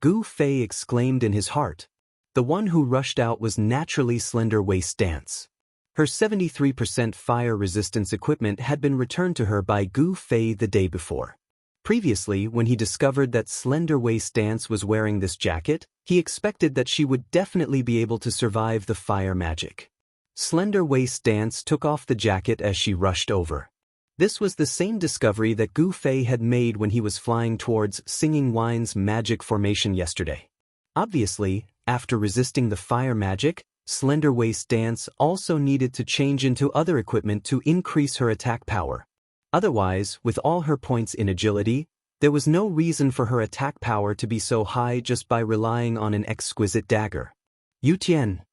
Gu Fei exclaimed in his heart. The one who rushed out was naturally Slender Waist Dance. Her 73% fire resistance equipment had been returned to her by Gu Fei the day before. Previously, when he discovered that Slender Waist Dance was wearing this jacket, he expected that she would definitely be able to survive the fire magic. Slender Waist Dance took off the jacket as she rushed over. This was the same discovery that Gu Fei had made when he was flying towards Singing Wine's magic formation yesterday. Obviously, after resisting the fire magic, Slender Waist Dance also needed to change into other equipment to increase her attack power. Otherwise, with all her points in agility, there was no reason for her attack power to be so high just by relying on an exquisite dagger. Yu Tian!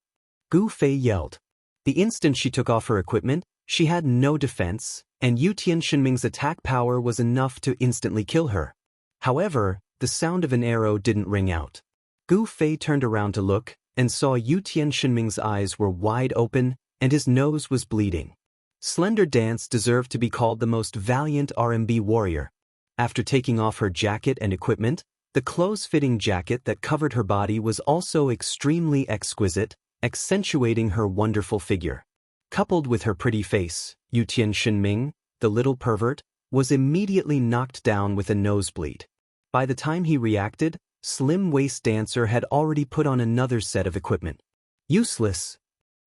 Gu Fei yelled. The instant she took off her equipment, she had no defense, and Yu Tian Shenming's attack power was enough to instantly kill her. However, the sound of an arrow didn't ring out. Gu Fei turned around to look, and saw Yu Tian Shenming's eyes were wide open, and his nose was bleeding. Slender Dance deserved to be called the most valiant RMB warrior. After taking off her jacket and equipment, the close-fitting jacket that covered her body was also extremely exquisite, accentuating her wonderful figure. Coupled with her pretty face, Yu Tian Shenming, the little pervert, was immediately knocked down with a nosebleed. By the time he reacted, Slim Waist Dancer had already put on another set of equipment. Useless,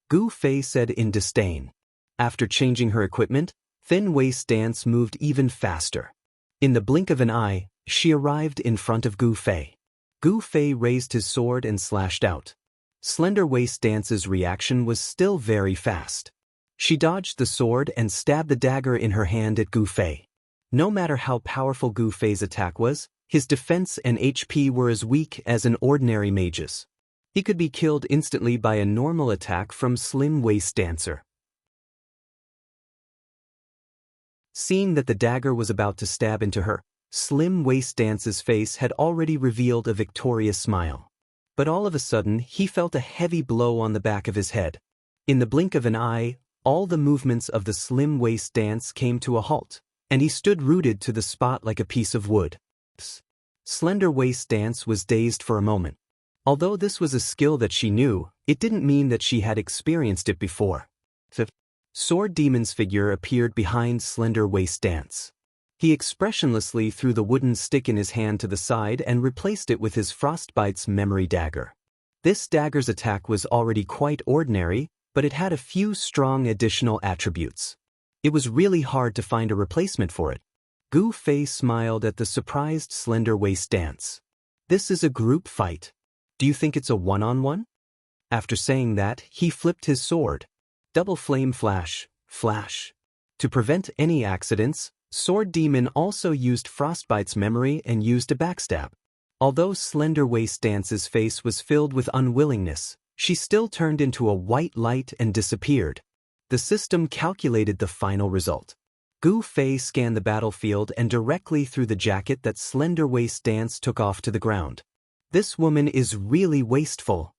Gu Fei said in disdain. After changing her equipment, Thin Waist Dance moved even faster. In the blink of an eye, she arrived in front of Gu Fei. Gu Fei raised his sword and slashed out. Slender Waist Dance's reaction was still very fast. She dodged the sword and stabbed the dagger in her hand at Gu Fei. No matter how powerful Gu Fei's attack was, his defense and HP were as weak as an ordinary mage's. He could be killed instantly by a normal attack from Slim Waist Dancer. Seeing that the dagger was about to stab into her, Slim Waist Dance's face had already revealed a victorious smile. But all of a sudden, he felt a heavy blow on the back of his head. In the blink of an eye, all the movements of the Slim Waist Dance came to a halt, and he stood rooted to the spot like a piece of wood. Slender Waist Dance was dazed for a moment. Although this was a skill that she knew, it didn't mean that she had experienced it before. Sword Demon's figure appeared behind Slender Waist Dance. He expressionlessly threw the wooden stick in his hand to the side and replaced it with his Frostbite's memory dagger. This dagger's attack was already quite ordinary, but it had a few strong additional attributes. It was really hard to find a replacement for it. Gu Fei smiled at the surprised Slender Waist Dance. This is a group fight. Do you think it's a one-on-one? After saying that, he flipped his sword. Double flame flash, flash. To prevent any accidents, Sword Demon also used Frostbite's memory and used a backstab. Although Slender Waist Dance's face was filled with unwillingness, she still turned into a white light and disappeared. The system calculated the final result. Gu Fei scanned the battlefield and directly threw the jacket that Slender Waist Dance took off to the ground. This woman is really wasteful.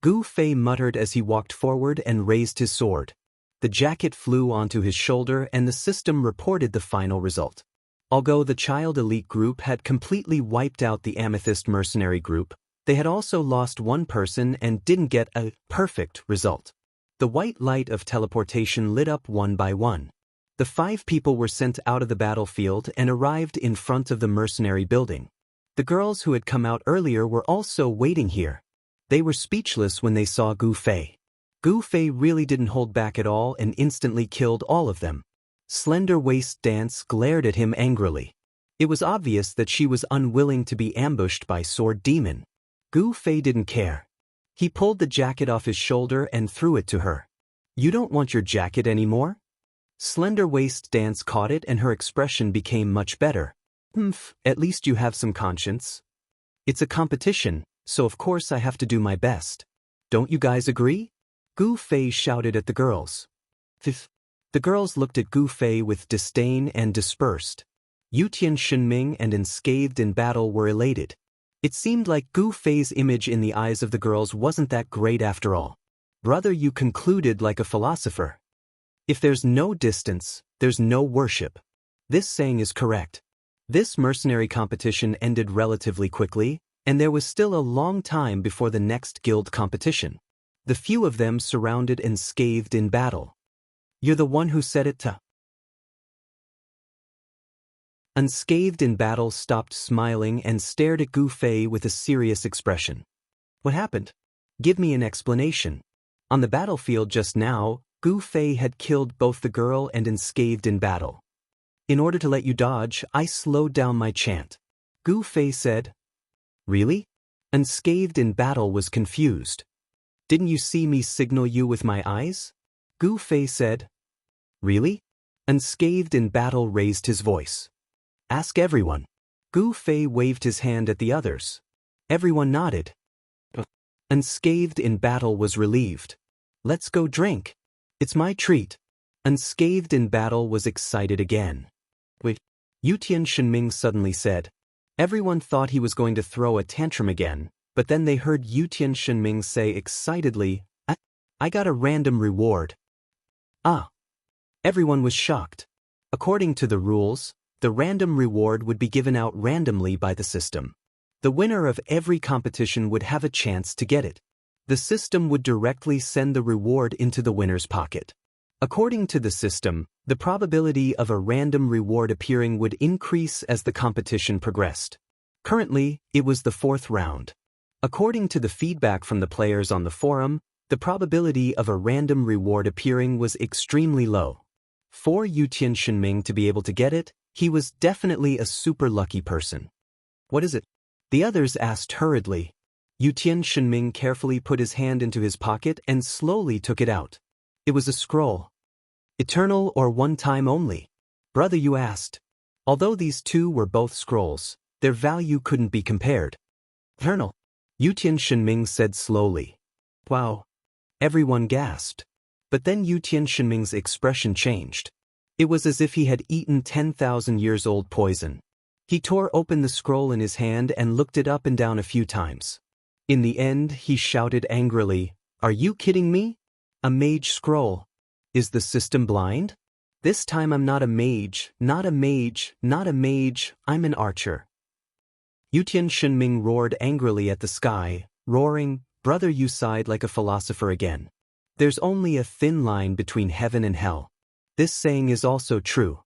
Gu Fei muttered as he walked forward and raised his sword. The jacket flew onto his shoulder and the system reported the final result. Although the Child Elite group had completely wiped out the Amethyst Mercenary group, they had also lost one person and didn't get a perfect result. The white light of teleportation lit up one by one. The 5 people were sent out of the battlefield and arrived in front of the mercenary building. The girls who had come out earlier were also waiting here. They were speechless when they saw Gu Fei. Gu Fei really didn't hold back at all and instantly killed all of them. Slender Waist Dance glared at him angrily. It was obvious that she was unwilling to be ambushed by Sword Demon. Gu Fei didn't care. He pulled the jacket off his shoulder and threw it to her. You don't want your jacket anymore? Slender Waist Dance caught it and her expression became much better. At least you have some conscience. It's a competition, so of course I have to do my best. Don't you guys agree? Gu Fei shouted at the girls. The girls looked at Gu Fei with disdain and dispersed. Yu Tian Shenming and Unscathed in Battle were elated. It seemed like Gu Fei's image in the eyes of the girls wasn't that great after all. Brother, you concluded like a philosopher. If there's no distance, there's no worship. This saying is correct. This mercenary competition ended relatively quickly, and there was still a long time before the next guild competition. The few of them surrounded and scathed in battle. You're the one who said it to. Unscathed in battle stopped smiling and stared at Gu Fei with a serious expression. What happened? Give me an explanation. On the battlefield just now, Gu Fei had killed both the girl and unscathed in battle. In order to let you dodge, I slowed down my chant. Gu Fei said. Really? Unscathed in battle was confused. Didn't you see me signal you with my eyes? Gu Fei said. Really? Unscathed in battle raised his voice. Ask everyone. Gu Fei waved his hand at the others. Everyone nodded. Unscathed in battle was relieved. Let's go drink. It's my treat. Unscathed in battle was excited again. Wait. Yutian Shenming suddenly said. Everyone thought he was going to throw a tantrum again, but then they heard Yutian Shenming say excitedly, I got a random reward. Ah. Everyone was shocked. According to the rules, the random reward would be given out randomly by the system. The winner of every competition would have a chance to get it. The system would directly send the reward into the winner's pocket. According to the system, the probability of a random reward appearing would increase as the competition progressed. Currently, it was the 4th round. According to the feedback from the players on the forum, the probability of a random reward appearing was extremely low. For Yutian Shenming to be able to get it, he was definitely a super lucky person. What is it? The others asked hurriedly. Yutian Shenming carefully put his hand into his pocket and slowly took it out. It was a scroll. Eternal or one time only? Brother, you asked. Although these two were both scrolls, their value couldn't be compared. Eternal. Yutian Shenming said slowly. Wow. Everyone gasped. But then Yutian Shenming's expression changed. It was as if he had eaten 10,000 years old poison. He tore open the scroll in his hand and looked it up and down a few times. In the end, he shouted angrily, Are you kidding me? A mage scroll. Is the system blind? This time I'm not a mage, not a mage, not a mage, I'm an archer. Yutian Shenming roared angrily at the sky, roaring, Brother, you sighed like a philosopher again. There's only a thin line between heaven and hell. This saying is also true.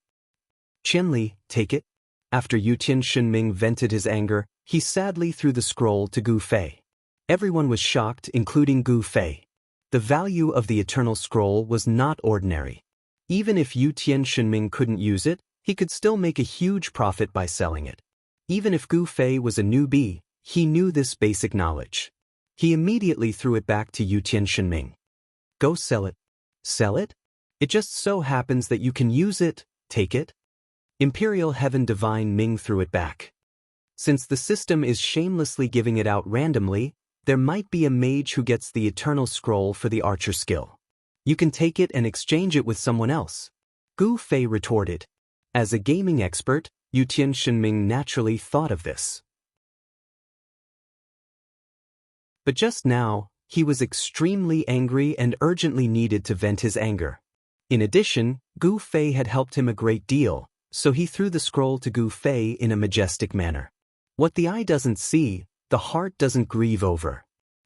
Qianli, take it. After Yutian Shenming vented his anger, he sadly threw the scroll to Gu Fei. Everyone was shocked, including Gu Fei. The value of the Eternal Scroll was not ordinary. Even if Yutian Shenming couldn't use it, he could still make a huge profit by selling it. Even if Gu Fei was a newbie, he knew this basic knowledge. He immediately threw it back to Yutian Shenming. Go sell it. Sell it? It just so happens that you can use it, take it. Imperial Heaven Divine Ming threw it back. Since the system is shamelessly giving it out randomly, there might be a mage who gets the Eternal Scroll for the archer skill. You can take it and exchange it with someone else. Gu Fei retorted. As a gaming expert, Yutian Shenming naturally thought of this. But just now, he was extremely angry and urgently needed to vent his anger. In addition, Gu Fei had helped him a great deal, so he threw the scroll to Gu Fei in a majestic manner. What the eye doesn't see, the heart doesn't grieve over.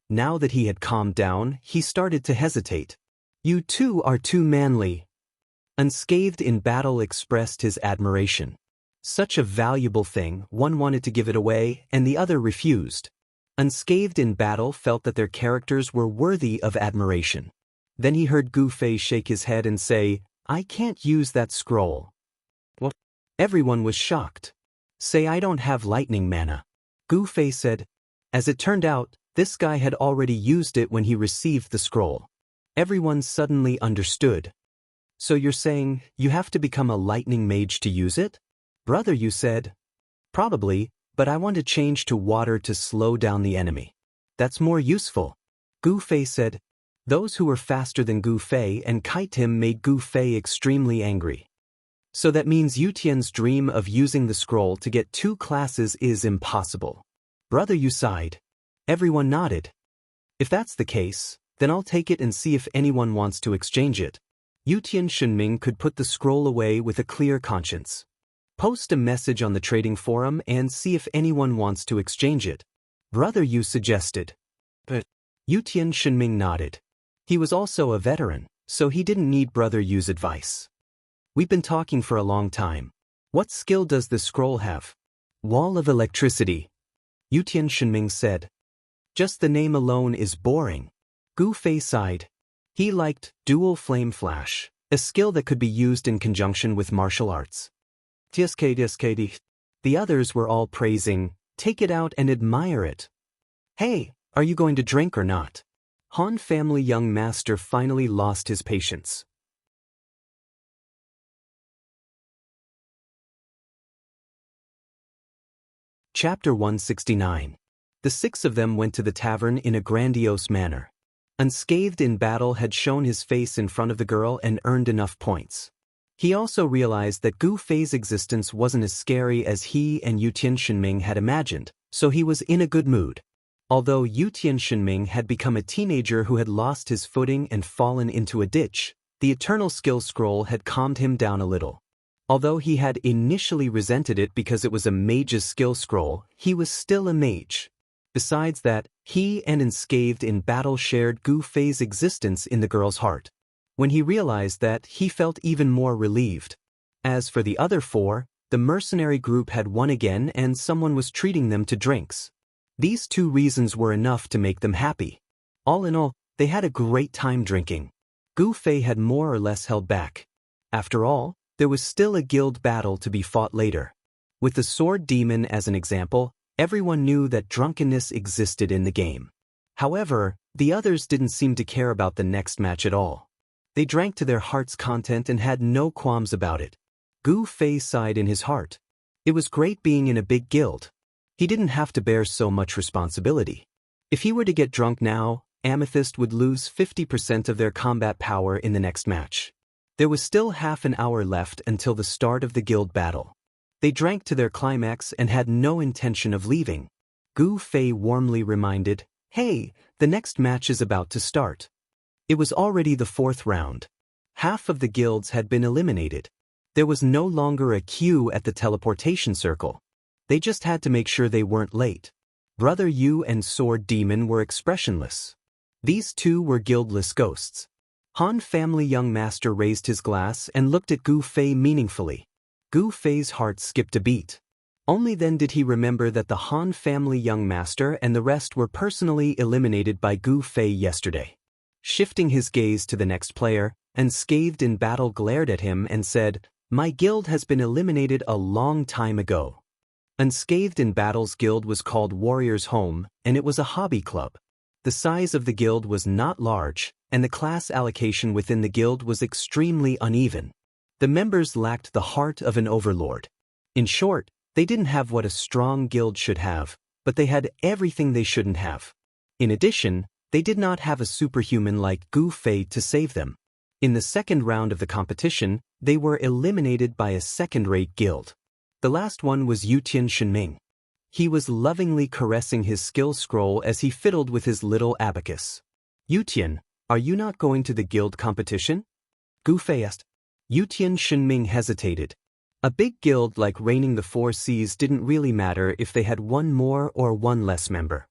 Now that he had calmed down, he started to hesitate. You two are too manly. Unscathed in battle expressed his admiration. Such a valuable thing, one wanted to give it away, and the other refused. Unscathed in battle felt that their characters were worthy of admiration. Then he heard Gu Fei shake his head and say, I can't use that scroll. What? Everyone was shocked. Say I don't have lightning mana. Gu Fei said. As it turned out, this guy had already used it when he received the scroll. Everyone suddenly understood. So you're saying, you have to become a lightning mage to use it? Brother, you said. Probably, but I want to change to water to slow down the enemy. That's more useful. Gu Fei said. Those who were faster than Gu Fei and kite him made Gu Fei extremely angry. So that means Yutian's dream of using the scroll to get 2 classes is impossible. Brother, you sighed. Everyone nodded. If that's the case, then I'll take it and see if anyone wants to exchange it. Yutian Shunming could put the scroll away with a clear conscience. Post a message on the trading forum and see if anyone wants to exchange it. Brother Yu suggested. But Yutian Shunming nodded. He was also a veteran, so he didn't need Brother Yu's advice. We've been talking for a long time. What skill does the scroll have? Wall of electricity. Yutian Shunming said. Just the name alone is boring. Gu Fei sighed. He liked dual flame flash, a skill that could be used in conjunction with martial arts. TSKD. The others were all praising, take it out and admire it. Hey, are you going to drink or not? Han family young master finally lost his patience. Chapter 169. The six of them went to the tavern in a grandiose manner. Unscathed in battle had shown his face in front of the girl and earned enough points. He also realized that Gu Fei's existence wasn't as scary as he and Yutian Shunming had imagined, so he was in a good mood. Although Yutian Shunming had become a teenager who had lost his footing and fallen into a ditch, the Eternal Skill Scroll had calmed him down a little. Although he had initially resented it because it was a mage's skill scroll, he was still a mage. Besides that, he and Unscathed in battle shared Gu Fei's existence in the girl's heart. When he realized that, he felt even more relieved. As for the other four, the mercenary group had won again and someone was treating them to drinks. These two reasons were enough to make them happy. All in all, they had a great time drinking. Gu Fei had more or less held back. After all, there was still a guild battle to be fought later. With the sword demon as an example, everyone knew that drunkenness existed in the game. However, the others didn't seem to care about the next match at all. They drank to their heart's content and had no qualms about it. Gu Fei sighed in his heart. It was great being in a big guild. He didn't have to bear so much responsibility. If he were to get drunk now, Amethyst would lose 50% of their combat power in the next match. There was still half an hour left until the start of the guild battle. They drank to their climax and had no intention of leaving. Gu Fei warmly reminded, "Hey, the next match is about to start." It was already the fourth round. Half of the guilds had been eliminated. There was no longer a queue at the teleportation circle. They just had to make sure they weren't late. Brother Yu and Sword Demon were expressionless. These two were guildless ghosts. Han family young master raised his glass and looked at Gu Fei meaningfully. Gu Fei's heart skipped a beat. Only then did he remember that the Han family young master and the rest were personally eliminated by Gu Fei yesterday. Shifting his gaze to the next player, Unscathed in battle glared at him and said, "My guild has been eliminated a long time ago." Unscathed in battle's guild was called Warrior's Home, and it was a hobby club. The size of the guild was not large, and the class allocation within the guild was extremely uneven. The members lacked the heart of an overlord. In short, they didn't have what a strong guild should have, but they had everything they shouldn't have. In addition, they did not have a superhuman like Gu Fei to save them. In the second round of the competition, they were eliminated by a second-rate guild. The last one was Yutian Shunming. He was lovingly caressing his skill scroll as he fiddled with his little abacus. "Yutian, are you not going to the guild competition?" Gu Fei asked. Yutian Shunming hesitated. A big guild like Reigning the Four Seas didn't really matter if they had one more or one less member.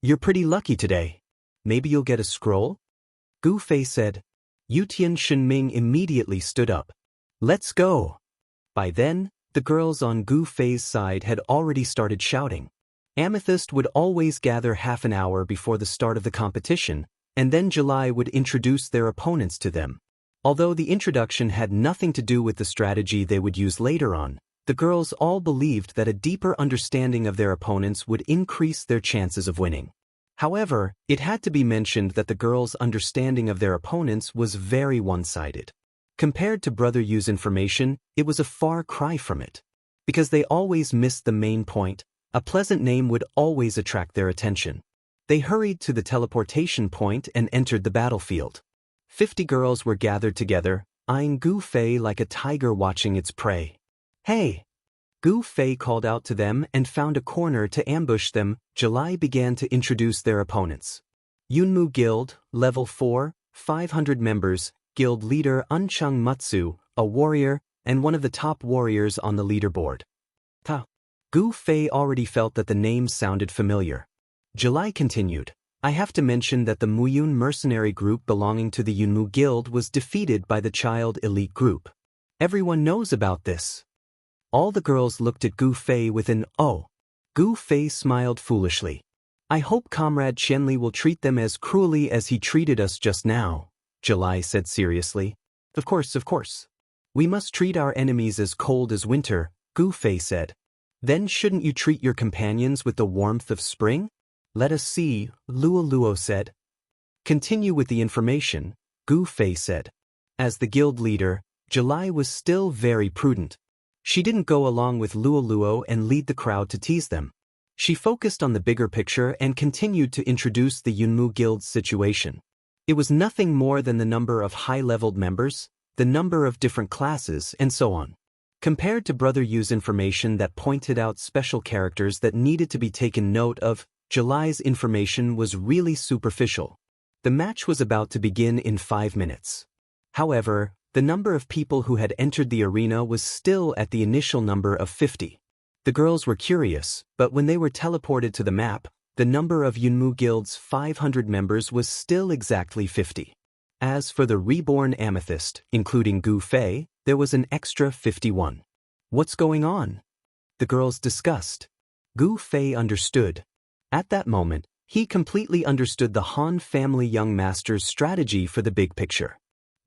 "You're pretty lucky today. Maybe you'll get a scroll?" Gu Fei said. Yutian Shunming immediately stood up. "Let's go!" By then, the girls on Gu Fei's side had already started shouting. Amethyst would always gather half an hour before the start of the competition, and then July would introduce their opponents to them. Although the introduction had nothing to do with the strategy they would use later on, the girls all believed that a deeper understanding of their opponents would increase their chances of winning. However, it had to be mentioned that the girls' understanding of their opponents was very one-sided. Compared to Brother Yu's information, it was a far cry from it. Because they always missed the main point, a pleasant name would always attract their attention. They hurried to the teleportation point and entered the battlefield. 50 girls were gathered together, eyeing Gu Fei like a tiger watching its prey. "Hey!" Gu Fei called out to them and found a corner to ambush them. July began to introduce their opponents. Yunmu Guild, Level 4, 500 members, Guild Leader Unchung Mutsu, a warrior, and one of the top warriors on the leaderboard. Gu Fei already felt that the name sounded familiar. July continued. I have to mention that the Muyun mercenary group belonging to the Yunmu Guild was defeated by the child elite group. Everyone knows about this. All the girls looked at Gu Fei with an "oh." Gu Fei smiled foolishly. I hope Comrade Qianli will treat them as cruelly as he treated us just now, July said seriously. Of course. We must treat our enemies as cold as winter, Gu Fei said. Then shouldn't you treat your companions with the warmth of spring? Let us see, Luo Luo said. Continue with the information, Gu Fei said. As the guild leader, July was still very prudent. She didn't go along with Luo Luo and lead the crowd to tease them. She focused on the bigger picture and continued to introduce the Yunmu Guild's situation. It was nothing more than the number of high-leveled members, the number of different classes, and so on. Compared to Brother Yu's information that pointed out special characters that needed to be taken note of, July's information was really superficial. The match was about to begin in 5 minutes. However, the number of people who had entered the arena was still at the initial number of 50. The girls were curious, but when they were teleported to the map, the number of Yunmu Guild's 500 members was still exactly 50. As for the reborn amethyst, including Gu Fei, there was an extra 51. What's going on? The girls discussed. Gu Fei understood. At that moment, he completely understood the Han family young master's strategy for the big picture.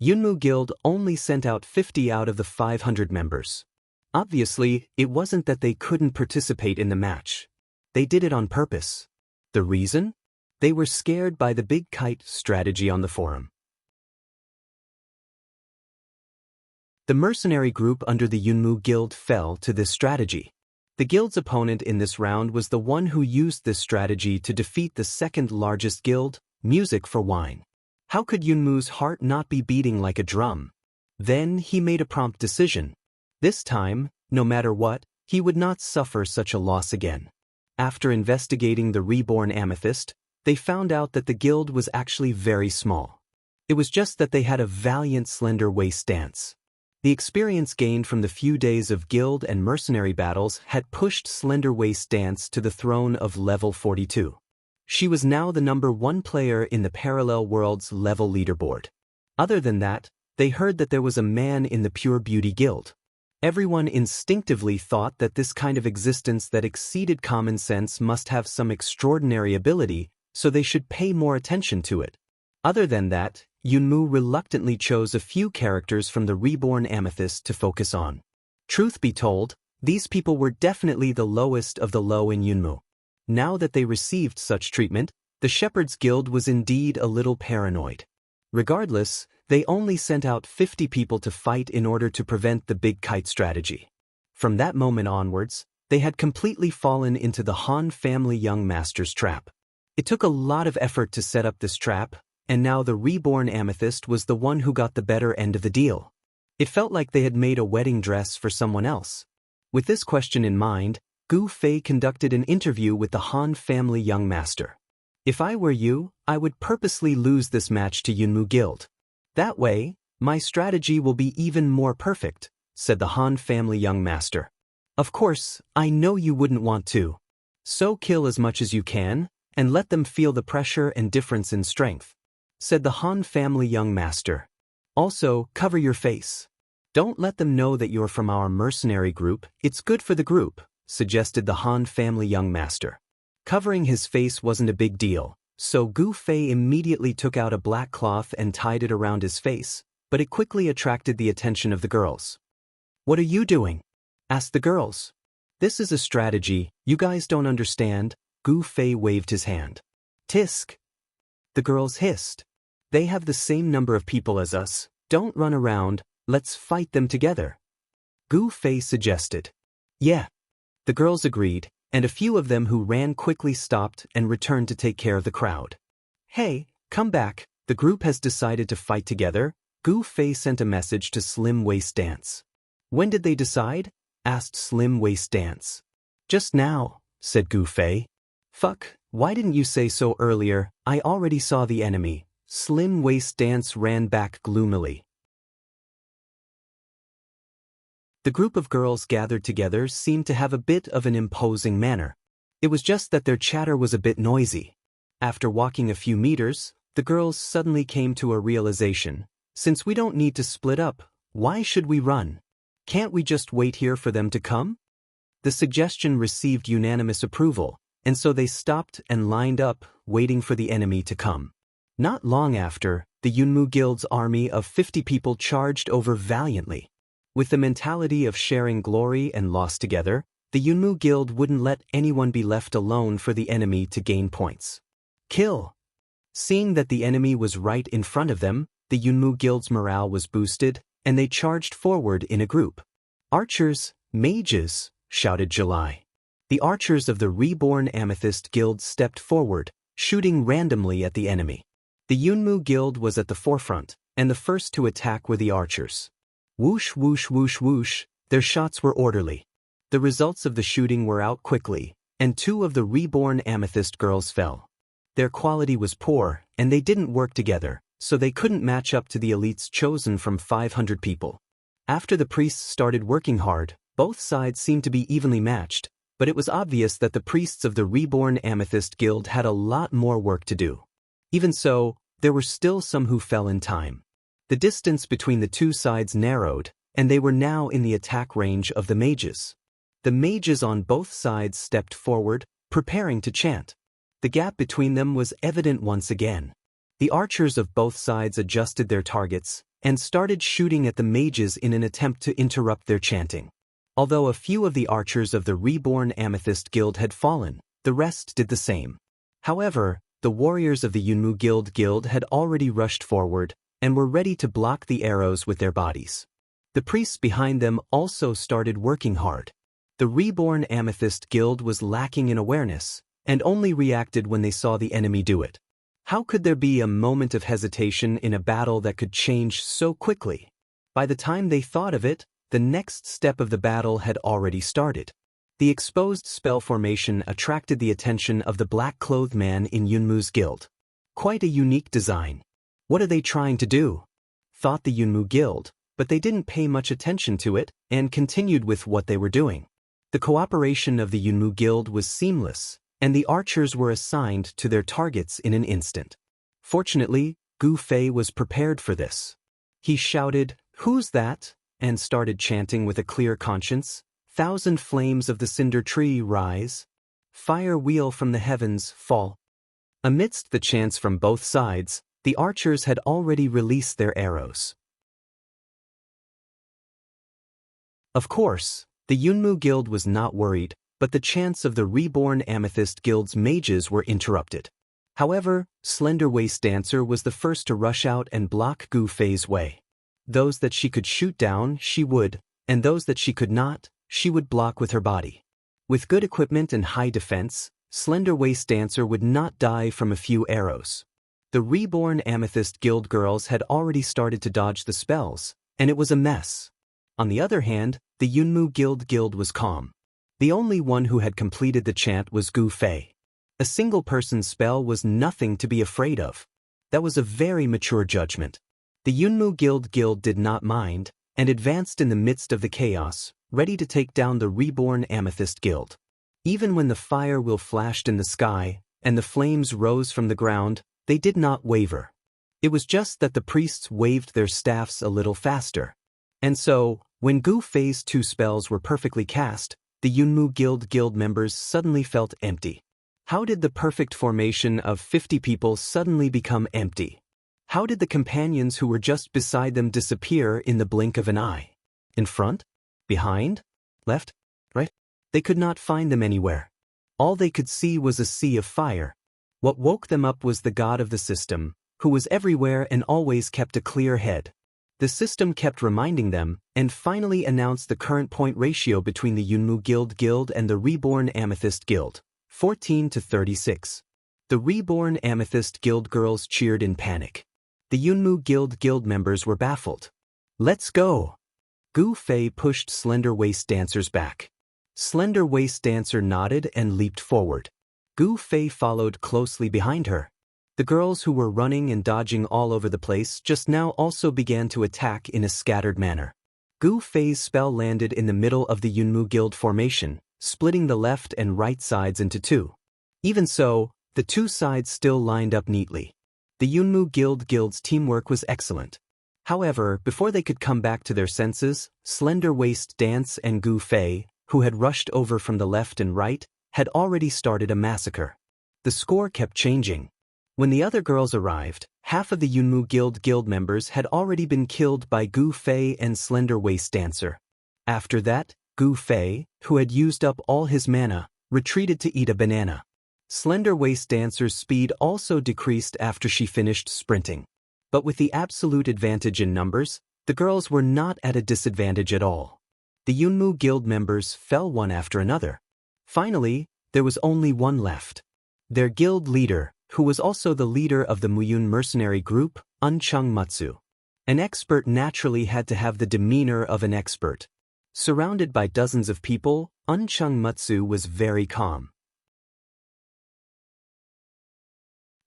Yunmu Guild only sent out 50 out of the 500 members. Obviously, it wasn't that they couldn't participate in the match. They did it on purpose. The reason? They were scared by the big kite strategy on the forum. The mercenary group under the Yunmu Guild fell to this strategy. The guild's opponent in this round was the one who used this strategy to defeat the second largest guild, Music for Wine. How could Yunmu's heart not be beating like a drum? Then he made a prompt decision. This time, no matter what, he would not suffer such a loss again. After investigating the reborn amethyst, they found out that the guild was actually very small. It was just that they had a valiant slender waist dance. The experience gained from the few days of guild and mercenary battles had pushed Slender Waist Dance to the throne of level 42. She was now the #1 player in the Parallel Worlds level leaderboard. Other than that, they heard that there was a man in the Pure Beauty Guild. Everyone instinctively thought that this kind of existence that exceeded common sense must have some extraordinary ability, so they should pay more attention to it. Other than that, Yunmu reluctantly chose a few characters from the reborn amethyst to focus on. Truth be told, these people were definitely the lowest of the low in Yunmu. Now that they received such treatment, the Shepherd's Guild was indeed a little paranoid. Regardless, they only sent out 50 people to fight in order to prevent the big kite strategy. From that moment onwards, they had completely fallen into the Han family young master's trap. It took a lot of effort to set up this trap, and now the reborn amethyst was the one who got the better end of the deal. It felt like they had made a wedding dress for someone else. With this question in mind, Gu Fei conducted an interview with the Han family young master. If I were you, I would purposely lose this match to Yunmu Guild. That way, my strategy will be even more perfect, said the Han family young master. Of course, I know you wouldn't want to. So kill as much as you can, and let them feel the pressure and difference in strength, said the Han family young master. Also, cover your face. Don't let them know that you're from our mercenary group, it's good for the group, suggested the Han family young master. Covering his face wasn't a big deal, so Gu Fei immediately took out a black cloth and tied it around his face, but it quickly attracted the attention of the girls. What are you doing? Asked the girls. This is a strategy, you guys don't understand, Gu Fei waved his hand. Tisk. The girls hissed. They have the same number of people as us, don't run around, let's fight them together. Gu Fei suggested. Yeah. The girls agreed, and a few of them who ran quickly stopped and returned to take care of the crowd. Hey, come back, the group has decided to fight together, Gu Fei sent a message to Slim Waist Dance. When did they decide? Asked Slim Waist Dance. Just now, said Gu Fei. Fuck, Why didn't you say so earlier? I already saw the enemy. Slim Waist Dance ran back gloomily. The group of girls gathered together seemed to have a bit of an imposing manner. It was just that their chatter was a bit noisy. After walking a few meters, the girls suddenly came to a realization. Since we don't need to split up, why should we run? Can't we just wait here for them to come? The suggestion received unanimous approval, and so they stopped and lined up, waiting for the enemy to come. Not long after, the Yunmu Guild's army of 50 people charged over valiantly. With the mentality of sharing glory and loss together, the Yunmu Guild wouldn't let anyone be left alone for the enemy to gain points. Kill! Seeing that the enemy was right in front of them, the Yunmu Guild's morale was boosted, and they charged forward in a group. Archers, mages, shouted July. The archers of the reborn Amethyst Guild stepped forward, shooting randomly at the enemy. The Yunmu Guild was at the forefront, and the first to attack were the archers. Whoosh whoosh whoosh whoosh, their shots were orderly. The results of the shooting were out quickly, and 2 of the reborn Amethyst girls fell. Their quality was poor, and they didn't work together, so they couldn't match up to the elites chosen from 500 people. After the priests started working hard, both sides seemed to be evenly matched, but it was obvious that the priests of the reborn Amethyst Guild had a lot more work to do. Even so, there were still some who fell in time. The distance between the 2 sides narrowed, and they were now in the attack range of the mages. The mages on both sides stepped forward, preparing to chant. The gap between them was evident once again. The archers of both sides adjusted their targets and started shooting at the mages in an attempt to interrupt their chanting. Although a few of the archers of the reborn Amethyst Guild had fallen, the rest did the same. However, the warriors of the Yunmu Guild had already rushed forward and were ready to block the arrows with their bodies. The priests behind them also started working hard. The reborn Amethyst Guild was lacking in awareness and only reacted when they saw the enemy do it. How could there be a moment of hesitation in a battle that could change so quickly? By the time they thought of it, the next step of the battle had already started. The exposed spell formation attracted the attention of the black-clothed man in Yunmu's guild. Quite a unique design. What are they trying to do? Thought the Yunmu Guild, but they didn't pay much attention to it and continued with what they were doing. The cooperation of the Yunmu Guild was seamless, and the archers were assigned to their targets in an instant. Fortunately, Gu Fei was prepared for this. He shouted, "Who's that?" and started chanting with a clear conscience. 1,000 flames of the cinder tree rise. Fire wheel from the heavens fall. Amidst the chants from both sides, the archers had already released their arrows. Of course, the Yunmu Guild was not worried, but the chants of the reborn Amethyst Guild's mages were interrupted. However, Slender Waist Dancer was the first to rush out and block Gu Fei's way. Those that she could shoot down, she would, and those that she could not, she would block with her body. With good equipment and high defense, Slender Waist Dancer would not die from a few arrows. The reborn Amethyst Guild girls had already started to dodge the spells, and it was a mess. On the other hand, the Yunmu Guild was calm. The only one who had completed the chant was Gu Fei. A single person's spell was nothing to be afraid of. That was a very mature judgment. The Yunmu Guild did not mind, and advanced in the midst of the chaos, ready to take down the reborn Amethyst Guild. Even when the fire wheel flashed in the sky, and the flames rose from the ground, they did not waver. It was just that the priests waved their staffs a little faster. And so, when Gu Fei's 2 spells were perfectly cast, the Yunmu Guild members suddenly felt empty. How did the perfect formation of 50 people suddenly become empty? How did the companions who were just beside them disappear in the blink of an eye? In front? Behind? Left? Right? They could not find them anywhere. All they could see was a sea of fire. What woke them up was the god of the system, who was everywhere and always kept a clear head. The system kept reminding them, and finally announced the current point ratio between the Yunmu Guild and the reborn Amethyst Guild, 14-36. The reborn Amethyst Guild girls cheered in panic. The Yunmu Guild members were baffled. "Let's go!" Gu Fei pushed Slender Waist Dancer's back. Slender Waist Dancer nodded and leaped forward. Gu Fei followed closely behind her. The girls who were running and dodging all over the place just now also began to attack in a scattered manner. Gu Fei's spell landed in the middle of the Yunmu Guild formation, splitting the left and right sides into two. Even so, the two sides still lined up neatly. The Yunmu Guild's teamwork was excellent. However, before they could come back to their senses, Slender Waist Dance and Gu Fei, who had rushed over from the left and right, had already started a massacre. The score kept changing. When the other girls arrived, half of the Yunmu Guild members had already been killed by Gu Fei and Slender Waist Dancer. After that, Gu Fei, who had used up all his mana, retreated to eat a banana. Slender Waist Dancer's speed also decreased after she finished sprinting. But with the absolute advantage in numbers, the girls were not at a disadvantage at all. The Yunmu Guild members fell one after another. Finally, there was only one left. Their guild leader, who was also the leader of the Muyun mercenary group, Unchung Matsu. An expert naturally had to have the demeanor of an expert. Surrounded by dozens of people, Unchung Matsu was very calm.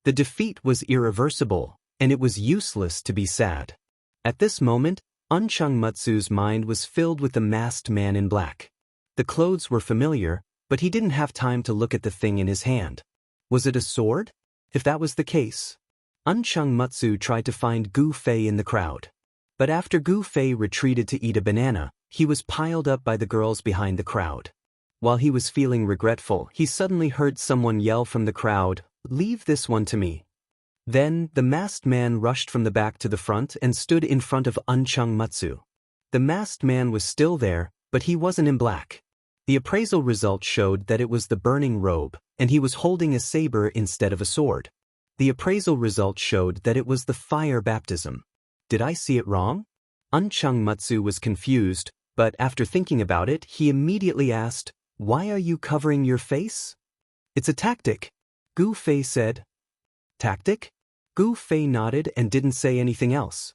The defeat was irreversible, and it was useless to be sad. At this moment, Unchung Matsu's mind was filled with the masked man in black. The clothes were familiar, but he didn't have time to look at the thing in his hand. Was it a sword? If that was the case. Unchung Matsu tried to find Gu Fei in the crowd. But after Gu Fei retreated to eat a banana, he was piled up by the girls behind the crowd. While he was feeling regretful, he suddenly heard someone yell from the crowd, "Leave this one to me." Then, the masked man rushed from the back to the front and stood in front of Unchung Matsu. The masked man was still there, but he wasn't in black. The appraisal result showed that it was the burning robe, and he was holding a saber instead of a sword. The appraisal result showed that it was the fire baptism. Did I see it wrong? Unchung Matsu was confused, but after thinking about it, he immediately asked, "Why are you covering your face?" "It's a tactic," Gu Fei said. "Tactic?" Gu Fei nodded and didn't say anything else.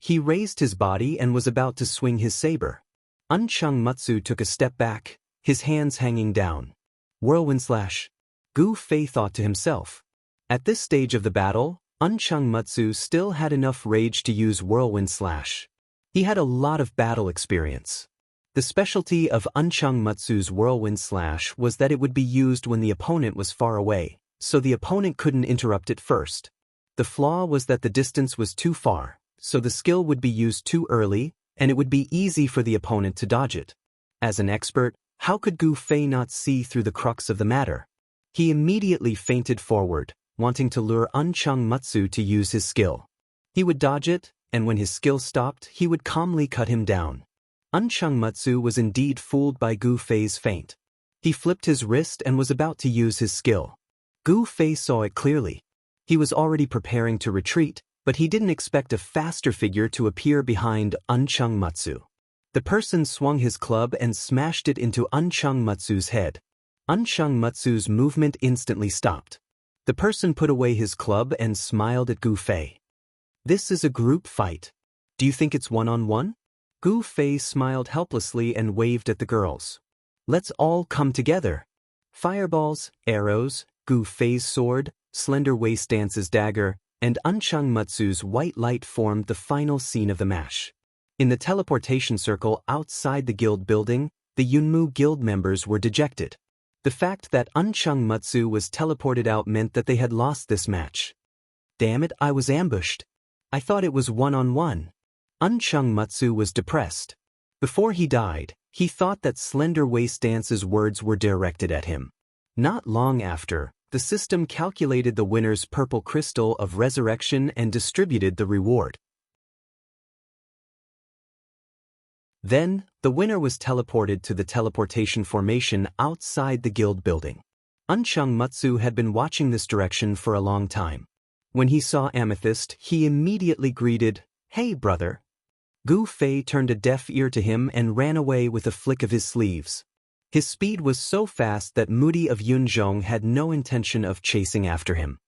He raised his body and was about to swing his saber. Unchung Matsu took a step back, his hands hanging down. Whirlwind slash. Gu Fei thought to himself. At this stage of the battle, Unchung Matsu still had enough rage to use whirlwind slash. He had a lot of battle experience. The specialty of Unchung Matsu's whirlwind slash was that it would be used when the opponent was far away, so the opponent couldn't interrupt it first. The flaw was that the distance was too far, so the skill would be used too early, and it would be easy for the opponent to dodge it. As an expert, how could Gu Fei not see through the crux of the matter? He immediately feinted forward, wanting to lure Unchung Matsu to use his skill. He would dodge it, and when his skill stopped, he would calmly cut him down. Unchung Matsu was indeed fooled by Gu Fei's feint. He flipped his wrist and was about to use his skill. Gu Fei saw it clearly. He was already preparing to retreat, but he didn't expect a faster figure to appear behind Unchung Matsu. The person swung his club and smashed it into Unchung Matsu's head. Unchung Matsu's movement instantly stopped. The person put away his club and smiled at Gu Fei. "This is a group fight. Do you think it's one-on-one?" Gu Fei smiled helplessly and waved at the girls. "Let's all come together." Fireballs, arrows, Gu Fei's sword, Slender Waist Dance's dagger, and Unchung Matsu's white light formed the final scene of the match. In the teleportation circle outside the guild building, the Yunmu Guild members were dejected. The fact that Unchung Matsu was teleported out meant that they had lost this match. "Damn it, I was ambushed. I thought it was one-on-one." Unchung Matsu was depressed. Before he died, he thought that Slender Waist Dance's words were directed at him. Not long after, the system calculated the winner's purple crystal of resurrection and distributed the reward. Then, the winner was teleported to the teleportation formation outside the guild building. Unchung Matsu had been watching this direction for a long time. When he saw Amethyst, he immediately greeted, "Hey, brother." Gu Fei turned a deaf ear to him and ran away with a flick of his sleeves. His speed was so fast that Moody of Yunzhong had no intention of chasing after him.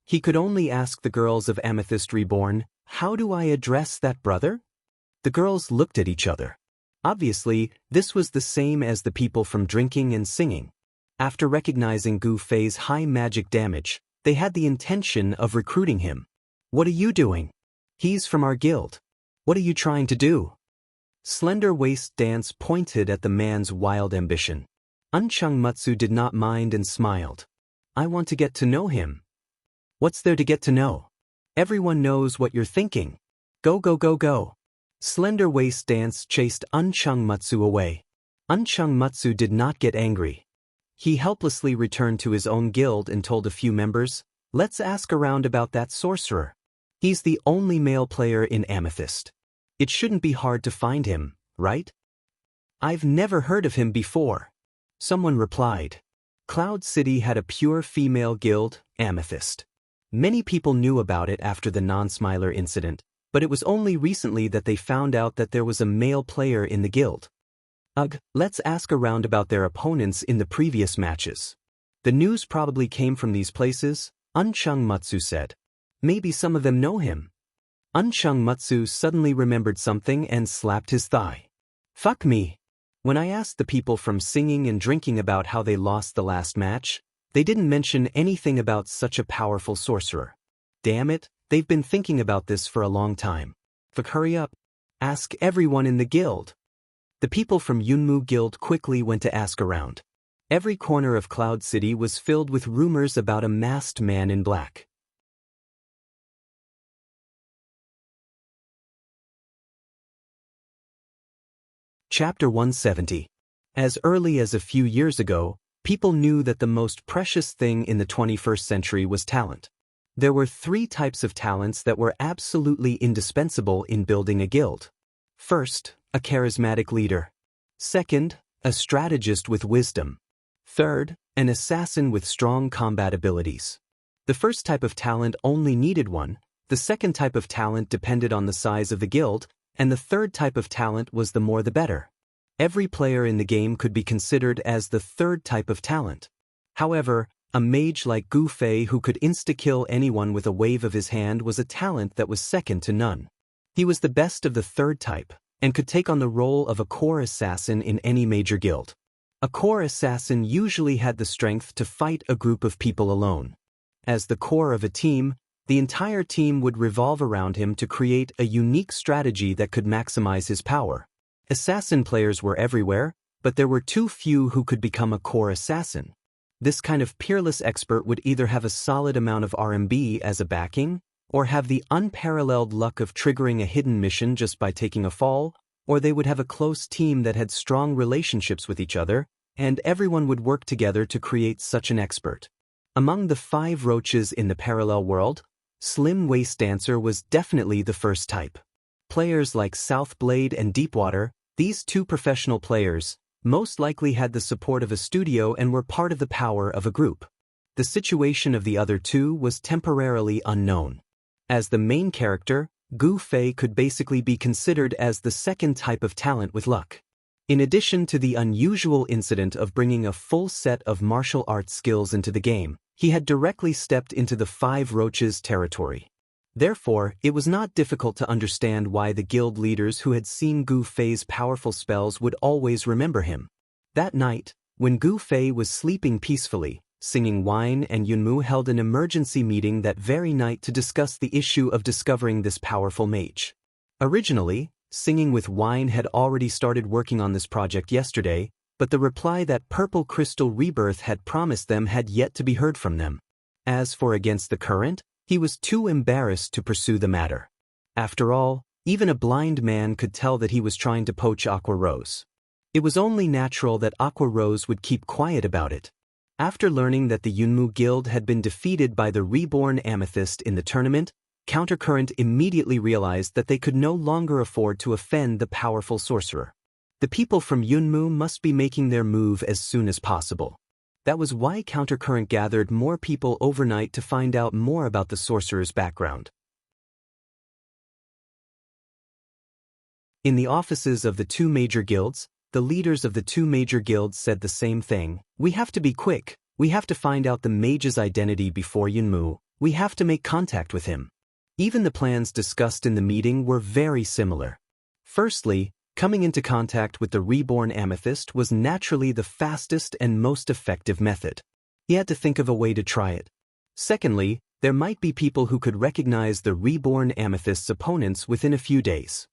He could only ask the girls of Amethyst Reborn, "How do I address that brother?" The girls looked at each other. Obviously, this was the same as the people from drinking and singing. After recognizing Gu Fei's high magic damage, they had the intention of recruiting him. "What are you doing? He's from our guild. What are you trying to do?" Slender Waist Dance pointed at the man's wild ambition. Unchung Mutsu did not mind and smiled. "I want to get to know him." "What's there to get to know? Everyone knows what you're thinking. Go go go go." Slender Waist Dance chased Unchung Mutsu away. Unchung Mutsu did not get angry. He helplessly returned to his own guild and told a few members, "Let's ask around about that sorcerer. He's the only male player in Amethyst. It shouldn't be hard to find him, right?" "I've never heard of him before," someone replied. Cloud City had a pure female guild, Amethyst. Many people knew about it after the non-smiler incident, but it was only recently that they found out that there was a male player in the guild. "Ugh, let's ask around about their opponents in the previous matches. The news probably came from these places," Unchung Mutsu said. "Maybe some of them know him." Unchung Mutsu suddenly remembered something and slapped his thigh. "Fuck me. When I asked the people from singing and drinking about how they lost the last match, they didn't mention anything about such a powerful sorcerer. Damn it, they've been thinking about this for a long time. Fuck, hurry up. Ask everyone in the guild." The people from Yunmu Guild quickly went to ask around. Every corner of Cloud City was filled with rumors about a masked man in black. Chapter 170. As early as a few years ago, people knew that the most precious thing in the 21st century was talent. There were 3 types of talents that were absolutely indispensable in building a guild. First, a charismatic leader. Second, a strategist with wisdom. Third, an assassin with strong combat abilities. The first type of talent only needed one, the second type of talent depended on the size of the guild, and the third type of talent was the more the better. Every player in the game could be considered as the third type of talent. However, a mage like Gu Fei who could insta-kill anyone with a wave of his hand was a talent that was second to none. He was the best of the third type, and could take on the role of a core assassin in any major guild. A core assassin usually had the strength to fight a group of people alone. As the core of a team, the entire team would revolve around him to create a unique strategy that could maximize his power. Assassin players were everywhere, but there were too few who could become a core assassin. This kind of peerless expert would either have a solid amount of RMB as a backing, or have the unparalleled luck of triggering a hidden mission just by taking a fall, or they would have a close team that had strong relationships with each other, and everyone would work together to create such an expert. Among the 5 roaches in the parallel world, Slim Waist Dancer was definitely the first type. Players like Southblade and Deepwater, these 2 professional players, most likely had the support of a studio and were part of the power of a group. The situation of the other 2 was temporarily unknown. As the main character, Gu Fei could basically be considered as the second type of talent with luck. In addition to the unusual incident of bringing a full set of martial arts skills into the game, he had directly stepped into the 5 roaches territory. Therefore, it was not difficult to understand why the guild leaders who had seen Gu Fei's powerful spells would always remember him. That night, when Gu Fei was sleeping peacefully, Singing Wine and Yunmu held an emergency meeting that very night to discuss the issue of discovering this powerful mage. Originally, Singing with Wine had already started working on this project yesterday, but the reply that Purple Crystal Rebirth had promised them had yet to be heard from them. As for Against the Current, he was too embarrassed to pursue the matter. After all, even a blind man could tell that he was trying to poach Aqua Rose. It was only natural that Aqua Rose would keep quiet about it. After learning that the Yunmu Guild had been defeated by the reborn Amethyst in the tournament, Countercurrent immediately realized that they could no longer afford to offend the powerful sorcerer. The people from Yunmu must be making their move as soon as possible. That was why Countercurrent gathered more people overnight to find out more about the sorcerer's background. In the offices of the 2 major guilds, the leaders of the 2 major guilds said the same thing. "We have to be quick. We have to find out the mage's identity before Yunmu. We have to make contact with him." Even the plans discussed in the meeting were very similar. Firstly, Coming into contact with the reborn amethyst was naturally the fastest and most effective method. He had to think of a way to try it. Secondly, there might be people who could recognize the reborn amethyst's opponents within a few days.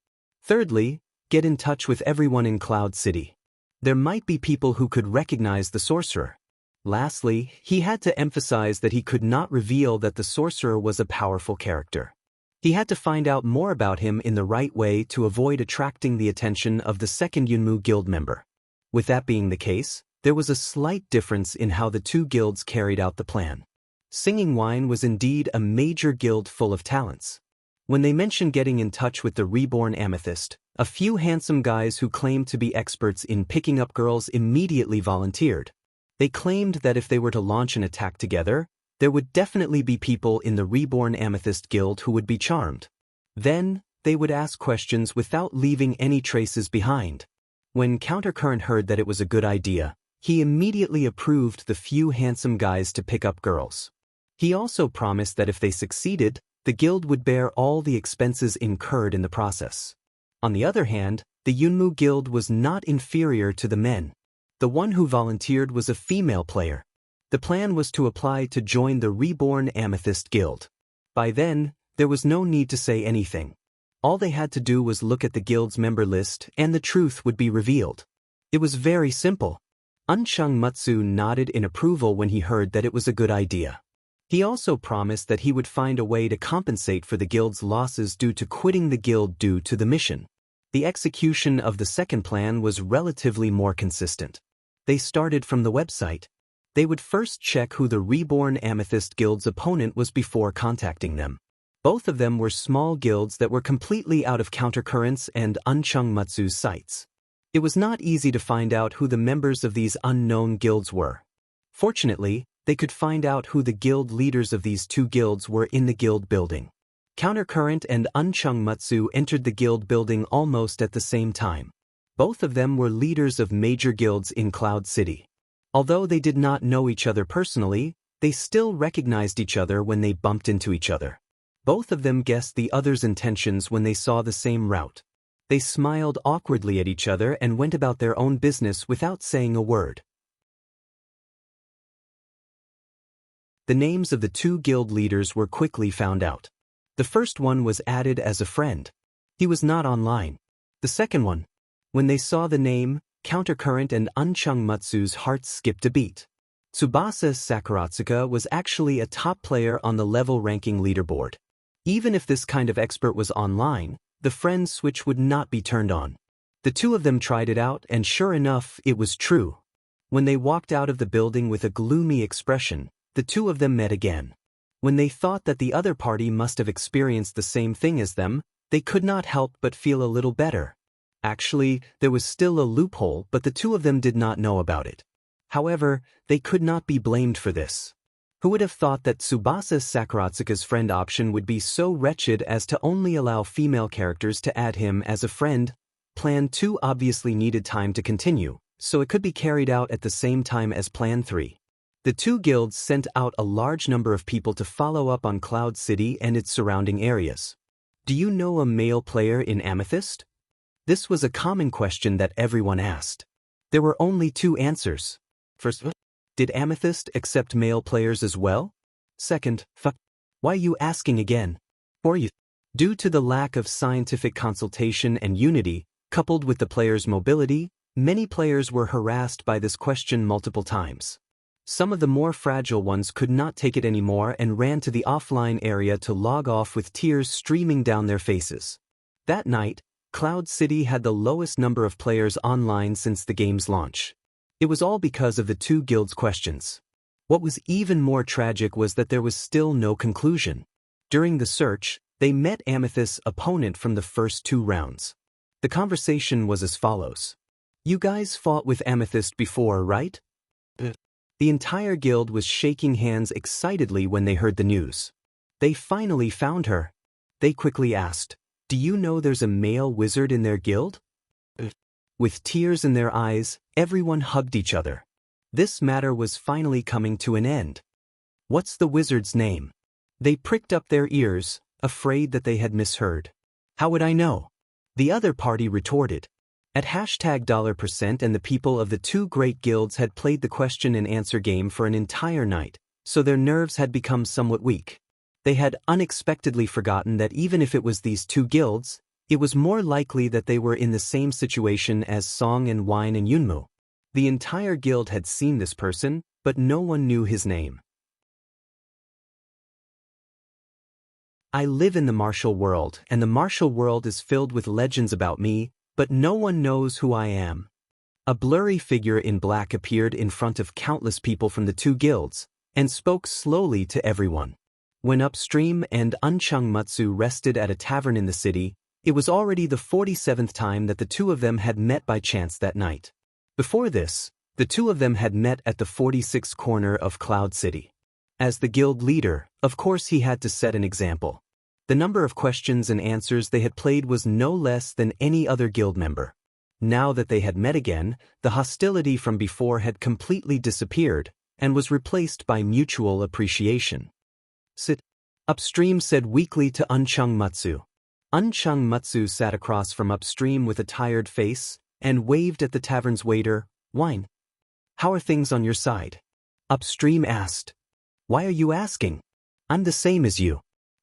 Thirdly, get in touch with everyone in Cloud City. There might be people who could recognize the sorcerer. Lastly, he had to emphasize that he could not reveal that the sorcerer was a powerful character. He had to find out more about him in the right way to avoid attracting the attention of the second Yunmu guild member. With that being the case, there was a slight difference in how the two guilds carried out the plan. Singing Wine was indeed a major guild full of talents. When they mentioned getting in touch with the reborn amethyst, a few handsome guys who claimed to be experts in picking up girls immediately volunteered. They claimed that if they were to launch an attack together, there would definitely be people in the Reborn Amethyst Guild who would be charmed. Then, they would ask questions without leaving any traces behind. When Countercurrent heard that it was a good idea, he immediately approved the few handsome guys to pick up girls. He also promised that if they succeeded, the guild would bear all the expenses incurred in the process. On the other hand, the Yunmu Guild was not inferior to the men. The one who volunteered was a female player. The plan was to apply to join the Reborn Amethyst Guild. By then, there was no need to say anything. All they had to do was look at the guild's member list and the truth would be revealed. It was very simple. Unchung Mutsu nodded in approval when he heard that it was a good idea. He also promised that he would find a way to compensate for the guild's losses due to quitting the guild due to the mission. The execution of the second plan was relatively more consistent. They started from the website. They would first check who the Reborn Amethyst Guild's opponent was before contacting them. Both of them were small guilds that were completely out of Countercurrent's and Unchung Mutsu's sights. It was not easy to find out who the members of these unknown guilds were. Fortunately, they could find out who the guild leaders of these two guilds were in the guild building. Countercurrent and Unchung Mutsu entered the guild building almost at the same time. Both of them were leaders of major guilds in Cloud City. Although they did not know each other personally, they still recognized each other when they bumped into each other. Both of them guessed the other's intentions when they saw the same route. They smiled awkwardly at each other and went about their own business without saying a word. The names of the two guild leaders were quickly found out. The first one was added as a friend. He was not online. The second one, when they saw the name, Countercurrent and Unchung Mutsu's hearts skipped a beat. Tsubasa Sakuratsuka was actually a top player on the level ranking leaderboard. Even if this kind of expert was online, the friend switch would not be turned on. The two of them tried it out and sure enough, it was true. When they walked out of the building with a gloomy expression, the two of them met again. When they thought that the other party must have experienced the same thing as them, they could not help but feel a little better. Actually, there was still a loophole, but the two of them did not know about it. However, they could not be blamed for this. Who would have thought that Tsubasa Sakuratsuka's friend option would be so wretched as to only allow female characters to add him as a friend? Plan 2 obviously needed time to continue, so it could be carried out at the same time as Plan 3. The two guilds sent out a large number of people to follow up on Cloud City and its surrounding areas. Do you know a male player in Amethyst? This was a common question that everyone asked. There were only two answers. First, did Amethyst accept male players as well? Second, why you asking again? For you. Due to the lack of scientific consultation and unity, coupled with the players' mobility, many players were harassed by this question multiple times. Some of the more fragile ones could not take it anymore and ran to the offline area to log off with tears streaming down their faces. That night, Cloud City had the lowest number of players online since the game's launch. It was all because of the two guilds' questions. What was even more tragic was that there was still no conclusion. During the search, they met Amethyst's opponent from the first two rounds. The conversation was as follows. You guys fought with Amethyst before, right? The entire guild was shaking hands excitedly when they heard the news. They finally found her. They quickly asked, do you know there's a male wizard in their guild? With tears in their eyes, everyone hugged each other. This matter was finally coming to an end. What's the wizard's name? They pricked up their ears, afraid that they had misheard. How would I know? The other party retorted. At $% and the people of the two great guilds had played the question and answer game for an entire night, so their nerves had become somewhat weak. They had unexpectedly forgotten that even if it was these two guilds, it was more likely that they were in the same situation as Song and Wine and Yunmu. The entire guild had seen this person, but no one knew his name. I live in the martial world, and the martial world is filled with legends about me, but no one knows who I am. A blurry figure in black appeared in front of countless people from the two guilds, and spoke slowly to everyone. When Upstream and Unchungmutsu rested at a tavern in the city, it was already the 47th time that the two of them had met by chance that night. Before this, the two of them had met at the 46th corner of Cloud City. As the guild leader, of course he had to set an example. The number of questions and answers they had played was no less than any other guild member. Now that they had met again, the hostility from before had completely disappeared and was replaced by mutual appreciation. Sit. Upstream said weakly to Unchungmutsu. Unchungmutsu sat across from Upstream with a tired face and waved at the tavern's waiter. Wine. How are things on your side? Upstream asked. Why are you asking? I'm the same as you.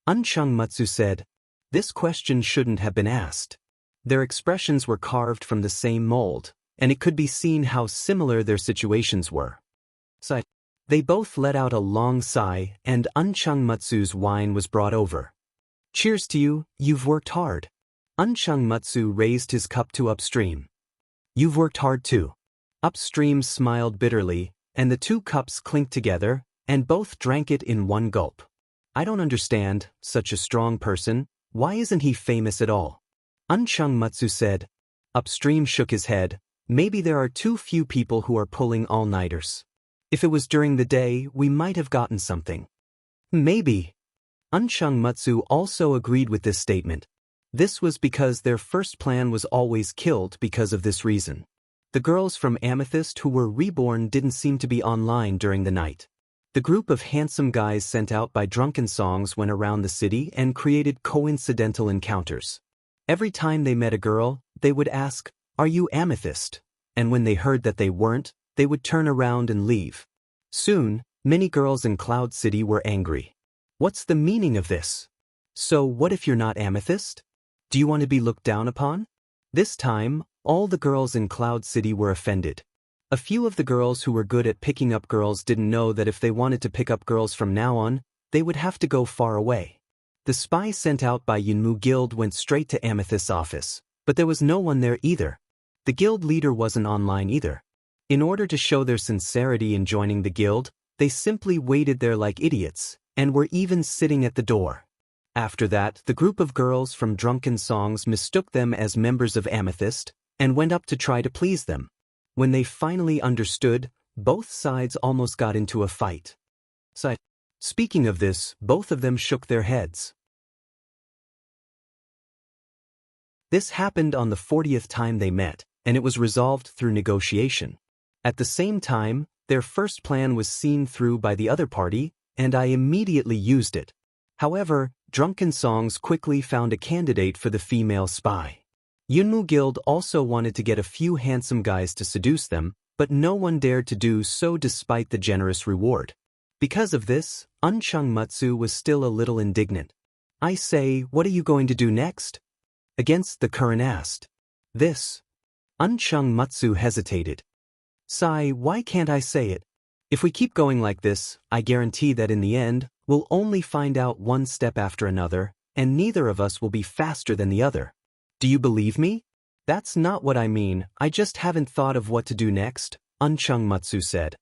Unchungmutsu said. This question shouldn't have been asked. Their expressions were carved from the same mold, and it could be seen how similar their situations were. Sigh. They both let out a long sigh, and Unchungmutsu's wine was brought over. Cheers to you, you've worked hard. Unchungmutsu raised his cup to Upstream. You've worked hard too. Upstream smiled bitterly, and the two cups clinked together, and both drank it in one gulp. I don't understand, such a strong person, why isn't he famous at all? Unchungmutsu said. Upstream shook his head. Maybe there are too few people who are pulling all-nighters. If it was during the day, we might have gotten something. Maybe. Unchungmutsu also agreed with this statement. This was because their first plan was always killed because of this reason. The girls from Amethyst who were reborn didn't seem to be online during the night. The group of handsome guys sent out by drunken songs went around the city and created coincidental encounters. Every time they met a girl, they would ask, "Are you Amethyst?" And when they heard that they weren't, they would turn around and leave. Soon, many girls in Cloud City were angry. What's the meaning of this? So what if you're not Amethyst? Do you want to be looked down upon? This time, all the girls in Cloud City were offended. A few of the girls who were good at picking up girls didn't know that if they wanted to pick up girls from now on, they would have to go far away. The spy sent out by Yunmu Guild went straight to Amethyst's office, but there was no one there either. The guild leader wasn't online either. In order to show their sincerity in joining the guild, they simply waited there like idiots, and were even sitting at the door. After that, the group of girls from Drunken Songs mistook them as members of Amethyst, and went up to try to please them. When they finally understood, both sides almost got into a fight. Speaking of this, both of them shook their heads. This happened on the 40th time they met, and it was resolved through negotiation. At the same time, their first plan was seen through by the other party, and I immediately used it. However, Drunken Songs quickly found a candidate for the female spy. Yunmu Guild also wanted to get a few handsome guys to seduce them, but no one dared to do so despite the generous reward. Because of this, Unchungmutsu was still a little indignant. I say, what are you going to do next? Against the current asked. This. Unchungmutsu hesitated. Sigh, why can't I say it? If we keep going like this, I guarantee that in the end, we'll only find out one step after another, and neither of us will be faster than the other. Do you believe me? That's not what I mean, I just haven't thought of what to do next, Unchungmutsu said.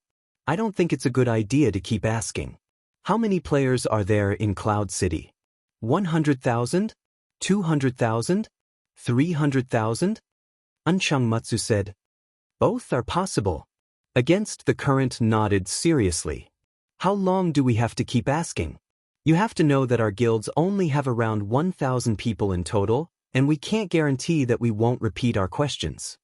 I don't think it's a good idea to keep asking. How many players are there in Cloud City? 100,000? 200,000? 300,000? Unchungmutsu said. Both are possible. Against the current nodded seriously. How long do we have to keep asking? You have to know that our guilds only have around 1,000 people in total, and we can't guarantee that we won't repeat our questions.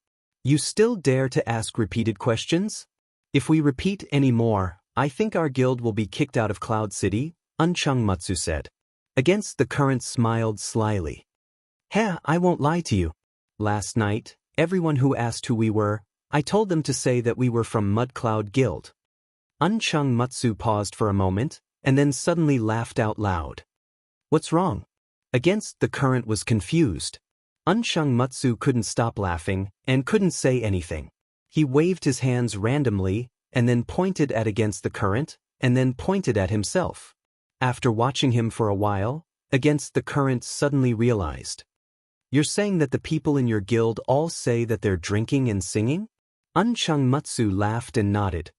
You still dare to ask repeated questions? If we repeat any more, I think our guild will be kicked out of Cloud City, Unchungmutsu said. Against the current smiled slyly. Heh, I won't lie to you. Last night, Everyone who asked who we were, I told them to say that we were from Mud Cloud Guild. Unchung Matsu paused for a moment, and then suddenly laughed out loud. What's wrong? Against the Current was confused. Unchung Matsu couldn't stop laughing, and couldn't say anything. He waved his hands randomly, and then pointed at Against the Current, and then pointed at himself. After watching him for a while, Against the Current suddenly realized. You're saying that the people in your guild all say that they're drinking and singing? Unchung Matsu laughed and nodded.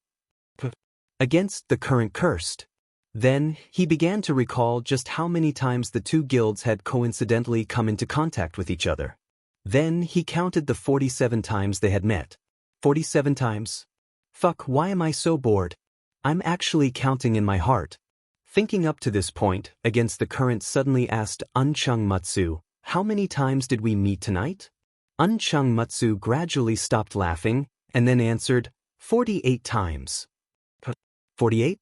Against the Current cursed. Then, he began to recall just how many times the two guilds had coincidentally come into contact with each other. Then, he counted the 47 times they had met. 47 times? Fuck, why am I so bored? I'm actually counting in my heart. Thinking up to this point, Against the Current suddenly asked Unchung Matsu, how many times did we meet tonight? Unchung Matsu gradually stopped laughing, and then answered, 48 times. 48?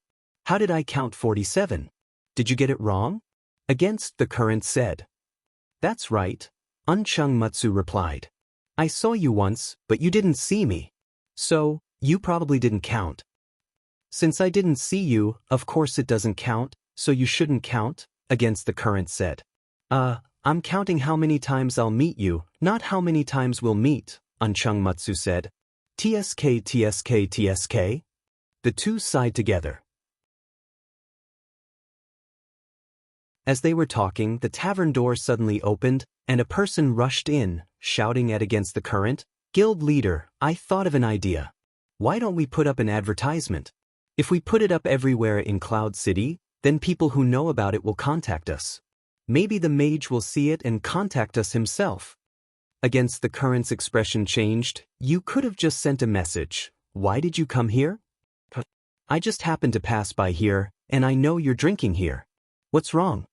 How did I count 47? Did you get it wrong? Against the Current said. That's right, Unchung Matsu replied. I saw you once, but you didn't see me. So, you probably didn't count. Since I didn't see you, of course it doesn't count, so you shouldn't count, Against the Current said. I'm counting how many times I'll meet you, not how many times we'll meet, Unchung Matsu said. TSK TSK TSK? The two sighed together. As they were talking, the tavern door suddenly opened, and a person rushed in, shouting at Against the Current, Guild leader, I thought of an idea. Why don't we put up an advertisement? If we put it up everywhere in Cloud City, then people who know about it will contact us. Maybe the mage will see it and contact us himself. Against the Current's expression changed. You could have just sent a message. Why did you come here? I just happened to pass by here, and I know you're drinking here. What's wrong?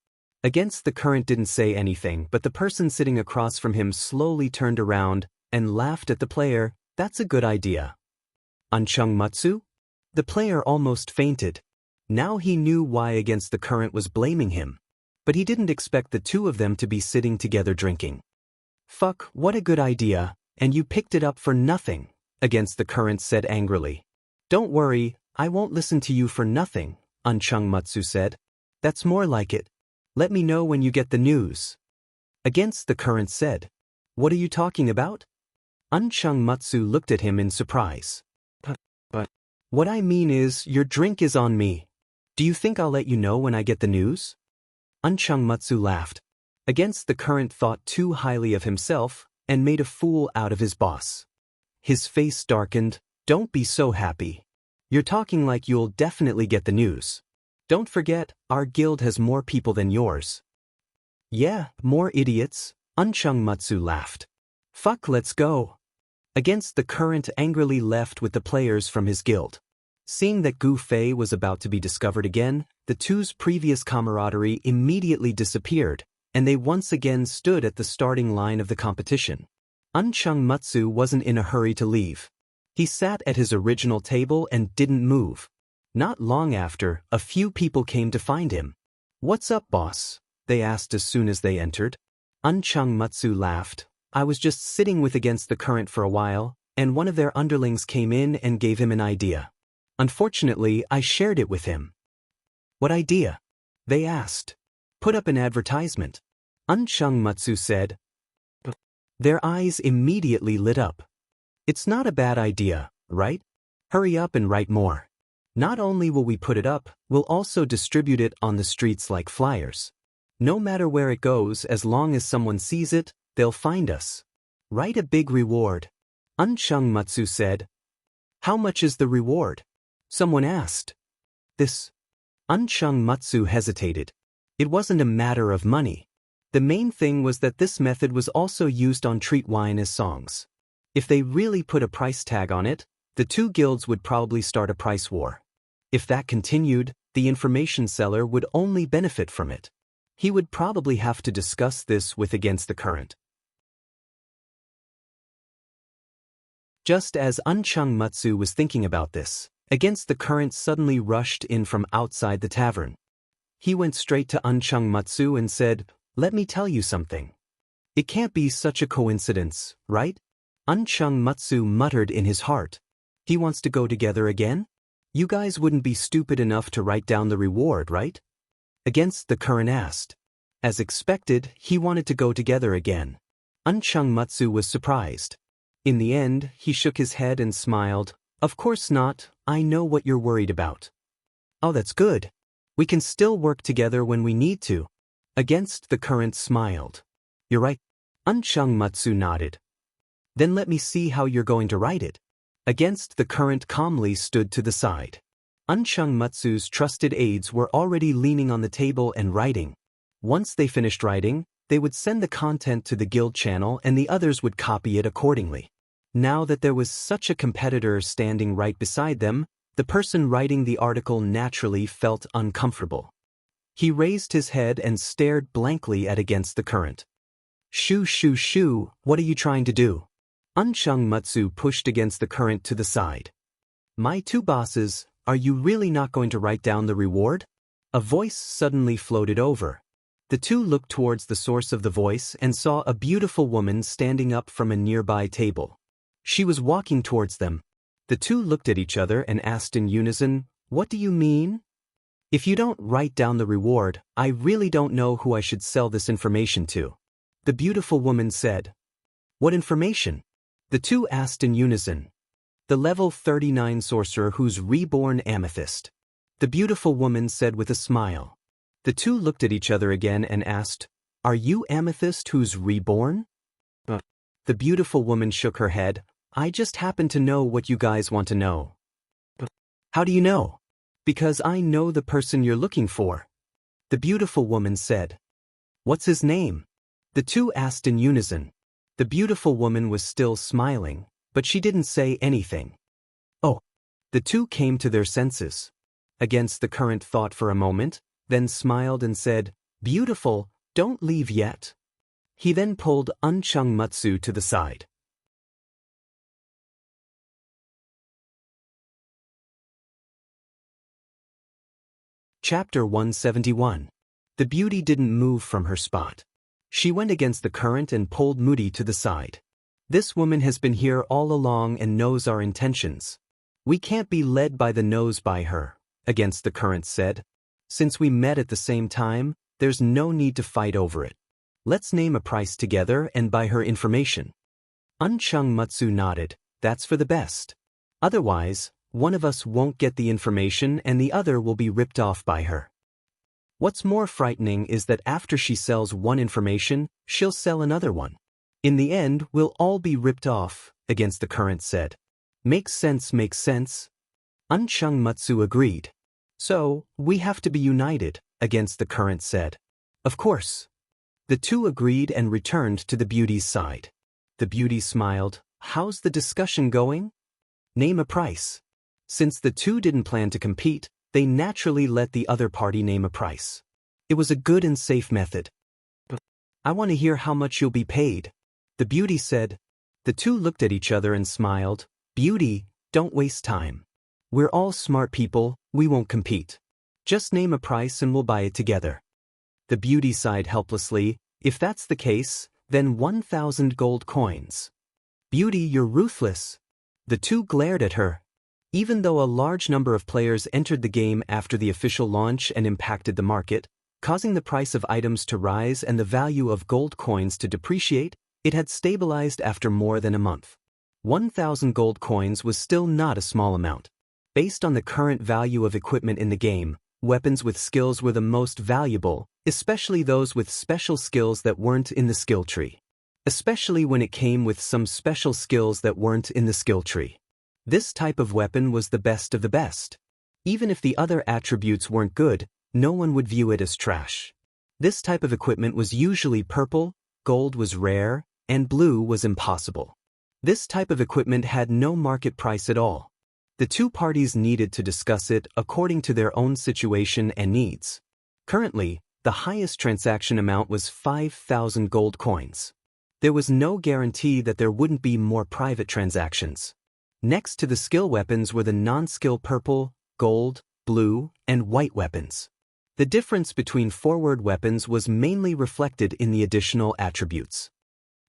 Against the Current didn't say anything, but the person sitting across from him slowly turned around and laughed at the player. That's a good idea. Unchung Matsu? The player almost fainted. Now he knew why Against the Current was blaming him. But he didn't expect the two of them to be sitting together drinking. Fuck, what a good idea, and you picked it up for nothing, Against the Current said angrily. Don't worry, I won't listen to you for nothing, Unchung Matsu said. That's more like it. Let me know when you get the news. Against the Current said. What are you talking about? Unchung Matsu looked at him in surprise. But what I mean is, your drink is on me. Do you think I'll let you know when I get the news? Unchung Matsu laughed. Against the Current thought too highly of himself, and made a fool out of his boss. His face darkened. Don't be so happy. You're talking like you'll definitely get the news. Don't forget, our guild has more people than yours. Yeah, more idiots, Unchung Matsu laughed. Fuck, let's go. Against the Current angrily left with the players from his guild. Seeing that Gu Fei was about to be discovered again, the two's previous camaraderie immediately disappeared, and they once again stood at the starting line of the competition. Unchung Matsu wasn't in a hurry to leave. He sat at his original table and didn't move. Not long after, a few people came to find him. What's up, boss? They asked as soon as they entered. Unchung Matsu laughed. I was just sitting with Against the Current for a while, and one of their underlings came in and gave him an idea. Unfortunately, I shared it with him. What idea? They asked. Put up an advertisement. Unchung Matsu said. Their eyes immediately lit up. It's not a bad idea, right? Hurry up and write more. Not only will we put it up, we'll also distribute it on the streets like flyers. No matter where it goes, as long as someone sees it, they'll find us. Write a big reward. Unchung Matsu said. How much is the reward? Someone asked. This. Unchung Matsu hesitated. It wasn't a matter of money. The main thing was that this method was also used on treat wine as songs. If they really put a price tag on it, the two guilds would probably start a price war. If that continued, the information seller would only benefit from it. He would probably have to discuss this with Against the Current. Just as Unchung Matsu was thinking about this, Against the Current suddenly rushed in from outside the tavern. He went straight to Unchung Matsu and said, Let me tell you something. It can't be such a coincidence, right? Unchung Matsu muttered in his heart. He wants to go together again? You guys wouldn't be stupid enough to write down the reward, right? Against the current asked. As expected, he wanted to go together again. Unchung Matsu was surprised. In the end, he shook his head and smiled. Of course not, I know what you're worried about. Oh, that's good. We can still work together when we need to. Against the current smiled. You're right. Unchung Matsu nodded. Then let me see how you're going to write it. Against the current calmly stood to the side. Unchung Matsu's trusted aides were already leaning on the table and writing. Once they finished writing, they would send the content to the guild channel and the others would copy it accordingly. Now that there was such a competitor standing right beside them, the person writing the article naturally felt uncomfortable. He raised his head and stared blankly at Against the Current. Shoo shoo shoo, what are you trying to do? Unchung Matsu pushed Against the Current to the side. My two bosses, are you really not going to write down the reward? A voice suddenly floated over. The two looked towards the source of the voice and saw a beautiful woman standing up from a nearby table. She was walking towards them. The two looked at each other and asked in unison, What do you mean? If you don't write down the reward, I really don't know who I should sell this information to. The beautiful woman said. What information? The two asked in unison. The level 39 sorcerer who's reborn amethyst. The beautiful woman said with a smile. The two looked at each other again and asked, Are you amethyst who's reborn? The beautiful woman shook her head. I just happen to know what you guys want to know. How do you know? Because I know the person you're looking for. The beautiful woman said. What's his name? The two asked in unison. The beautiful woman was still smiling, but she didn't say anything. Oh. The two came to their senses. Against the Current thought for a moment, then smiled and said, Beautiful, don't leave yet. He then pulled Unchung Matsu to the side. Chapter 171. The beauty didn't move from her spot. She went Against the Current and pulled Moody to the side. This woman has been here all along and knows our intentions. We can't be led by the nose by her, Against the Current said. Since we met at the same time, there's no need to fight over it. Let's name a price together and buy her information. Unchung Matsu nodded. That's for the best. Otherwise, one of us won't get the information and the other will be ripped off by her. What's more frightening is that after she sells one information, she'll sell another one. In the end, we'll all be ripped off, Against the Current said. Makes sense, makes sense. Unchung Matsu agreed. So, we have to be united, Against the Current said. Of course. The two agreed and returned to the beauty's side. The beauty smiled. How's the discussion going? Name a price. Since the two didn't plan to compete, they naturally let the other party name a price. It was a good and safe method. I want to hear how much you'll be paid. The beauty said. The two looked at each other and smiled. Beauty, don't waste time. We're all smart people, we won't compete. Just name a price and we'll buy it together. The beauty sighed helplessly. If that's the case, then 1,000 gold coins. Beauty, you're ruthless. The two glared at her. Even though a large number of players entered the game after the official launch and impacted the market, causing the price of items to rise and the value of gold coins to depreciate, it had stabilized after more than a month. 1,000 gold coins was still not a small amount. Based on the current value of equipment in the game, weapons with skills were the most valuable, especially those with special skills that weren't in the skill tree. Especially when it came with some special skills that weren't in the skill tree. This type of weapon was the best of the best. Even if the other attributes weren't good, no one would view it as trash. This type of equipment was usually purple, gold was rare, and blue was impossible. This type of equipment had no market price at all. The two parties needed to discuss it according to their own situation and needs. Currently, the highest transaction amount was 5,000 gold coins. There was no guarantee that there wouldn't be more private transactions. Next to the skill weapons were the non-skill purple, gold, blue, and white weapons. The difference between forward weapons was mainly reflected in the additional attributes.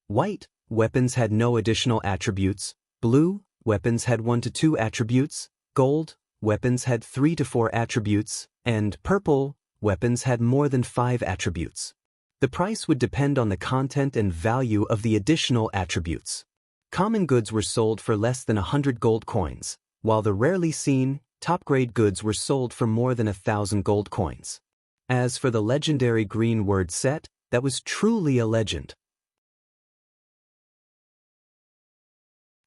White, weapons had no additional attributes, blue, weapons had 1 to 2 attributes, gold, weapons had 3 to 4 attributes, and purple, weapons had more than 5 attributes. The price would depend on the content and value of the additional attributes. Common goods were sold for less than 100 gold coins, while the rarely seen, top-grade goods were sold for more than 1,000 gold coins. As for the legendary green word set, that was truly a legend.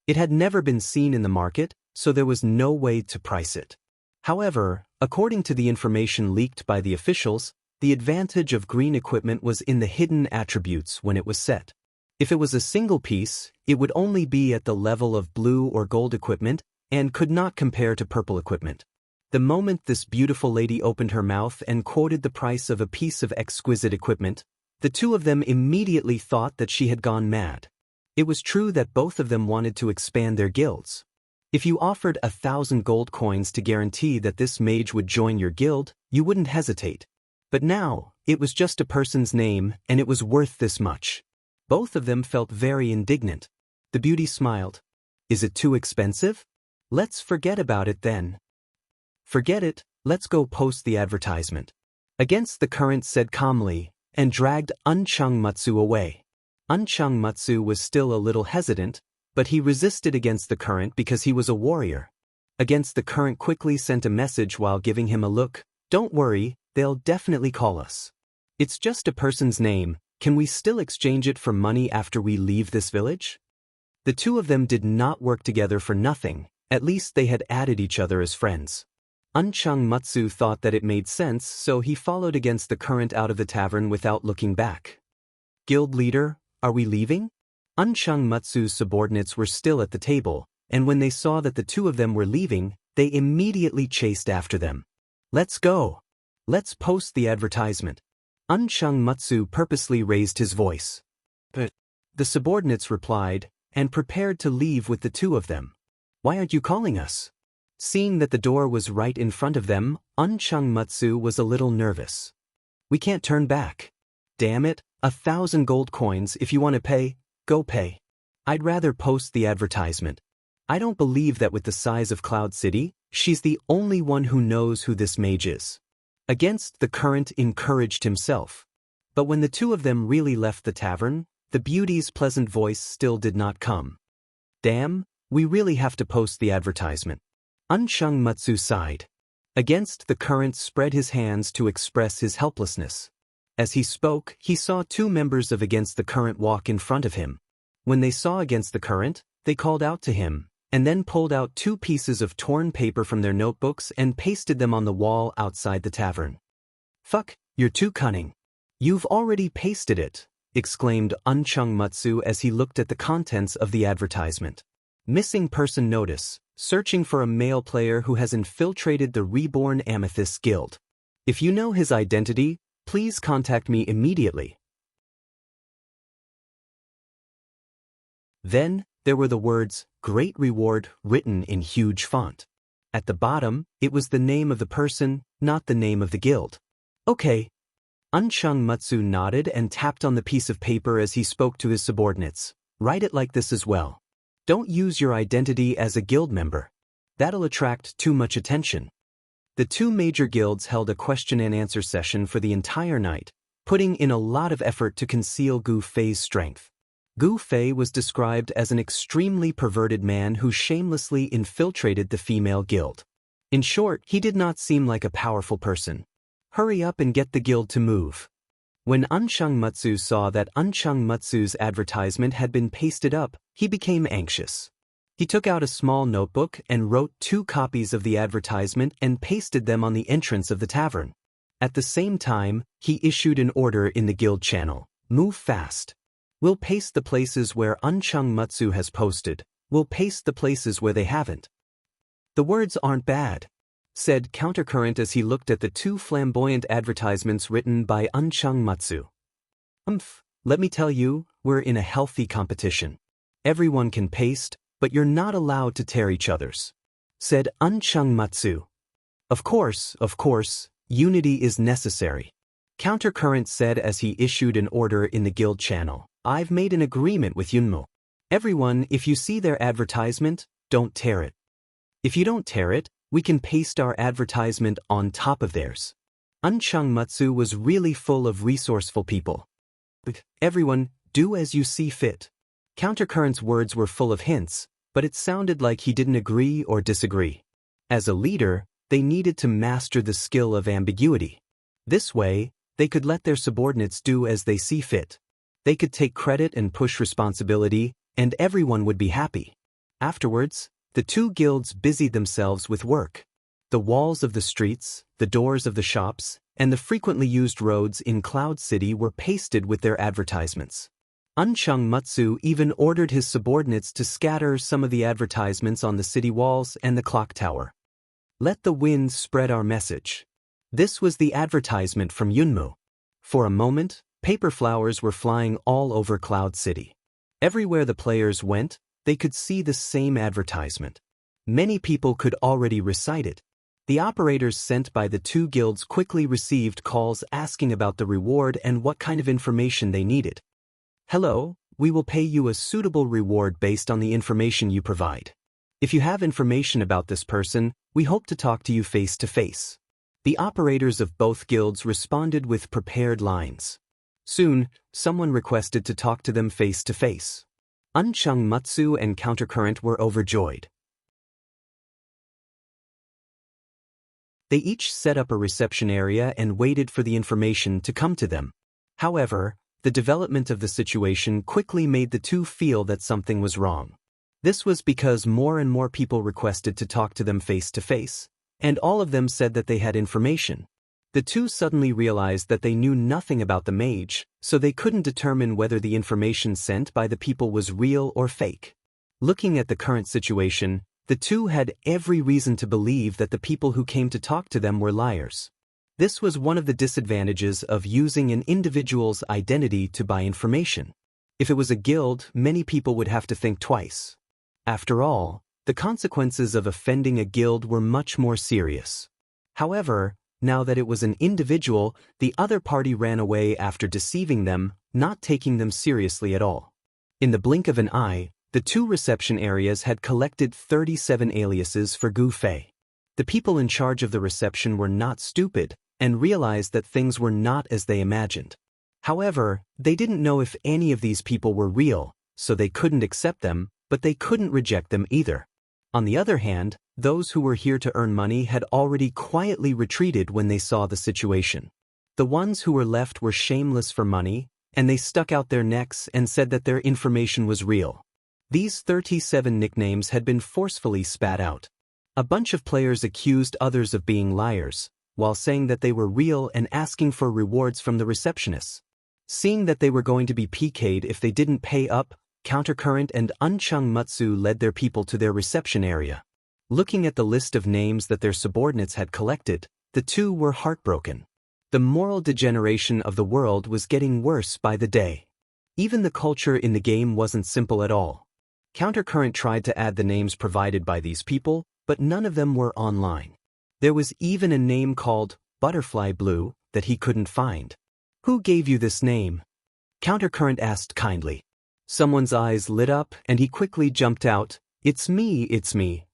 It had never been seen in the market, so there was no way to price it. However, according to the information leaked by the officials, the advantage of green equipment was in the hidden attributes when it was set. If it was a single piece, it would only be at the level of blue or gold equipment and could not compare to purple equipment. The moment this beautiful lady opened her mouth and quoted the price of a piece of exquisite equipment, the two of them immediately thought that she had gone mad. It was true that both of them wanted to expand their guilds. If you offered 1,000 gold coins to guarantee that this mage would join your guild, you wouldn't hesitate. But now, it was just a person's name, and it was worth this much. Both of them felt very indignant. The beauty smiled. Is it too expensive? Let's forget about it then. Forget it, let's go post the advertisement. Against the Current said calmly, and dragged Unchung-Matsu away. Unchung-Matsu was still a little hesitant, but he resisted Against the Current because he was a warrior. Against the Current quickly sent a message while giving him a look. Don't worry, they'll definitely call us. It's just a person's name, can we still exchange it for money after we leave this village? The two of them did not work together for nothing, at least they had added each other as friends. Unchung-Matsu thought that it made sense, so he followed Against the Current out of the tavern without looking back. Guild leader, are we leaving? Unchung-Matsu's subordinates were still at the table, and when they saw that the two of them were leaving, they immediately chased after them. Let's go. Let's post the advertisement. Unchung-Matsu purposely raised his voice. But the subordinates replied, and prepared to leave with the two of them. Why aren't you calling us? Seeing that the door was right in front of them, Unchung-Matsu was a little nervous. We can't turn back. Damn it, 1,000 gold coins, if you want to pay, go pay. I'd rather post the advertisement. I don't believe that with the size of Cloud City, she's the only one who knows who this mage is. Against the Current encouraged himself. But when the two of them really left the tavern, the beauty's pleasant voice still did not come. Damn, we really have to post the advertisement. Unchung-Matsu sighed. Against the Current spread his hands to express his helplessness. As he spoke, he saw two members of Against the Current walk in front of him. When they saw Against the Current, they called out to him, and then pulled out 2 pieces of torn paper from their notebooks and pasted them on the wall outside the tavern. Fuck, you're too cunning. You've already pasted it, exclaimed Unchung-Matsu as he looked at the contents of the advertisement. Missing person notice, searching for a male player who has infiltrated the Reborn Amethyst Guild. If you know his identity, please contact me immediately. Then, there were the words, Great Reward, written in huge font. At the bottom, it was the name of the person, not the name of the guild. Okay. Unchung-Matsu nodded and tapped on the piece of paper as he spoke to his subordinates. Write it like this as well. Don't use your identity as a guild member. That'll attract too much attention. The 2 major guilds held a question and answer session for the entire night, putting in a lot of effort to conceal Gu Fei's strength. Gu Fei was described as an extremely perverted man who shamelessly infiltrated the female guild. In short, he did not seem like a powerful person. Hurry up and get the guild to move. When Unchung-Matsu saw that Unchung-Matsu's advertisement had been pasted up, he became anxious. He took out a small notebook and wrote 2 copies of the advertisement and pasted them on the entrance of the tavern. At the same time, he issued an order in the guild channel. Move fast. We'll paste the places where Unchung-Matsu has posted. We'll paste the places where they haven't. The words aren't bad, said Countercurrent as he looked at the 2 flamboyant advertisements written by Unchung-Matsu. Let me tell you, we're in a healthy competition. Everyone can paste, but you're not allowed to tear each other's, said Unchung-Matsu. Of course, unity is necessary. Countercurrent said as he issued an order in the guild channel. I've made an agreement with Yunmo. Everyone, if you see their advertisement, don't tear it. If you don't tear it, we can paste our advertisement on top of theirs. Unchungmutsu was really full of resourceful people. Everyone, do as you see fit. Countercurrent's words were full of hints, but it sounded like he didn't agree or disagree. As a leader, they needed to master the skill of ambiguity. This way, they could let their subordinates do as they see fit. They could take credit and push responsibility, and everyone would be happy. Afterwards, the two guilds busied themselves with work. The walls of the streets, the doors of the shops, and the frequently used roads in Cloud City were pasted with their advertisements. Unchungmutsu even ordered his subordinates to scatter some of the advertisements on the city walls and the clock tower. Let the wind spread our message. This was the advertisement from Yunmu. For a moment, paper flowers were flying all over Cloud City. Everywhere the players went, they could see the same advertisement. Many people could already recite it. The operators sent by the two guilds quickly received calls asking about the reward and what kind of information they needed. Hello, we will pay you a suitable reward based on the information you provide. If you have information about this person, we hope to talk to you face to face. The operators of both guilds responded with prepared lines. Soon, someone requested to talk to them face to face. Unchungmutsu and Countercurrent were overjoyed. They each set up a reception area and waited for the information to come to them. However, the development of the situation quickly made the two feel that something was wrong. This was because more and more people requested to talk to them face to face, and all of them said that they had information. The two suddenly realized that they knew nothing about the mage, so they couldn't determine whether the information sent by the people was real or fake. Looking at the current situation, the two had every reason to believe that the people who came to talk to them were liars. This was one of the disadvantages of using an individual's identity to buy information. If it was a guild, many people would have to think twice. After all, the consequences of offending a guild were much more serious. However, now that it was an individual, the other party ran away after deceiving them, not taking them seriously at all. In the blink of an eye, the two reception areas had collected 37 aliases for Gu Fei. The people in charge of the reception were not stupid and realized that things were not as they imagined. However, they didn't know if any of these people were real, so they couldn't accept them, but they couldn't reject them either. On the other hand, those who were here to earn money had already quietly retreated when they saw the situation. The ones who were left were shameless for money, and they stuck out their necks and said that their information was real. These 37 nicknames had been forcefully spat out. A bunch of players accused others of being liars, while saying that they were real and asking for rewards from the receptionists. Seeing that they were going to be PK'd if they didn't pay up, Countercurrent and Unchungmutsu led their people to their reception area. Looking at the list of names that their subordinates had collected, the two were heartbroken. The moral degeneration of the world was getting worse by the day. Even the culture in the game wasn't simple at all. Countercurrent tried to add the names provided by these people, but none of them were online. There was even a name called Butterfly Blue that he couldn't find. Who gave you this name? Countercurrent asked kindly. Someone's eyes lit up and he quickly jumped out. It's me, it's me.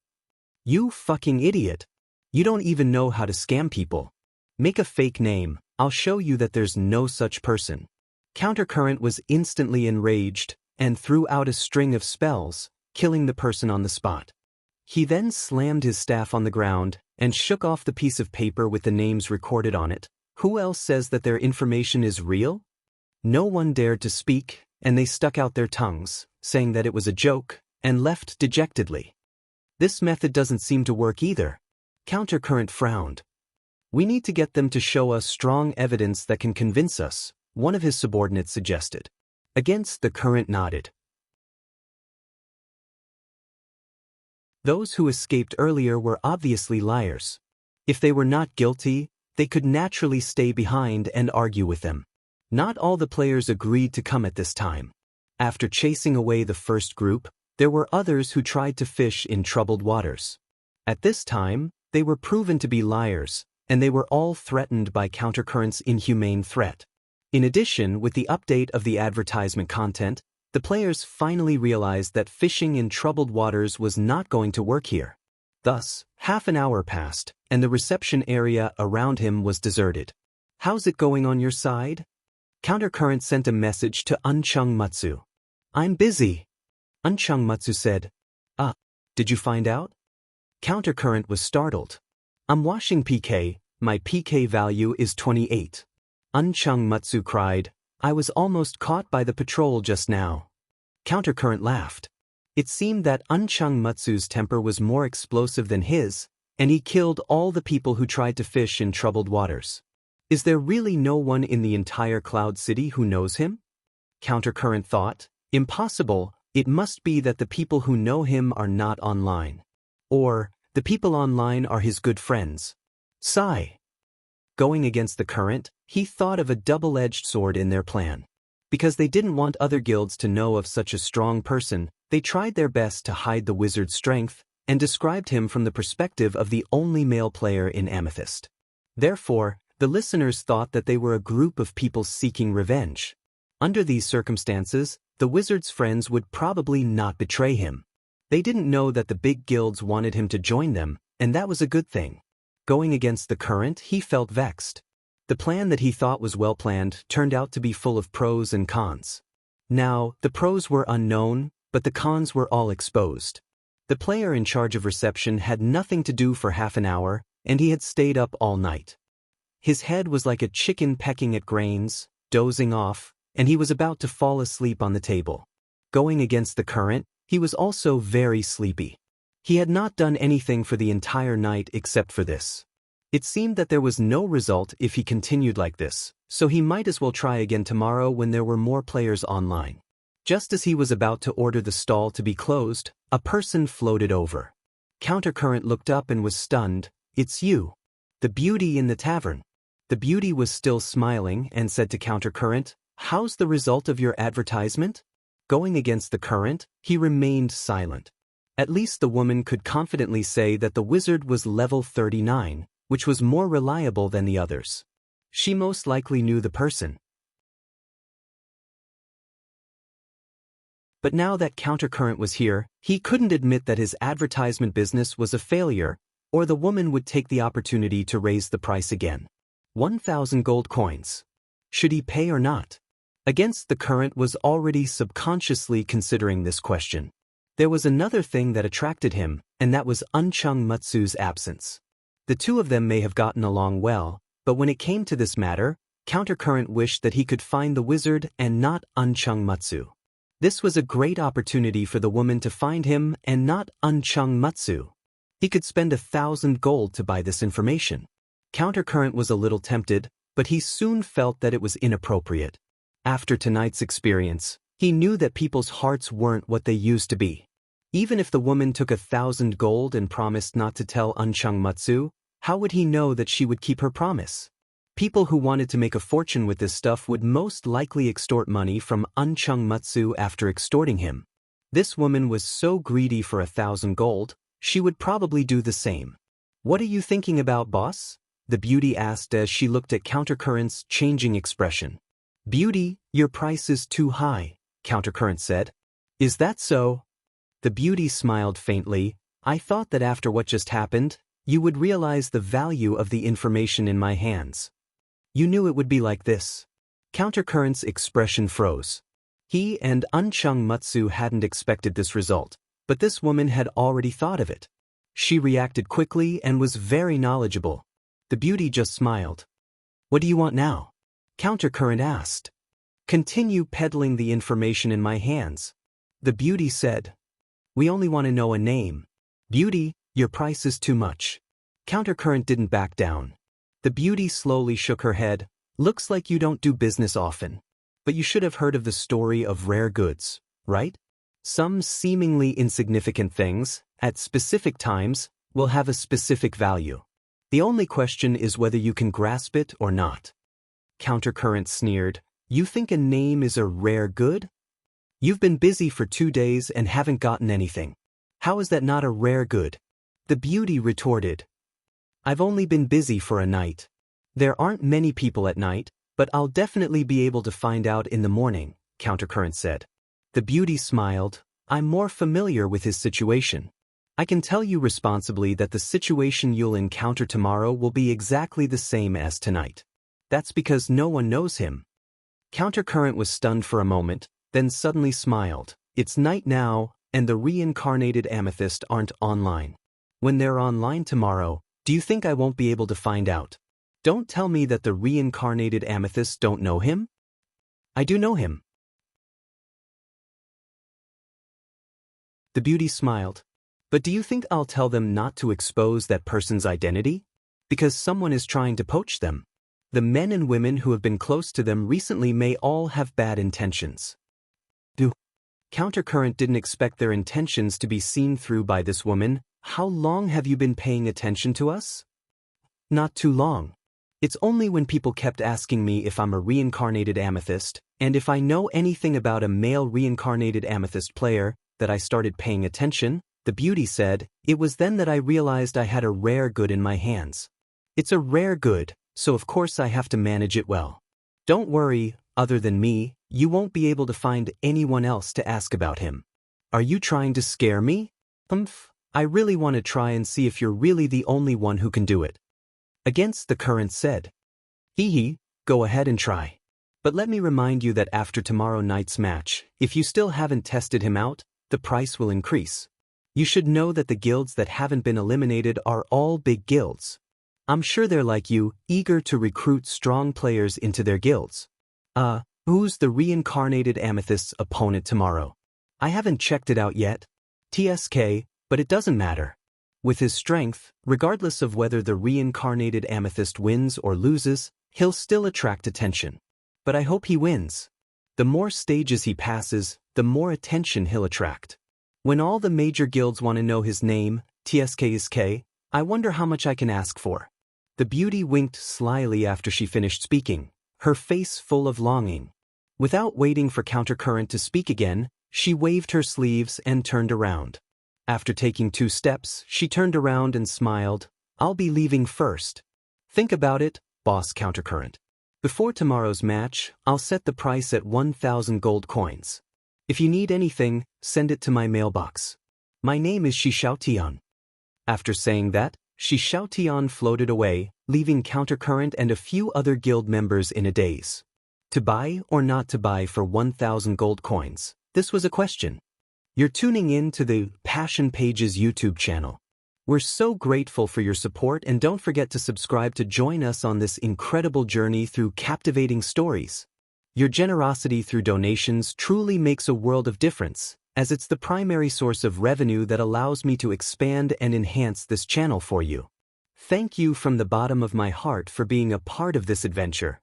You fucking idiot. You don't even know how to scam people. Make a fake name, I'll show you that there's no such person. Countercurrent was instantly enraged and threw out a string of spells, killing the person on the spot. He then slammed his staff on the ground and shook off the piece of paper with the names recorded on it. Who else says that their information is real? No one dared to speak, and they stuck out their tongues, saying that it was a joke, and left dejectedly. This method doesn't seem to work either. Countercurrent frowned. We need to get them to show us strong evidence that can convince us, one of his subordinates suggested. Against the current nodded. Those who escaped earlier were obviously liars. If they were not guilty, they could naturally stay behind and argue with them. Not all the players agreed to come at this time. After chasing away the first group, there were others who tried to fish in troubled waters. At this time, they were proven to be liars, and they were all threatened by Countercurrent's inhumane threat. In addition, with the update of the advertisement content, The players finally realized that fishing in troubled waters was not going to work here. Thus, half an hour passed, and the reception area around him was deserted. "How's it going on your side?" Countercurrent sent a message to Unchung Matsu. "I'm busy." Unchung Matsu said, did you find out?" Countercurrent was startled. "I'm washing PK, my PK value is 28. Unchung Matsu cried, "I was almost caught by the patrol just now." Countercurrent laughed. It seemed that Unchung Matsu's temper was more explosive than his, and he killed all the people who tried to fish in troubled waters. Is there really no one in the entire Cloud City who knows him? Countercurrent thought, impossible, it must be that the people who know him are not online. Or, the people online are his good friends. Sigh. Going against the current, he thought of a double-edged sword in their plan. Because they didn't want other guilds to know of such a strong person, they tried their best to hide the wizard's strength, and described him from the perspective of the only male player in Amethyst. Therefore, the listeners thought that they were a group of people seeking revenge. Under these circumstances, the wizard's friends would probably not betray him. They didn't know that the big guilds wanted him to join them, and that was a good thing. Going against the current, he felt vexed. The plan that he thought was well planned turned out to be full of pros and cons. Now, the pros were unknown, but the cons were all exposed. The player in charge of reception had nothing to do for half an hour, and he had stayed up all night. His head was like a chicken pecking at grains, dozing off, and he was about to fall asleep on the table. Going against the current, he was also very sleepy. He had not done anything for the entire night except for this. It seemed that there was no result if he continued like this, so he might as well try again tomorrow when there were more players online. Just as he was about to order the stall to be closed, a person floated over. Countercurrent looked up and was stunned. "It's you. The beauty in the tavern." The beauty was still smiling and said to Countercurrent, "How's the result of your advertisement?" Going against the current, he remained silent. At least the woman could confidently say that the wizard was level 39, which was more reliable than the others. She most likely knew the person. But now that Countercurrent was here, he couldn't admit that his advertisement business was a failure, or the woman would take the opportunity to raise the price again. 1,000 gold coins. Should he pay or not? Against the current was already subconsciously considering this question. There was another thing that attracted him, and that was Unchung Matsu's absence. The two of them may have gotten along well, but when it came to this matter, Countercurrent wished that he could find the wizard and not Unchung Matsu. This was a great opportunity for the woman to find him and not Unchung Matsu. He could spend 1,000 gold to buy this information. Countercurrent was a little tempted, but he soon felt that it was inappropriate. After tonight's experience, he knew that people's hearts weren't what they used to be. Even if the woman took 1,000 gold and promised not to tell Unchung Matsu, how would he know that she would keep her promise? People who wanted to make a fortune with this stuff would most likely extort money from Unchung Matsu after extorting him. This woman was so greedy for 1,000 gold, she would probably do the same. "What are you thinking about, boss?" the beauty asked as she looked at Countercurrent's changing expression. "Beauty, your price is too high," Countercurrent said. "Is that so?" The beauty smiled faintly. "I thought that after what just happened, you would realize the value of the information in my hands. You knew it would be like this." Countercurrent's expression froze. He and Unchung Matsu hadn't expected this result, but this woman had already thought of it. She reacted quickly and was very knowledgeable. The beauty just smiled. "What do you want now?" Countercurrent asked. "Continue peddling the information in my hands." The beauty said. "We only want to know a name." "Beauty, your price is too much." Countercurrent didn't back down. The beauty slowly shook her head. "Looks like you don't do business often. But you should have heard of the story of rare goods, right? Some seemingly insignificant things, at specific times, will have a specific value. The only question is whether you can grasp it or not." Countercurrent sneered. "You think a name is a rare good? You've been busy for 2 days and haven't gotten anything. How is that not a rare good?" The beauty retorted. "I've only been busy for a night. There aren't many people at night, but I'll definitely be able to find out in the morning," Countercurrent said. The beauty smiled. I'm more familiar with his situation. I can tell you responsibly that the situation you'll encounter tomorrow will be exactly the same as tonight. That's because no one knows him. Countercurrent was stunned for a moment, then suddenly smiled. It's night now, and the reincarnated amethyst aren't online. When they're online tomorrow, do you think I won't be able to find out? Don't tell me that the reincarnated amethysts don't know him? I do know him. The beauty smiled. But do you think I'll tell them not to expose that person's identity? Because someone is trying to poach them. The men and women who have been close to them recently may all have bad intentions. Countercurrent didn't expect their intentions to be seen through by this woman. How long have you been paying attention to us? Not too long. It's only when people kept asking me if I'm a reincarnated amethyst, and if I know anything about a male reincarnated amethyst player, that I started paying attention. The beauty said. It was then that I realized I had a rare good in my hands. It's a rare good, so of course I have to manage it well. Don't worry, other than me, you won't be able to find anyone else to ask about him. Are you trying to scare me? I really want to try and see if you're really the only one who can do it. Against the current said. Go ahead and try. But let me remind you that after tomorrow night's match, if you still haven't tested him out, the price will increase. You should know that the guilds that haven't been eliminated are all big guilds. I'm sure they're like you, eager to recruit strong players into their guilds. Who's the reincarnated amethyst's opponent tomorrow? I haven't checked it out yet. TSK, but it doesn't matter. With his strength, regardless of whether the reincarnated amethyst wins or loses, he'll still attract attention. But I hope he wins. The more stages he passes, the more attention he'll attract. When all the major guilds want to know his name, TSK, I wonder how much I can ask for. The beauty winked slyly after she finished speaking, her face full of longing. Without waiting for Countercurrent to speak again, she waved her sleeves and turned around. After taking 2 steps, she turned around and smiled. I'll be leaving first. Think about it, boss Countercurrent. Before tomorrow's match, I'll set the price at 1,000 gold coins. If you need anything, send it to my mailbox. My name is Xiaotian. After saying that, Xiaotian floated away, leaving Countercurrent and a few other guild members in a daze. To buy or not to buy for 1,000 gold coins? This was a question. You're tuning in to the Passion Pages YouTube channel. We're so grateful for your support, and don't forget to subscribe to join us on this incredible journey through captivating stories. Your generosity through donations truly makes a world of difference, as it's the primary source of revenue that allows me to expand and enhance this channel for you. Thank you from the bottom of my heart for being a part of this adventure.